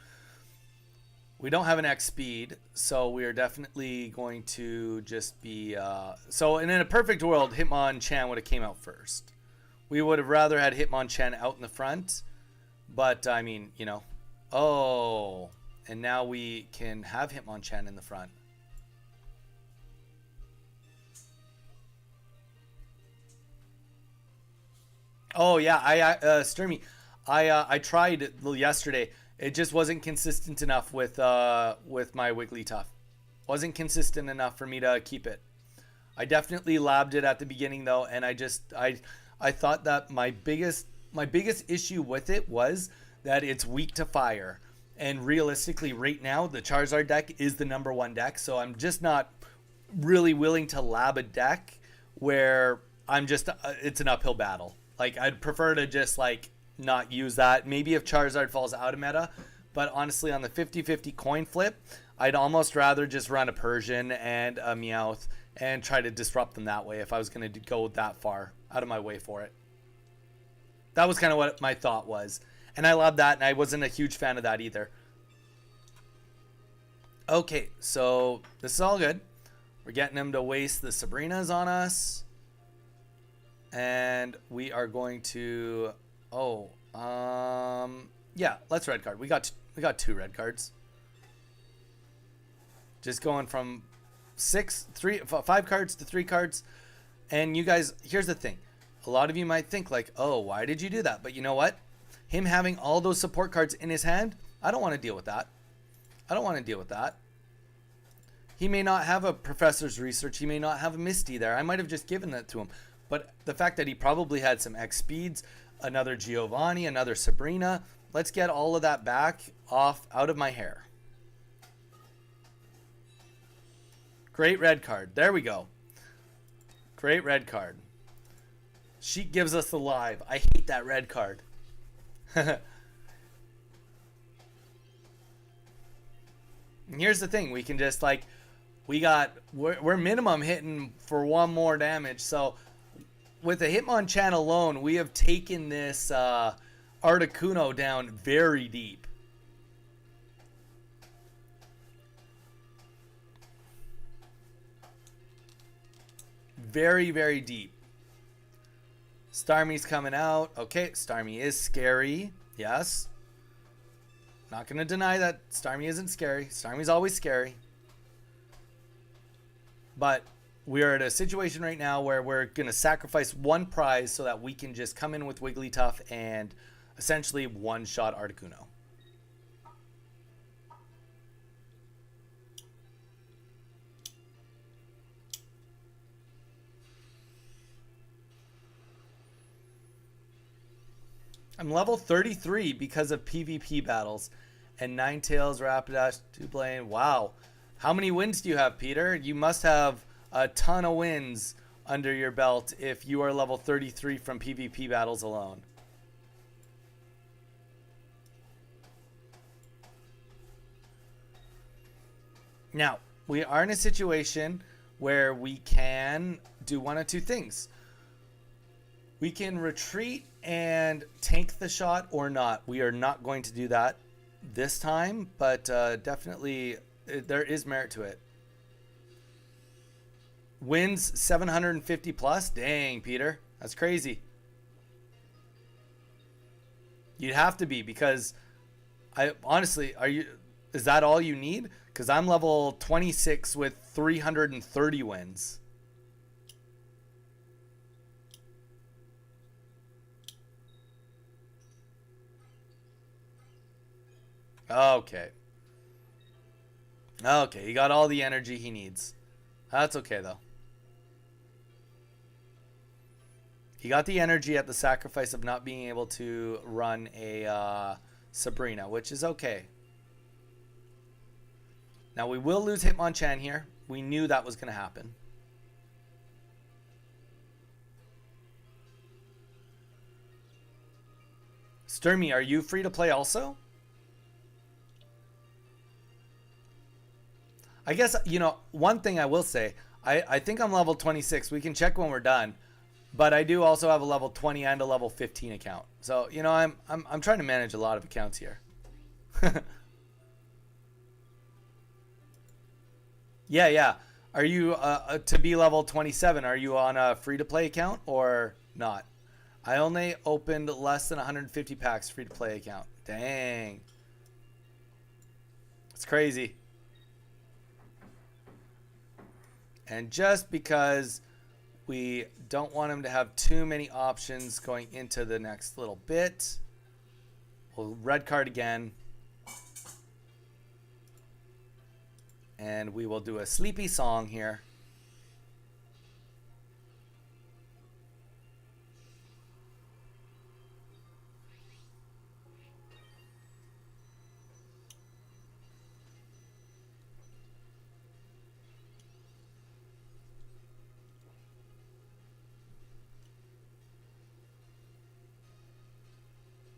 We don't have an X speed, so we are definitely going to just be... so, and in a perfect world, Hitmonchan would have came out first. We would have rather had Hitmonchan out in the front, but, I mean, you know. Oh, and now we can have Hitmonchan in the front. Oh, yeah, Sturmy, I tried it yesterday. It just wasn't consistent enough with my Wigglytuff. Wasn't consistent enough for me to keep it. I definitely labbed it at the beginning though, and I thought that my biggest issue with it was that it's weak to fire. And realistically, right now, the Charizard deck is the #1 deck, so I'm just not really willing to lab a deck where I'm just it's an uphill battle. Like, I'd prefer to just like not use that. Maybe if Charizard falls out of meta, but honestly, on the 50-50 coin flip, I'd almost rather just run a Persian and a Meowth and try to disrupt them that way if I was going to go that far out of my way for it. That was kind of what my thought was. And I loved that, and I wasn't a huge fan of that either. Okay, so this is all good. We're getting him to waste the Sabrinas on us. And we are going to... Oh, yeah, let's red card. We got 2 red cards. Just going from 5 cards to 3 cards. And you guys, here's the thing. A lot of you might think like, oh, why did you do that? But you know what? Him having all those support cards in his hand, I don't want to deal with that. I don't want to deal with that. He may not have a Professor's Research. He may not have a Misty there. I might have just given that to him. But the fact that he probably had some X speeds, another Giovanni, another Sabrina, let's get all of that back out of my hair. Great red card. There we go. Great red card. Sheik gives us the live. I hate that red card. And here's the thing. We can just like, we're minimum hitting for 1 more damage. So with the Hitmonchan alone, we have taken this Articuno down very deep. Very, very deep. Starmie's coming out. Okay, Starmie is scary. Yes. Not going to deny that Starmie isn't scary. Starmie's always scary. But we are at a situation right now where we're going to sacrifice 1 prize so that we can just come in with Wigglytuff and essentially one-shot Articuno. I'm level 33 because of PvP battles. And Ninetales, Rapidash, Doublane. Wow. How many wins do you have, Peter? You must have a ton of wins under your belt if you are level 33 from PvP battles alone. Now, we are in a situation where we can do one of 2 things. We can retreat and tank the shot or not. We are not going to do that this time, but definitely there is merit to it. Wins 750 plus? Dang, Peter. That's crazy. You'd have to be, because honestly, is that all you need? Because I'm level 26 with 330 wins. Okay. Okay, he got all the energy he needs. That's okay, though. He got the energy at the sacrifice of not being able to run a Sabrina, which is okay. Now, we will lose Hitmonchan here. We knew that was going to happen. Sturmy, are you free to play also? I guess, you know, one thing I will say, I think I'm level 26. We can check when we're done. But I do also have a level 20 and a level 15 account. So, you know, I'm trying to manage a lot of accounts here. Yeah, yeah. Are you to be level 27? Are you on a free to play account or not? I only opened less than 150 packs free to play account. Dang. It's crazy. And just because we don't want him to have too many options going into the next little bit, we'll red card again. And we will do a sleepy song here.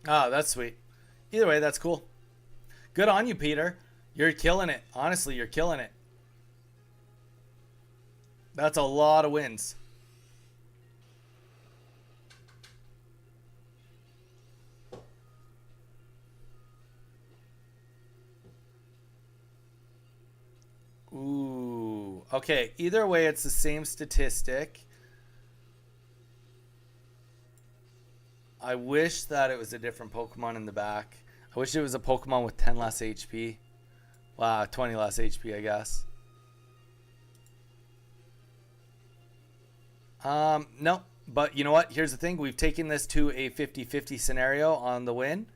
Oh, that's sweet. Either way, that's cool. Good on you, Peter. You're killing it. Honestly, you're killing it. That's a lot of wins. Ooh. Okay, either way, it's the same statistic. I wish that it was a different Pokemon in the back. I wish it was a Pokemon with 10 less HP. Wow, 20 less HP, I guess. No. But you know what? Here's the thing. We've taken this to a 50-50 scenario on the win.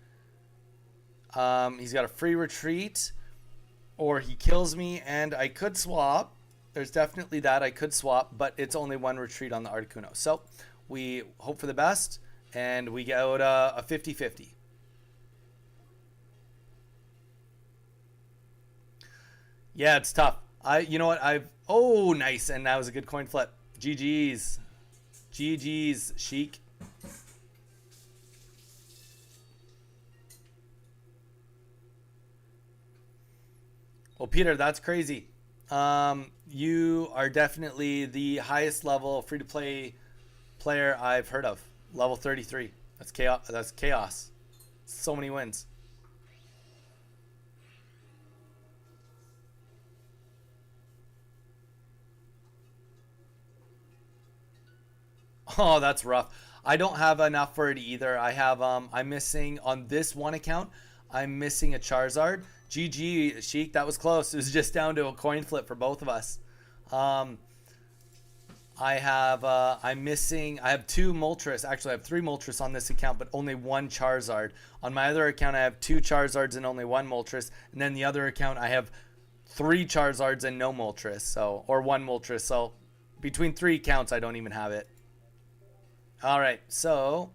He's got a free retreat, or he kills me, and I could swap. There's definitely that. I could swap, but it's only one retreat on the Articuno. So we hope for the best, and we get out a 50-50. Yeah, it's tough. You know what? Oh, nice, and that was a good coin flip. GG's. GG's, Sheik. Well, Peter, that's crazy. You are definitely the highest level free to play player I've heard of. Level 33. That's chaos. That's chaos. So many wins. Oh, that's rough. I don't have enough for it either. I'm missing on this one account. I'm missing a Charizard. GG, Sheik. That was close. It was just down to a coin flip for both of us. Um, I'm missing. I have two Moltres. Actually, I have three Moltres on this account, but only one Charizard. On my other account, I have two Charizards and only one Moltres. And then the other account, I have three Charizards and no Moltres. So, or one Moltres. So, between three accounts, I don't even have it. All right. So,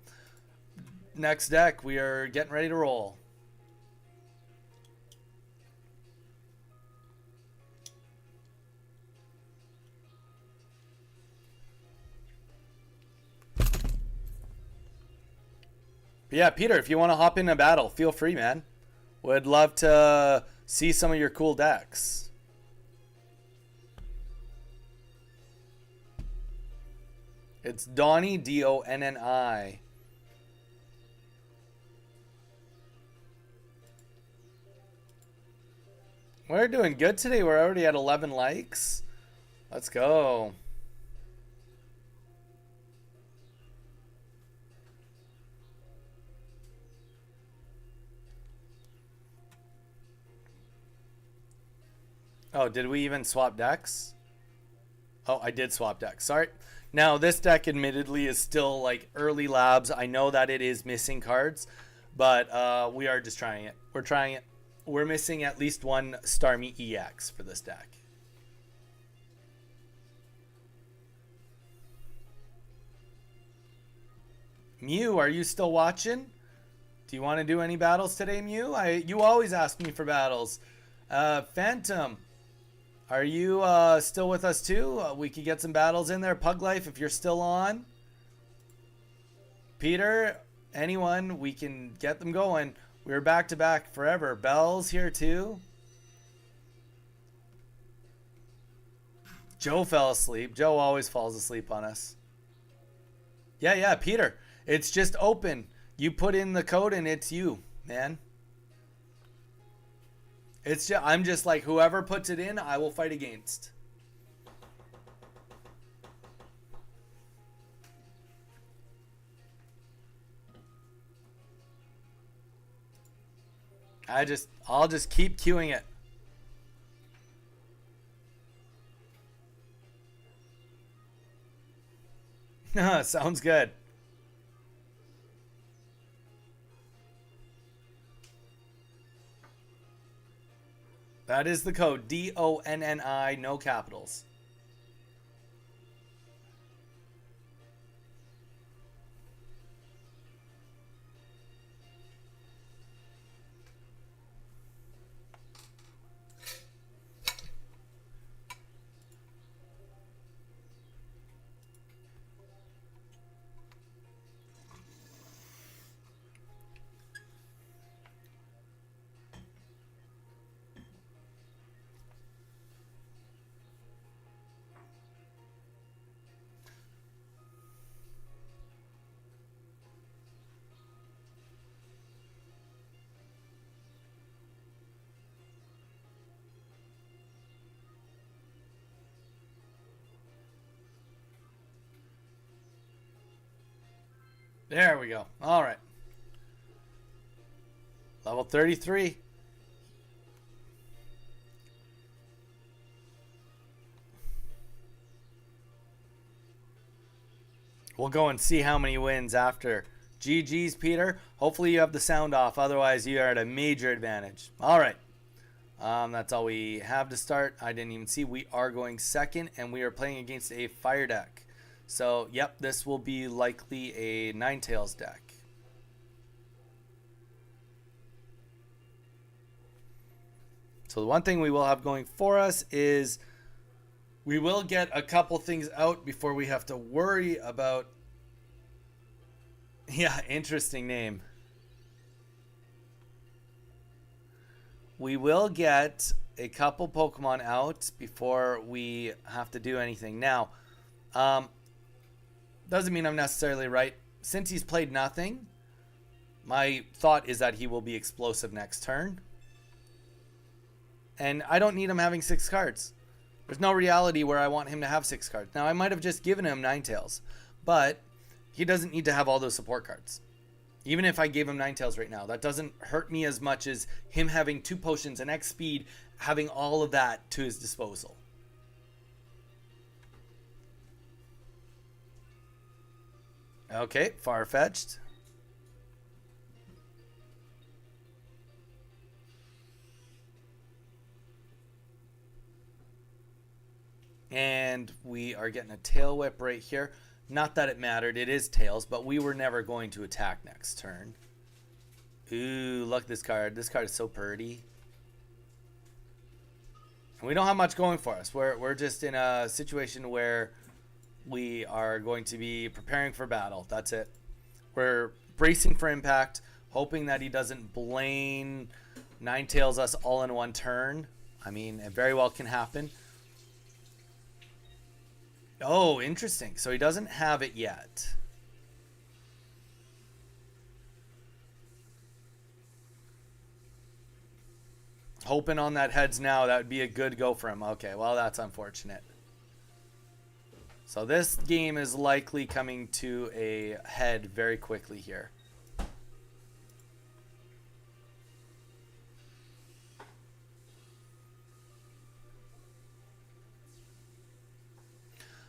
next deck, we are getting ready to roll. But yeah, Peter, if you want to hop in a battle, feel free, man. Would love to see some of your cool decks. It's Donnie, Donni. We're doing good today. We're already at 11 likes. Let's go. Oh, did we even swap decks? Oh, I did swap decks. Sorry. Now, this deck admittedly is still like early labs. I know that it is missing cards, but we are just trying it. We're trying it. We're missing at least one Starmie EX for this deck. Mew, are you still watching? Do you want to do any battles today, Mew? You always ask me for battles. Phantom, are you still with us too? We could get some battles in there. Pug Life, if you're still on. Peter, anyone, we can get them going. We're back to back forever. Bell's here too. Joe fell asleep. Joe always falls asleep on us. Yeah, yeah, Peter. It's just open. You put in the code and it's you, man. It's just, I'm just like, whoever puts it in, I will fight against. I'll just keep queuing it. Sounds good. That is the code. DONNI, no capitals. There we go. All right. Level 33. We'll go and see how many wins after. GG's, Peter. Hopefully you have the sound off. Otherwise, you are at a major advantage. All right. That's all we have to start. I didn't even see. We are going second, and we are playing against a fire deck. So, yep, this will be likely a Ninetales deck. So the one thing we will have going for us is we will get a couple things out before we have to worry about... Yeah, interesting name. We will get a couple Pokemon out before we have to do anything. Now, doesn't mean I'm necessarily right. Since he's played nothing, my thought is that he will be explosive next turn. And I don't need him having 6 cards. There's no reality where I want him to have 6 cards. Now, I might have just given him Ninetales, but he doesn't need to have all those support cards. Even if I gave him Ninetales right now, that doesn't hurt me as much as him having 2 potions and X speed, having all of that to his disposal. Okay, Farfetch'd. And we are getting a Tail Whip right here. Not that it mattered, it is Tails, but we were never going to attack next turn. Ooh, look at this card. This card is so pretty. And we don't have much going for us. We're just in a situation where we are going to be preparing for battle. That's it. We're bracing for impact, hoping that he doesn't Blaine Ninetales us all in one turn. I mean, it very well can happen. Oh, interesting. So he doesn't have it yet. Hoping on that heads now. That would be a good go for him. Okay, well, that's unfortunate. So this game is likely coming to a head very quickly here.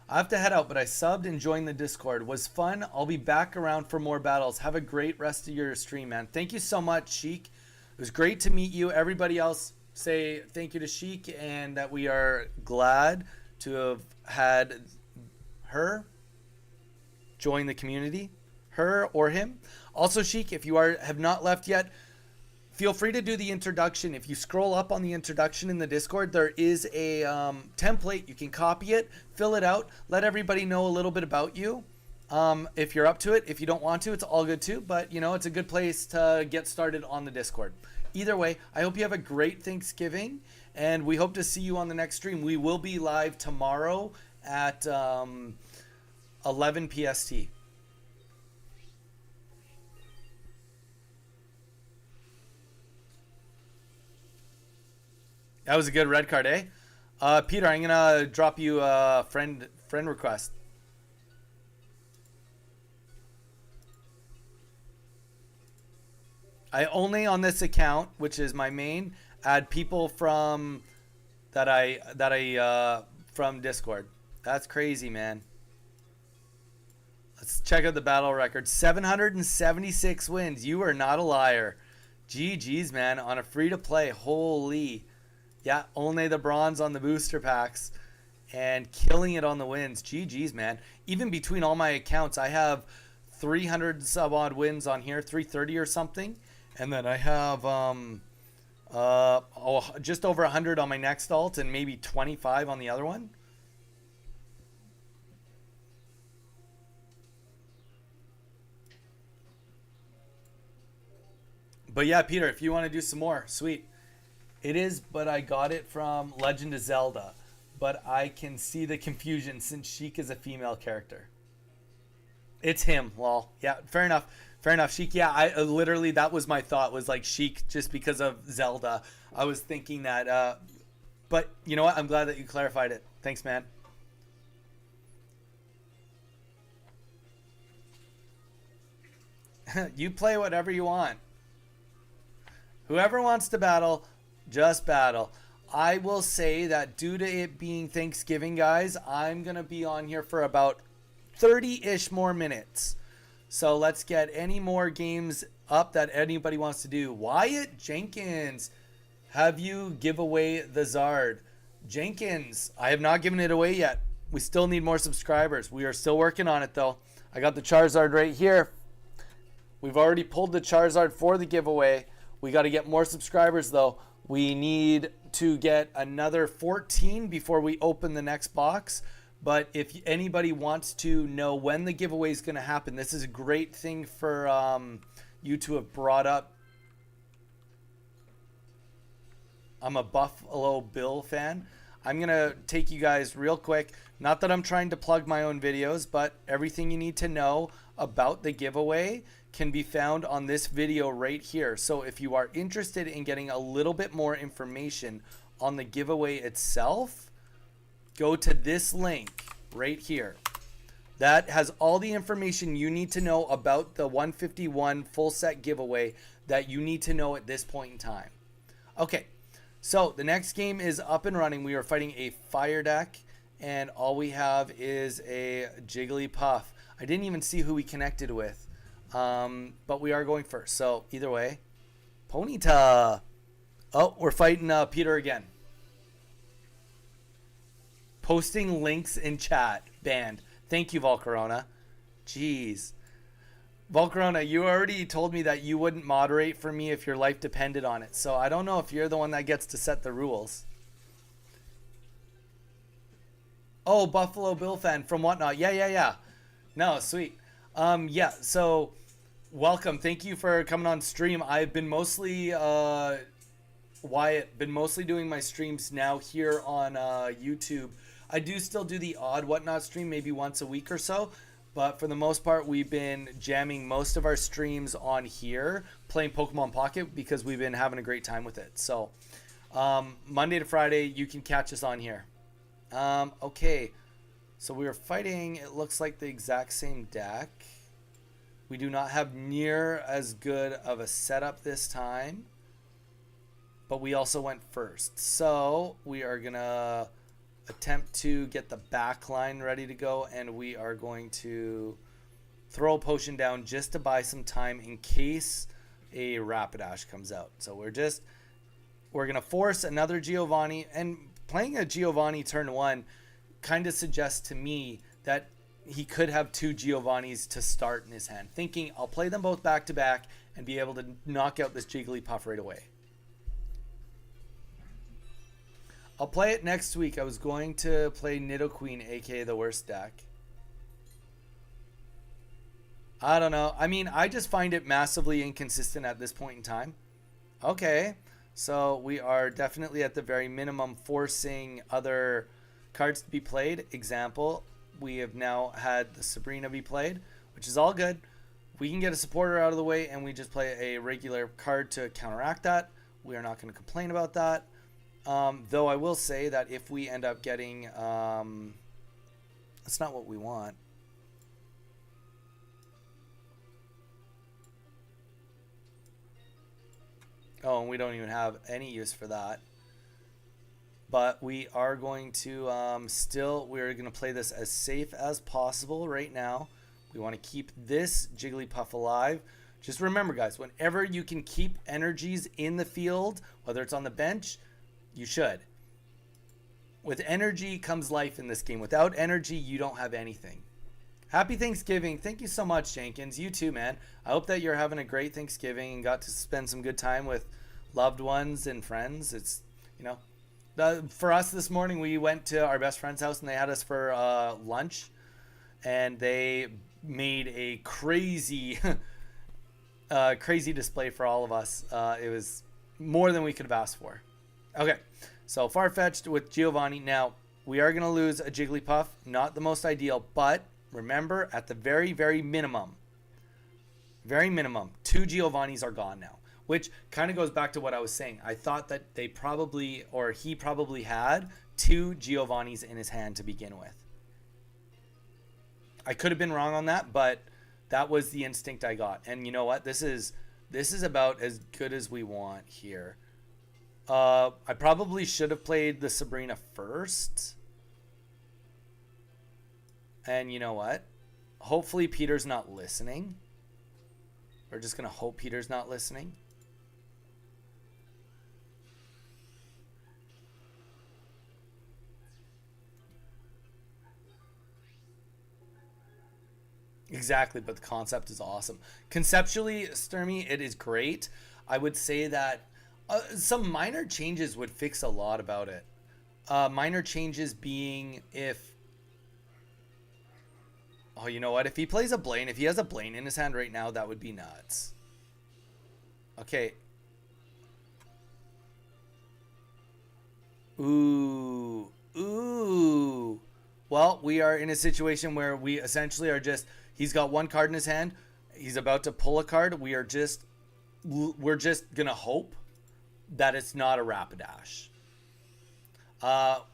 I have to head out, but I subbed and joined the Discord. Was fun. I'll be back around for more battles. Have a great rest of your stream, man. Thank you so much, Sheik. It was great to meet you. Everybody else say thank you to Sheik and that we are glad to have had her join the community. Her or him. Also, Sheik, if you have not left yet, feel free to do the introduction. If you scroll up on the introduction in the Discord, there is a template. You can copy it, fill it out, let everybody know a little bit about you. If you're up to it. If you don't want to, it's all good too. But, you know, it's a good place to get started on the Discord. Either way, I hope you have a great Thanksgiving, and we hope to see you on the next stream. We will be live tomorrow at 11 PST. That was a good red card, eh? Peter, I'm gonna drop you a friend request. I only on this account, which is my main, add people from that I from Discord. That's crazy, man. Let's check out the battle record. 776 wins. You are not a liar. GG's, man. On a free to play. Holy. Yeah, only the bronze on the booster packs. And killing it on the wins. GG's, man. Even between all my accounts, I have 300 sub odd wins on here. 330 or something. And then I have just over 100 on my next alt and maybe 25 on the other one. But yeah, Peter, if you want to do some more, sweet. It is, but I got it from Legend of Zelda. But I can see the confusion since Sheik is a female character. It's him, lol. Yeah, fair enough. Fair enough. Sheik, yeah, I literally, that was my thought, was like Sheik just because of Zelda. I was thinking that, but you know what? I'm glad that you clarified it. Thanks, man. You play whatever you want. Whoever wants to battle, just battle. I will say that due to it being Thanksgiving, guys, I'm going to be on here for about 30-ish more minutes. So let's get any more games up that anybody wants to do. Wyatt Jenkins, have you give away the Zard? Jenkins, I have not given it away yet. We still need more subscribers. We are still working on it, though. I got the Charizard right here. We've already pulled the Charizard for the giveaway. We got to get more subscribers, though. We need to get another 14 before we open the next box. But if anybody wants to know when the giveaway is going to happen, this is a great thing for you to have brought up. I'm a Buffalo Bill fan. I'm going to take you guys real quick. Not that I'm trying to plug my own videos, but everything you need to know about the giveaway can be found on this video right here. So if you are interested in getting a little bit more information on the giveaway itself, go to this link right here. That has all the information you need to know about the 151 full set giveaway that you need to know at this point in time. Okay, so the next game is up and running. We are fighting a fire deck, and all we have is a Jigglypuff. I didn't even see who we connected with. But we are going first. So either way, Ponyta. Oh, we're fighting Peter again. Posting links in chat. Banned. Thank you, Volcarona. Jeez. Volcarona, you already told me that you wouldn't moderate for me if your life depended on it. So I don't know if you're the one that gets to set the rules. Oh, Buffalo Bill fan from Whatnot. Yeah. No, sweet. Yeah, so welcome. Thank you for coming on stream. I've been mostly, Wyatt, been mostly doing my streams now here on YouTube. I do still do the odd Whatnot stream maybe once a week or so, but for the most part, we've been jamming most of our streams on here, playing Pokemon Pocket because we've been having a great time with it. So Monday to Friday, you can catch us on here. Okay. So we are fighting, it looks like the exact same deck. We do not have near as good of a setup this time. But we also went first. So we are going to attempt to get the back line ready to go. And we are going to throw a potion down just to buy some time in case a Rapidash comes out. So we're going to force another Giovanni. And playing a Giovanni turn 1 kind of suggests to me that he could have two Giovannis to start in his hand, thinking I'll play them both back to back and be able to knock out this Jigglypuff right away. I'll play it next week. I was going to play Nidoqueen, aka the worst deck. I don't know. I mean, I just find it massively inconsistent at this point in time. Okay, so we are definitely at the very minimum forcing other cards to be played. Example, we have now had the Sabrina be played, which is all good. We can get a supporter out of the way and we just play a regular card to counteract that. We are not going to complain about that. Though I will say that if we end up getting, that's not what we want. Oh, and we don't even have any use for that. But we are going to we're going to play this as safe as possible right now. We want to keep this Jigglypuff alive. Just remember, guys, whenever you can keep energies in the field, whether it's on the bench, you should. With energy comes life in this game. Without energy, you don't have anything. Happy Thanksgiving. Thank you so much, Jenkins. You too, man. I hope that you're having a great Thanksgiving and got to spend some good time with loved ones and friends. It's, for us this morning, we went to our best friend's house and they had us for lunch. And they made a crazy, crazy display for all of us. It was more than we could have asked for. Okay, so Farfetch'd with Giovanni. Now, we are going to lose a Jigglypuff. Not the most ideal, but remember, at the very, very minimum, 2 Giovannis are gone now. Which kind of goes back to what I was saying. I thought that he probably had 2 Giovannis in his hand to begin with. I could have been wrong on that, but that was the instinct I got. And you know what? This is about as good as we want here. I probably should have played the Sabrina first. And you know what? Hopefully Peter's not listening. We're just going to hope Peter's not listening. Exactly, but the concept is awesome. Conceptually, Sturmy, it is great. I would say that some minor changes would fix a lot about it. Minor changes being if... Oh, you know what? If he plays a Blaine, if he has a Blaine in his hand right now, that would be nuts. Okay. Ooh. Ooh. Well, we are in a situation where we essentially are just... He's got 1 card in his hand. He's about to pull a card. We're just going to hope that it's not a Rapidash.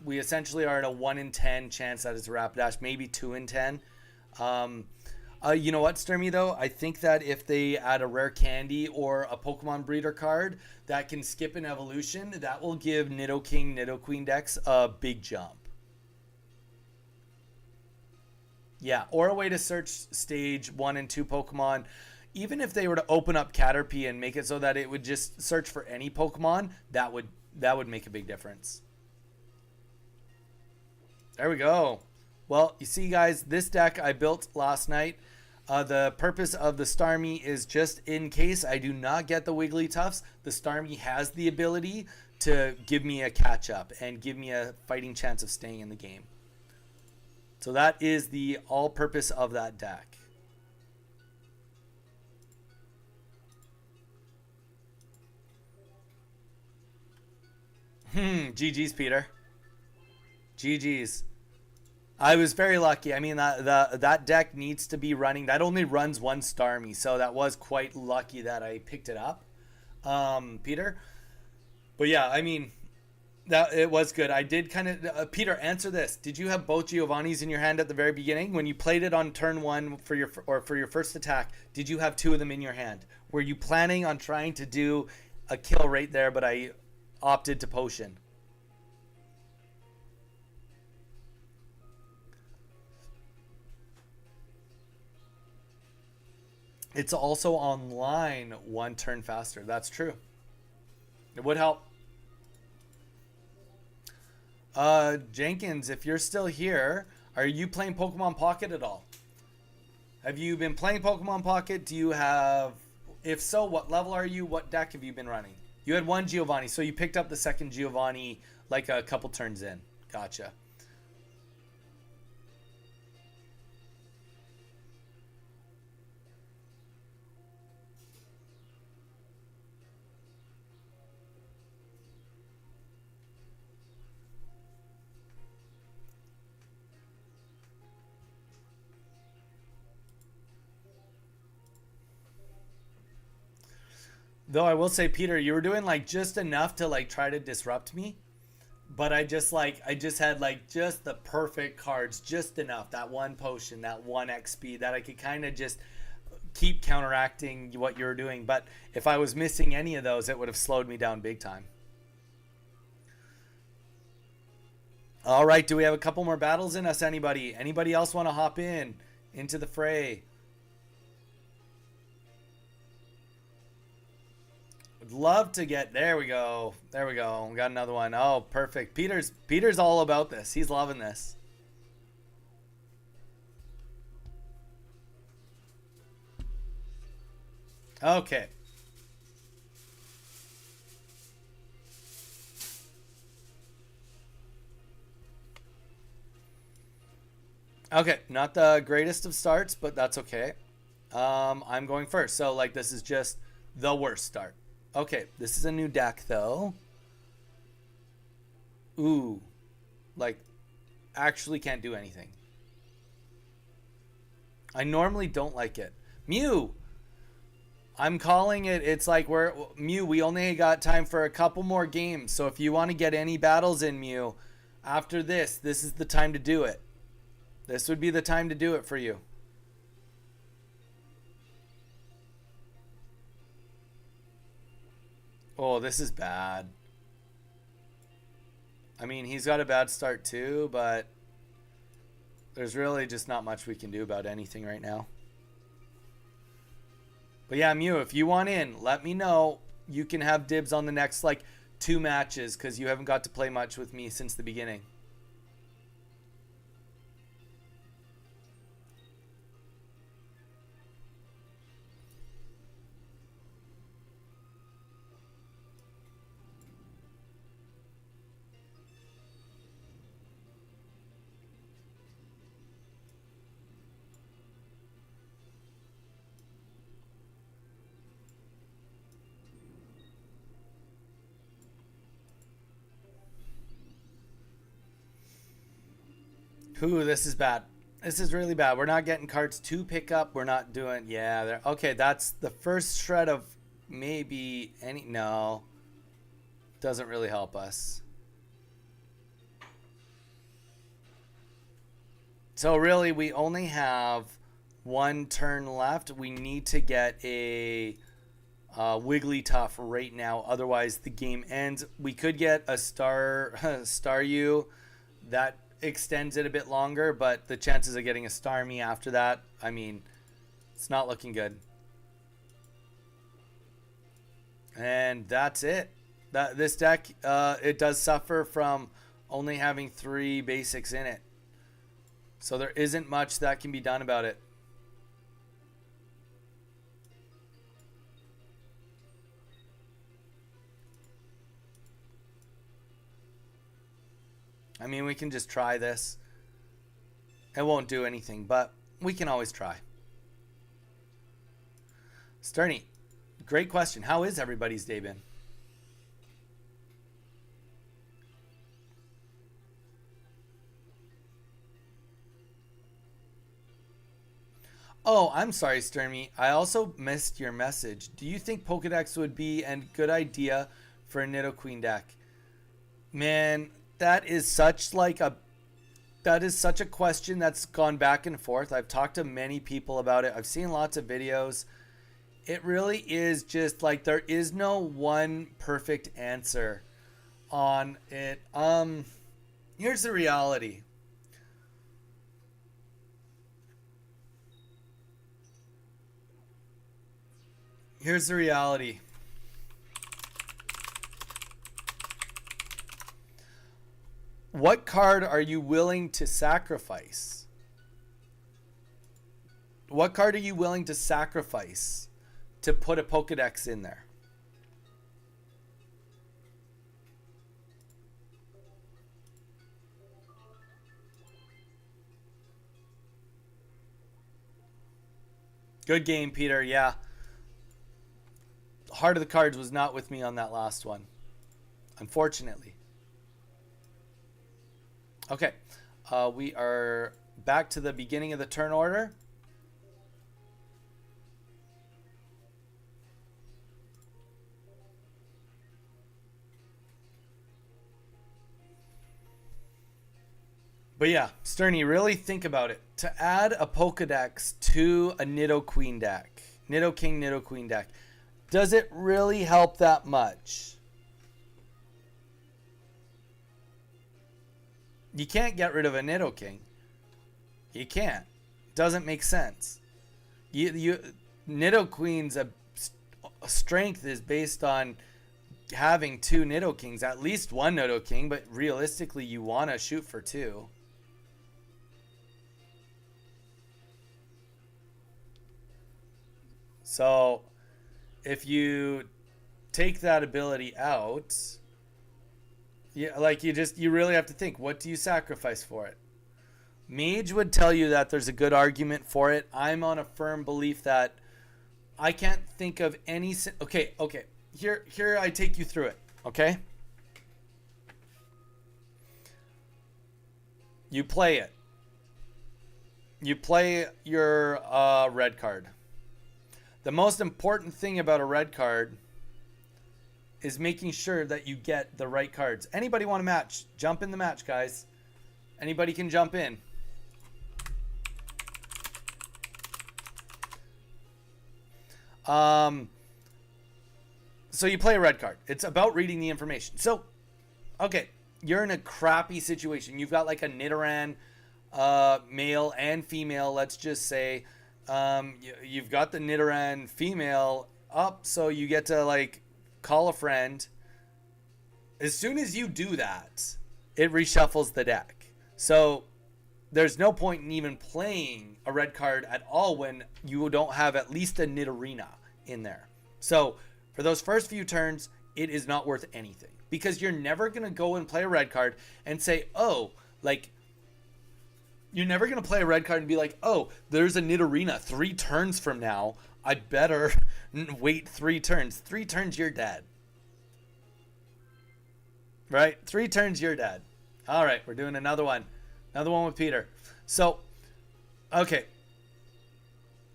We essentially are at a 1 in 10 chance that it's a Rapidash, maybe 2 in 10. You know what, Sturmy, though? I think that if they add a rare candy or a Pokemon breeder card that can skip an evolution, that will give Nidoking, Nidoqueen decks a big jump. Yeah, or a way to search stage 1 and 2 Pokemon. Even if they were to open up Caterpie and make it so that it would just search for any Pokemon, that would make a big difference. There we go. Well, you see, guys, this deck I built last night. The purpose of the Starmie is just in case I do not get the Wigglytuffs, the Starmie has the ability to give me a catch-up and give me a fighting chance of staying in the game. So that is the all-purpose of that deck. GG's, Peter. GG's. I was very lucky. I mean, that deck needs to be running. That only runs 1 Starmie, so that was quite lucky that I picked it up, Peter. But yeah, I mean... That it was good. I did kind of Peter, answer this. Did you have both Giovannis in your hand at the very beginning when you played it on turn 1 for your first attack? Did you have 2 of them in your hand? Were you planning on trying to do a kill right there, but I opted to potion? It's also online 1 turn faster. That's true. It would help. Jenkins, if you're still here, are you playing Pokemon Pocket at all? Have you been playing Pokemon Pocket? Do you have... If so, what level are you? What deck have you been running? You had 1 Giovanni, so you picked up the 2nd Giovanni like a couple turns in. Gotcha. Though I will say, Peter, you were doing like just enough to like try to disrupt me. But I just had like just the perfect cards, just enough. That one potion, that one XP that I could kind of just keep counteracting what you were doing. But if I was missing any of those, it would have slowed me down big time. All right, do we have a couple more battles in us? Anybody else want to hop in into the fray? Would love to get. There we go. There we go. We got another one. Oh, perfect. Peter's all about this. He's loving this. Okay. Okay, not the greatest of starts, but that's okay. I'm going first. So like this is just the worst start. Okay, this is a new deck though. Ooh, like actually can't do anything. I normally don't like it. Mew, I'm calling it. It's like we're Mew. We only got time for a couple more games. So if you want to get any battles in Mew, after this is the time to do it. This would be the time to do it for you. Oh, this is bad. I mean, he's got a bad start too, but there's really just not much we can do about anything right now. But yeah, Mew, if you want in, let me know. You can have dibs on the next like 2 matches because you haven't got to play much with me since the beginning. Ooh, this is bad. This is really bad. We're not getting cards to pick up. We're not doing. Yeah, there. Okay, that's the first shred of maybe any. No, doesn't really help us. So really, we only have one turn left. We need to get a Wigglytuff right now. Otherwise, the game ends. We could get a Staryu that extends it a bit longer, but the chances of getting a Starmie after that, I mean, it's not looking good. And that's it. This deck, it does suffer from only having 3 basics in it. So there isn't much that can be done about it. I mean, we can just try this. It won't do anything, but we can always try. Sterny, great question. How is everybody's day been? Oh, I'm sorry, Sturmy. I also missed your message. Do you think Pokedex would be a good idea for a Nidoqueen deck? Man, that is such a question that's gone back and forth. I've talked to many people about it. I've seen lots of videos. It really is just like there is no one perfect answer on it. Here's the reality. Here's the reality. What card are you willing to sacrifice? What card are you willing to sacrifice to put a Pokedex in there? Good game, Peter. Yeah. Heart of the Cards was not with me on that last one, unfortunately. Okay. We are back to the beginning of the turn order. But yeah, Sterny, really think about it. To add a Pokedex to a Nidoqueen deck, Nidoking, Nidoqueen deck, does it really help that much? You can't get rid of a Nidoking. You can't. Doesn't make sense. Nidoqueen's strength is based on having two Nidokings, at least one Nidoking, but realistically you want to shoot for two. So if you take that ability out, you really have to think, what do you sacrifice for it? Mage would tell you that there's a good argument for it. I'm on a firm belief that I can't think of any. Okay. Here I take you through it. Okay. You play it. You play your red card. The most important thing about a red card is making sure that you get the right cards. Anybody want a match? Jump in the match, guys. Anybody can jump in. So you play a red card. It's about reading the information. So, okay, you're in a crappy situation. You've got like a Nidoran, male and female, let's just say. You've got the Nidoran female up, so you get to like call a friend. As soon as you do that, it reshuffles the deck. So there's no point in even playing a red card at all when you don't have at least a Nidorina in there. So for those first few turns, it is not worth anything because you're never going to go and play a red card and say, oh, like, you're never going to play a red card and be like, oh, there's a Nidorina 3 turns from now. I better wait 3 turns. 3 turns, you're dead. Right? 3 turns, you're dead. All right, we're doing another one. Another one with Peter. So, okay.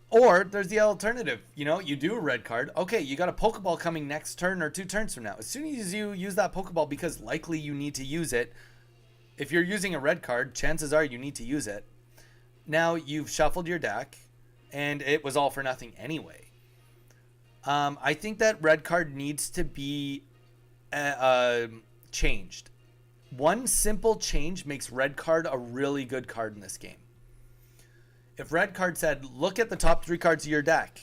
Or there's the alternative. You know, you do a red card. Okay, you got a Pokeball coming next turn or 2 turns from now. As soon as you use that Pokeball, because likely you need to use it, if you're using a red card, chances are you need to use it. Now you've shuffled your deck, and it was all for nothing anyway. I think that red card needs to be changed. One simple change makes red card a really good card in this game. If red card said, look at the top 3 cards of your deck,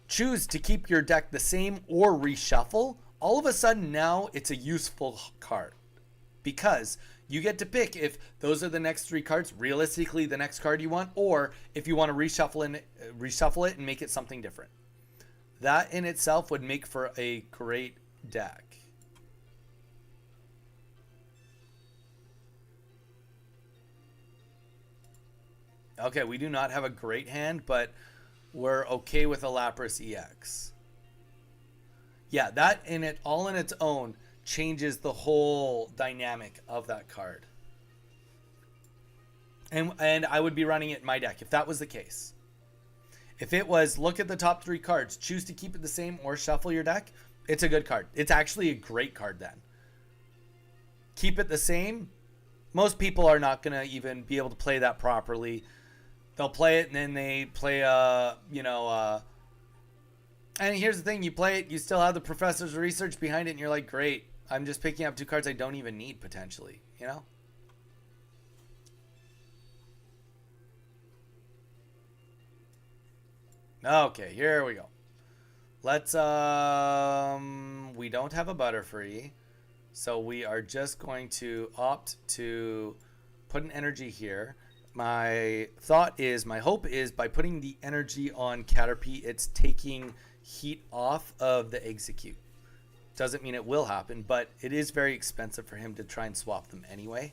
choose to keep your deck the same or reshuffle, all of a sudden now it's a useful card. Because you get to pick if those are the next 3 cards, realistically the next card you want, or if you want to reshuffle it and make it something different. That in itself would make for a great deck. Okay, we do not have a great hand, but we're okay with a Lapras EX. Yeah, that all in its own changes the whole dynamic of that card. And I would be running it in my deck if that was the case. If it was look at the top 3 cards, choose to keep it the same or shuffle your deck, it's a good card. It's actually a great card then. Keep it the same. Most people are not going to even be able to play that properly. They'll play it and then they play and here's the thing, you play it, you still have the professor's research behind it, and you're like, great, I'm just picking up 2 cards I don't even need potentially, you know? Okay, here we go. Let's, we don't have a Butterfree, so we are just going to opt to put an energy here. My hope is by putting the energy on Caterpie, it's taking heat off of the Execute. Doesn't mean it will happen, but it is very expensive for him to try and swap them anyway.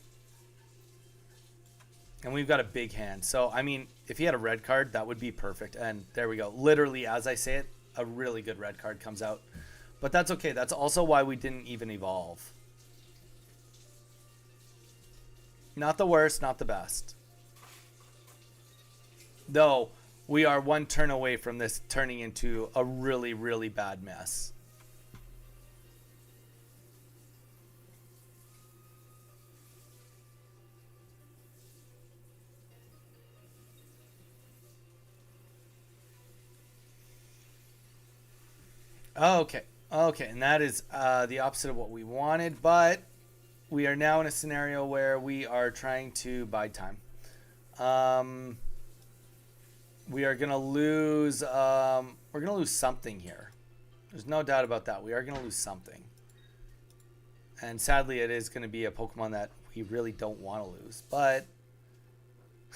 And we've got a big hand. So, I mean, if he had a red card, that would be perfect. And there we go. Literally, as I say it, a really good red card comes out. But that's okay. That's also why we didn't even evolve. Not the worst, not the best. Though, we are 1 turn away from this turning into a really, really bad mess. Oh, okay. Okay, and that is the opposite of what we wanted, but we are now in a scenario where we are trying to buy time. Um, we are gonna lose. We're gonna lose something here. There's no doubt about that. We are gonna lose something, and sadly, it is gonna be a Pokemon that we really don't want to lose. But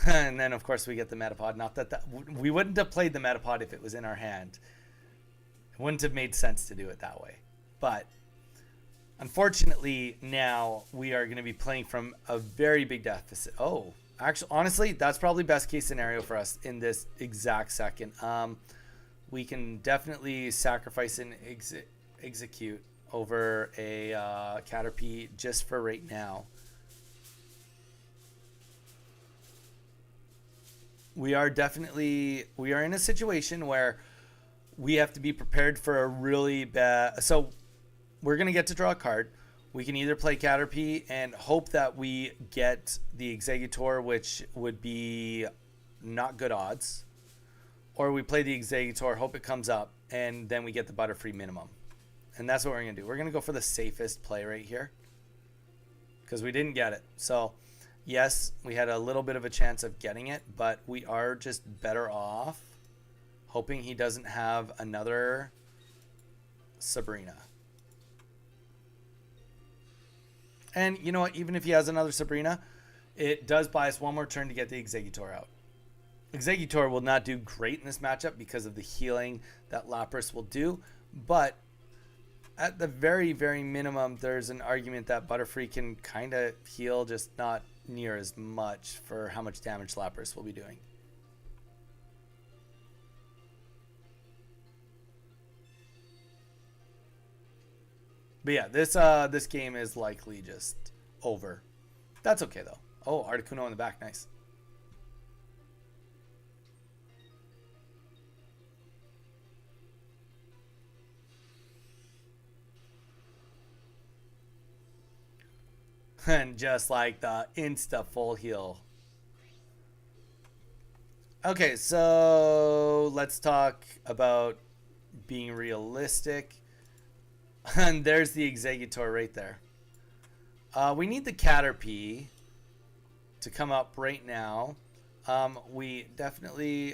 and then of course we get the Metapod. Not that we wouldn't have played the Metapod if it was in our hand. It wouldn't have made sense to do it that way. But unfortunately, now we are going to be playing from a very big deficit. Oh, actually, honestly, that's probably best case scenario for us in this exact second. We can definitely sacrifice and execute over a Caterpie just for right now. We are in a situation where we have to be prepared for a really bad. So we're going to get to draw a card. We can either play Caterpie and hope that we get the Exeggutor, which would be not good odds. Or we play the Exeggutor, hope it comes up, and then we get the Butterfree minimum. And that's what we're going to do. We're going to go for the safest play right here. Because we didn't get it. So, yes, we had a little bit of a chance of getting it, but we are just better off hoping he doesn't have another Sabrina. And you know what? Even if he has another Sabrina, it does buy us one more turn to get the Exeggutor out. Exeggutor will not do great in this matchup because of the healing that Lapras will do. But at the very, very minimum, there's an argument that Butterfree can kind of heal, just not near as much for how much damage Lapras will be doing. But yeah, this game is likely just over. That's okay though. Oh, Articuno in the back, nice. And just like the insta full heal. Okay, so let's talk about being realistic. And there's the Exeggutor right there. We need the Caterpie to come up right now. We definitely...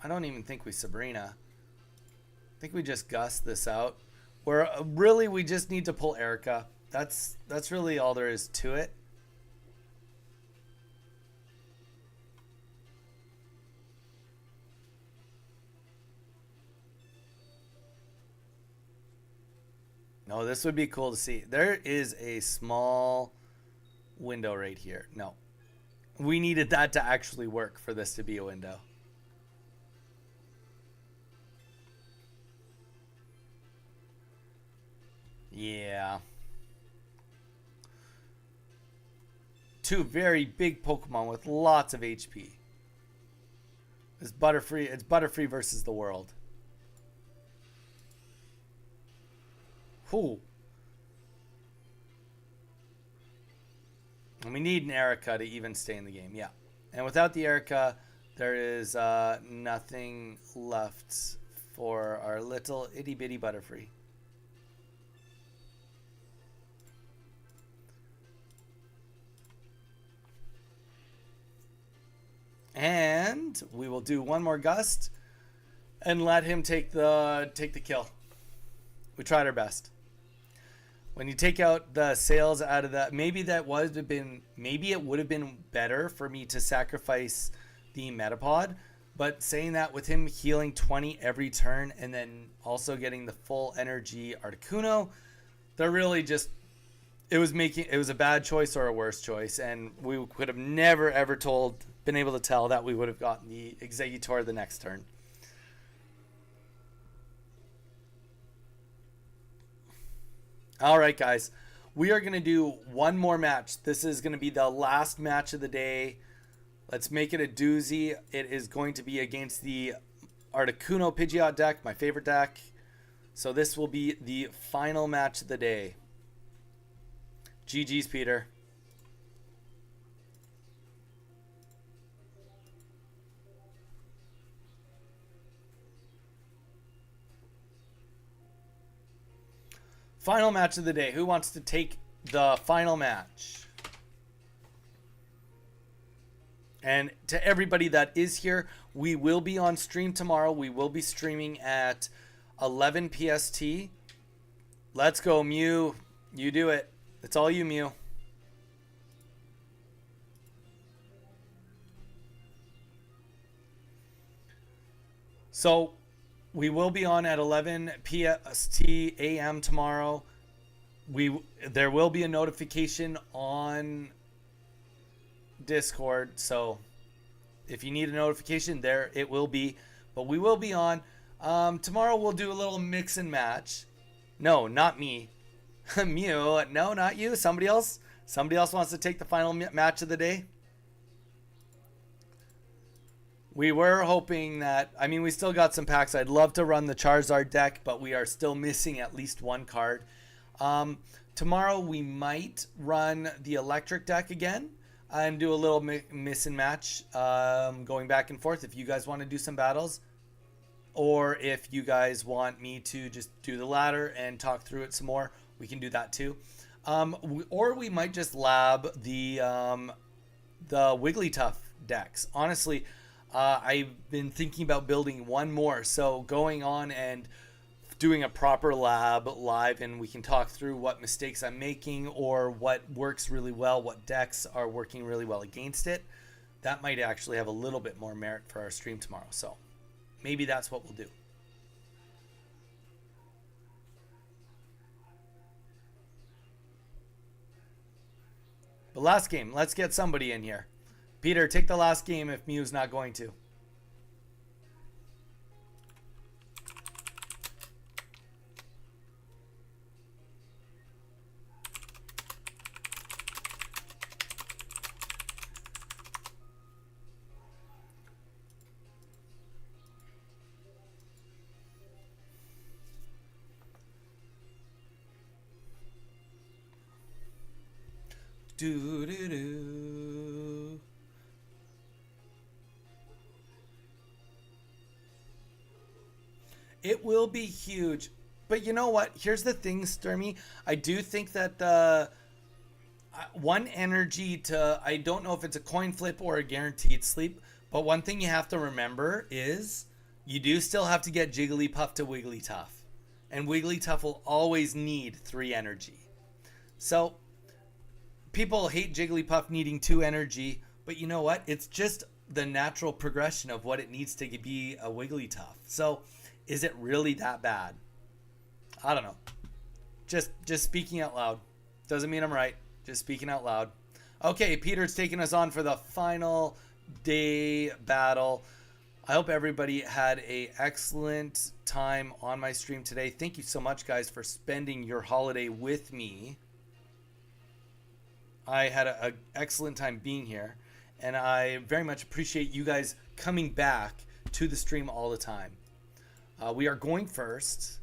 I don't even think we Sabrina. I think we just gust this out. Where really we just need to pull Erica. That's really all there is to it. No, this would be cool to see. There is a small window right here. No. We needed that to actually work for this to be a window. Yeah. Two very big Pokemon with lots of HP. It's Butterfree versus the world. Whew. And we need an Erica to even stay in the game. Yeah. And without the Erica, there is nothing left for our little itty bitty Butterfree. And we will do one more gust and let him take the kill. We tried our best. When you take out the sales out of that, maybe it would have been better for me to sacrifice the Metapod. But saying that, with him healing 20 every turn and then also getting the full energy Articuno, they're really just, it was a bad choice or a worse choice, and we could have never ever been able to tell that we would have gotten the Exeggutor the next turn. All right, guys. We are going to do one more match. This is going to be the last match of the day. Let's make it a doozy. It is going to be against the Articuno Pidgeot deck, my favorite deck. So this will be the final match of the day. GG's, Peter. Final match of the day. Who wants to take the final match? And to everybody that is here, we will be on stream tomorrow. We will be streaming at 11 PST. Let's go, Mew. You do it. It's all you, Mew. So we will be on at 11 PST AM tomorrow. There will be a notification on Discord, so if you need a notification, there it will be. But we will be on. Tomorrow we'll do a little mix and match. No, not me. Mew. No, not you. Somebody else. Somebody else wants to take the final match of the day. We were hoping that, I mean, we still got some packs. I'd love to run the Charizard deck, but we are still missing at least one card. Tomorrow we might run the electric deck again and do a little miss and match, going back and forth if you guys want to do some battles, or if you guys want me to just do the ladder and talk through it some more, we can do that too. Or we might just lab the Wigglytuff decks. Honestly, I've been thinking about building one more, so going on and doing a proper lab live, and we can talk through what mistakes I'm making or what works really well, what decks are working really well against it. That might actually have a little bit more merit for our stream tomorrow, so maybe that's what we'll do. The last game, let's get somebody in here. Peter, take the last game if Mew's not going to. Do-do-do. It will be huge. But you know what? Here's the thing, Sturmy. I do think that the one energy to, I don't know if it's a coin flip or a guaranteed sleep, but one thing you have to remember is you do still have to get Jigglypuff to Wigglytuff. And Wigglytuff will always need 3 energy. So people hate Jigglypuff needing 2 energy, but you know what? It's just the natural progression of what it needs to be a Wigglytuff. So is it really that bad? I don't know. Just speaking out loud. Doesn't mean I'm right. Just speaking out loud. Okay, Peter's taking us on for the final day battle. I hope everybody had an excellent time on my stream today. Thank you so much, guys, for spending your holiday with me. I had an excellent time being here, and I very much appreciate you guys coming back to the stream all the time. We are going first.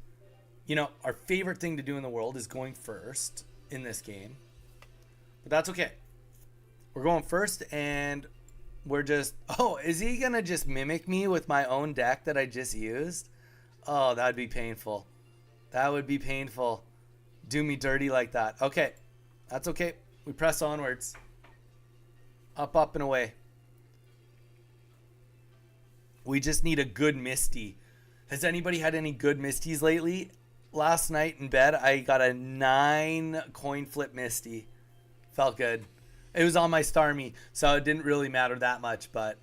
You know, our favorite thing to do in the world is going first in this game. But that's okay. We're going first, and we're just... Oh, is he going to just mimic me with my own deck that I just used? Oh, that would be painful. That would be painful. Do me dirty like that. Okay. That's okay. We press onwards. Up, up, and away. We just need a good Misty. Has anybody had any good Misties lately? Last night in bed, I got a 9 coin flip Misty. Felt good. It was on my Starmie, so it didn't really matter that much, but...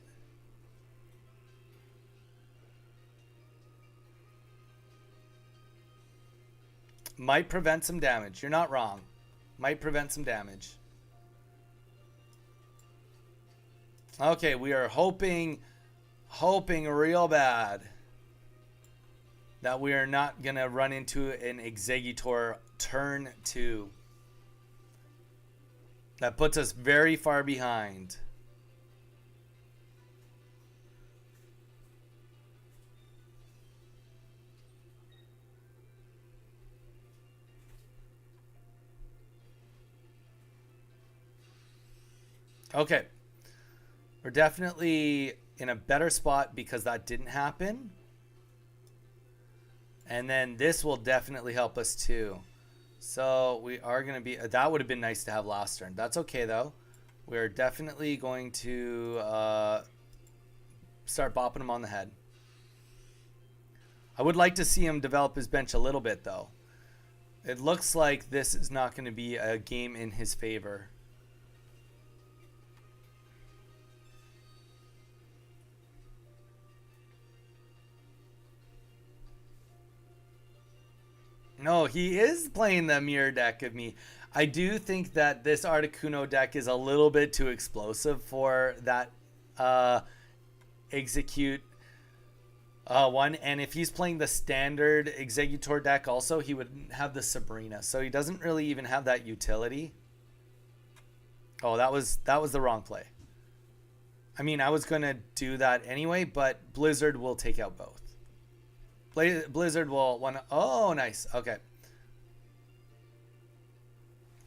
Might prevent some damage. You're not wrong. Might prevent some damage. Okay, we are hoping real bad that we are not going to run into an Exeggutor turn 2. That puts us very far behind. Okay. We're definitely in a better spot because that didn't happen. And then this will definitely help us too. So we are going to be. That would have been nice to have last turn. That's okay, though. We're definitely going to start bopping him on the head. I would like to see him develop his bench a little bit, though. It looks like this is not going to be a game in his favor. No, he is playing the mirror deck of me. I do think that this Articuno deck is a little bit too explosive for that execute one. And if he's playing the standard Exeggutor deck also, he would have the Sabrina. So he doesn't really even have that utility. Oh, that was the wrong play. I mean, I was going to do that anyway, but Blizzard will take out both. Blizzard will want to... Oh, nice. Okay.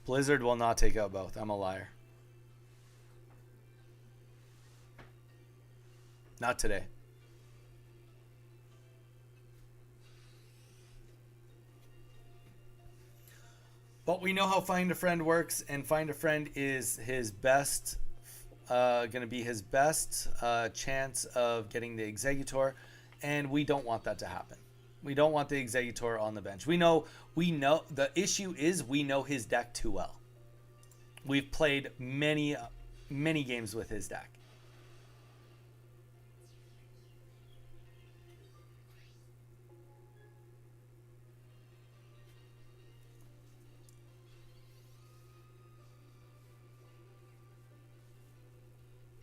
Blizzard will not take out both. I'm a liar. Not today. But we know how Find a Friend works, and Find a Friend is his best... going to be his best chance of getting the Exeggutor. And we don't want that to happen. We don't want the Exeggutor on the bench. We know the issue is we know his deck too well. We've played many games with his deck.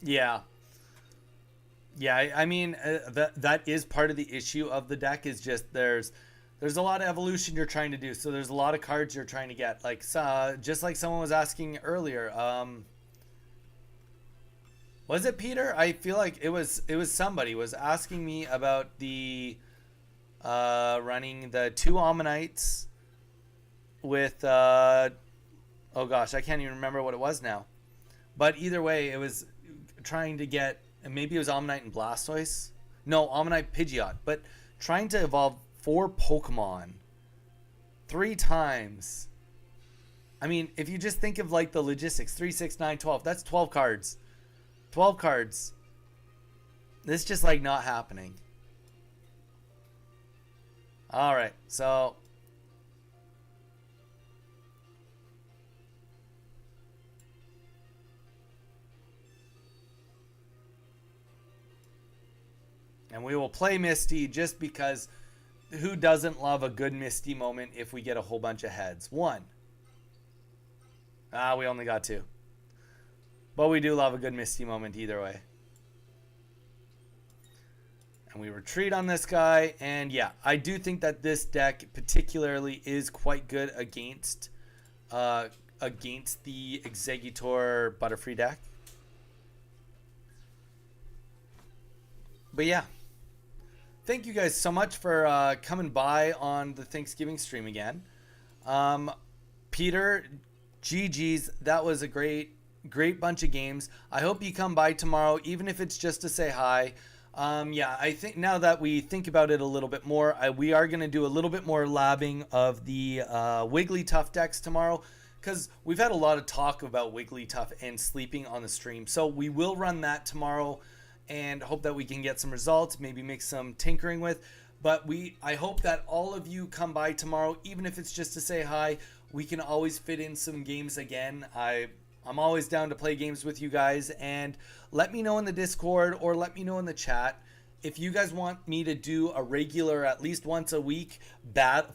Yeah. Yeah, I mean that is part of the issue of the deck. Is just there's a lot of evolution you're trying to do. So there's a lot of cards you're trying to get. Like just like someone was asking earlier. Was it Peter? I feel like it was somebody was asking me about the running the 2 Ammonites with oh gosh, I can't even remember what it was now. But either way, it was trying to get. And maybe it was Omanyte and Blastoise. No, Omanyte Pidgeot. But trying to evolve 4 Pokemon 3 times. I mean, if you just think of like the logistics, 3, 6, 9, 12. That's 12 cards. 12 cards. This is just like not happening. All right, so... And we will play Misty just because who doesn't love a good Misty moment if we get a whole bunch of heads? 1. We only got 2. But we do love a good Misty moment either way. And we retreat on this guy. And yeah, I do think that this deck particularly is quite good against the Exeggutor Butterfree deck. But yeah. Thank you guys so much for coming by on the Thanksgiving stream again. Peter, GG's, that was a great bunch of games. I hope you come by tomorrow, even if it's just to say hi. Yeah, I think now that we think about it a little bit more, we are going to do a little bit more labbing of the Wigglytuff decks tomorrow, because we've had a lot of talk about Wigglytuff and sleeping on the stream. So we will run that tomorrow. And hope that we can get some results, maybe make some tinkering with. But I hope that all of you come by tomorrow, even if it's just to say hi. We can always fit in some games again. I'm always down to play games with you guys. And let me know in the Discord or let me know in the chat if you guys want me to do a regular, at least once a week,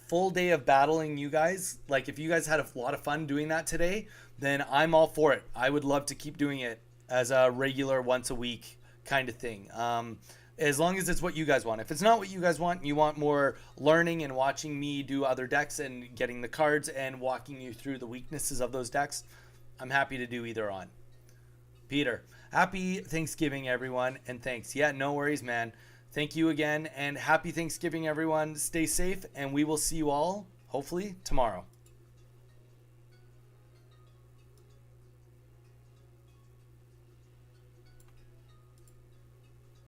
full day of battling you guys. Like if you guys had a lot of fun doing that today, then I'm all for it. I would love to keep doing it as a regular once a week kind of thing, as long as it's what you guys want. If it's not what you guys want, you want more learning and watching me do other decks and getting the cards and walking you through the weaknesses of those decks, I'm happy to do either on. Peter, happy Thanksgiving everyone, and thanks. Yeah, no worries, man. Thank you again, and happy Thanksgiving everyone. Stay safe, and we will see you all hopefully tomorrow.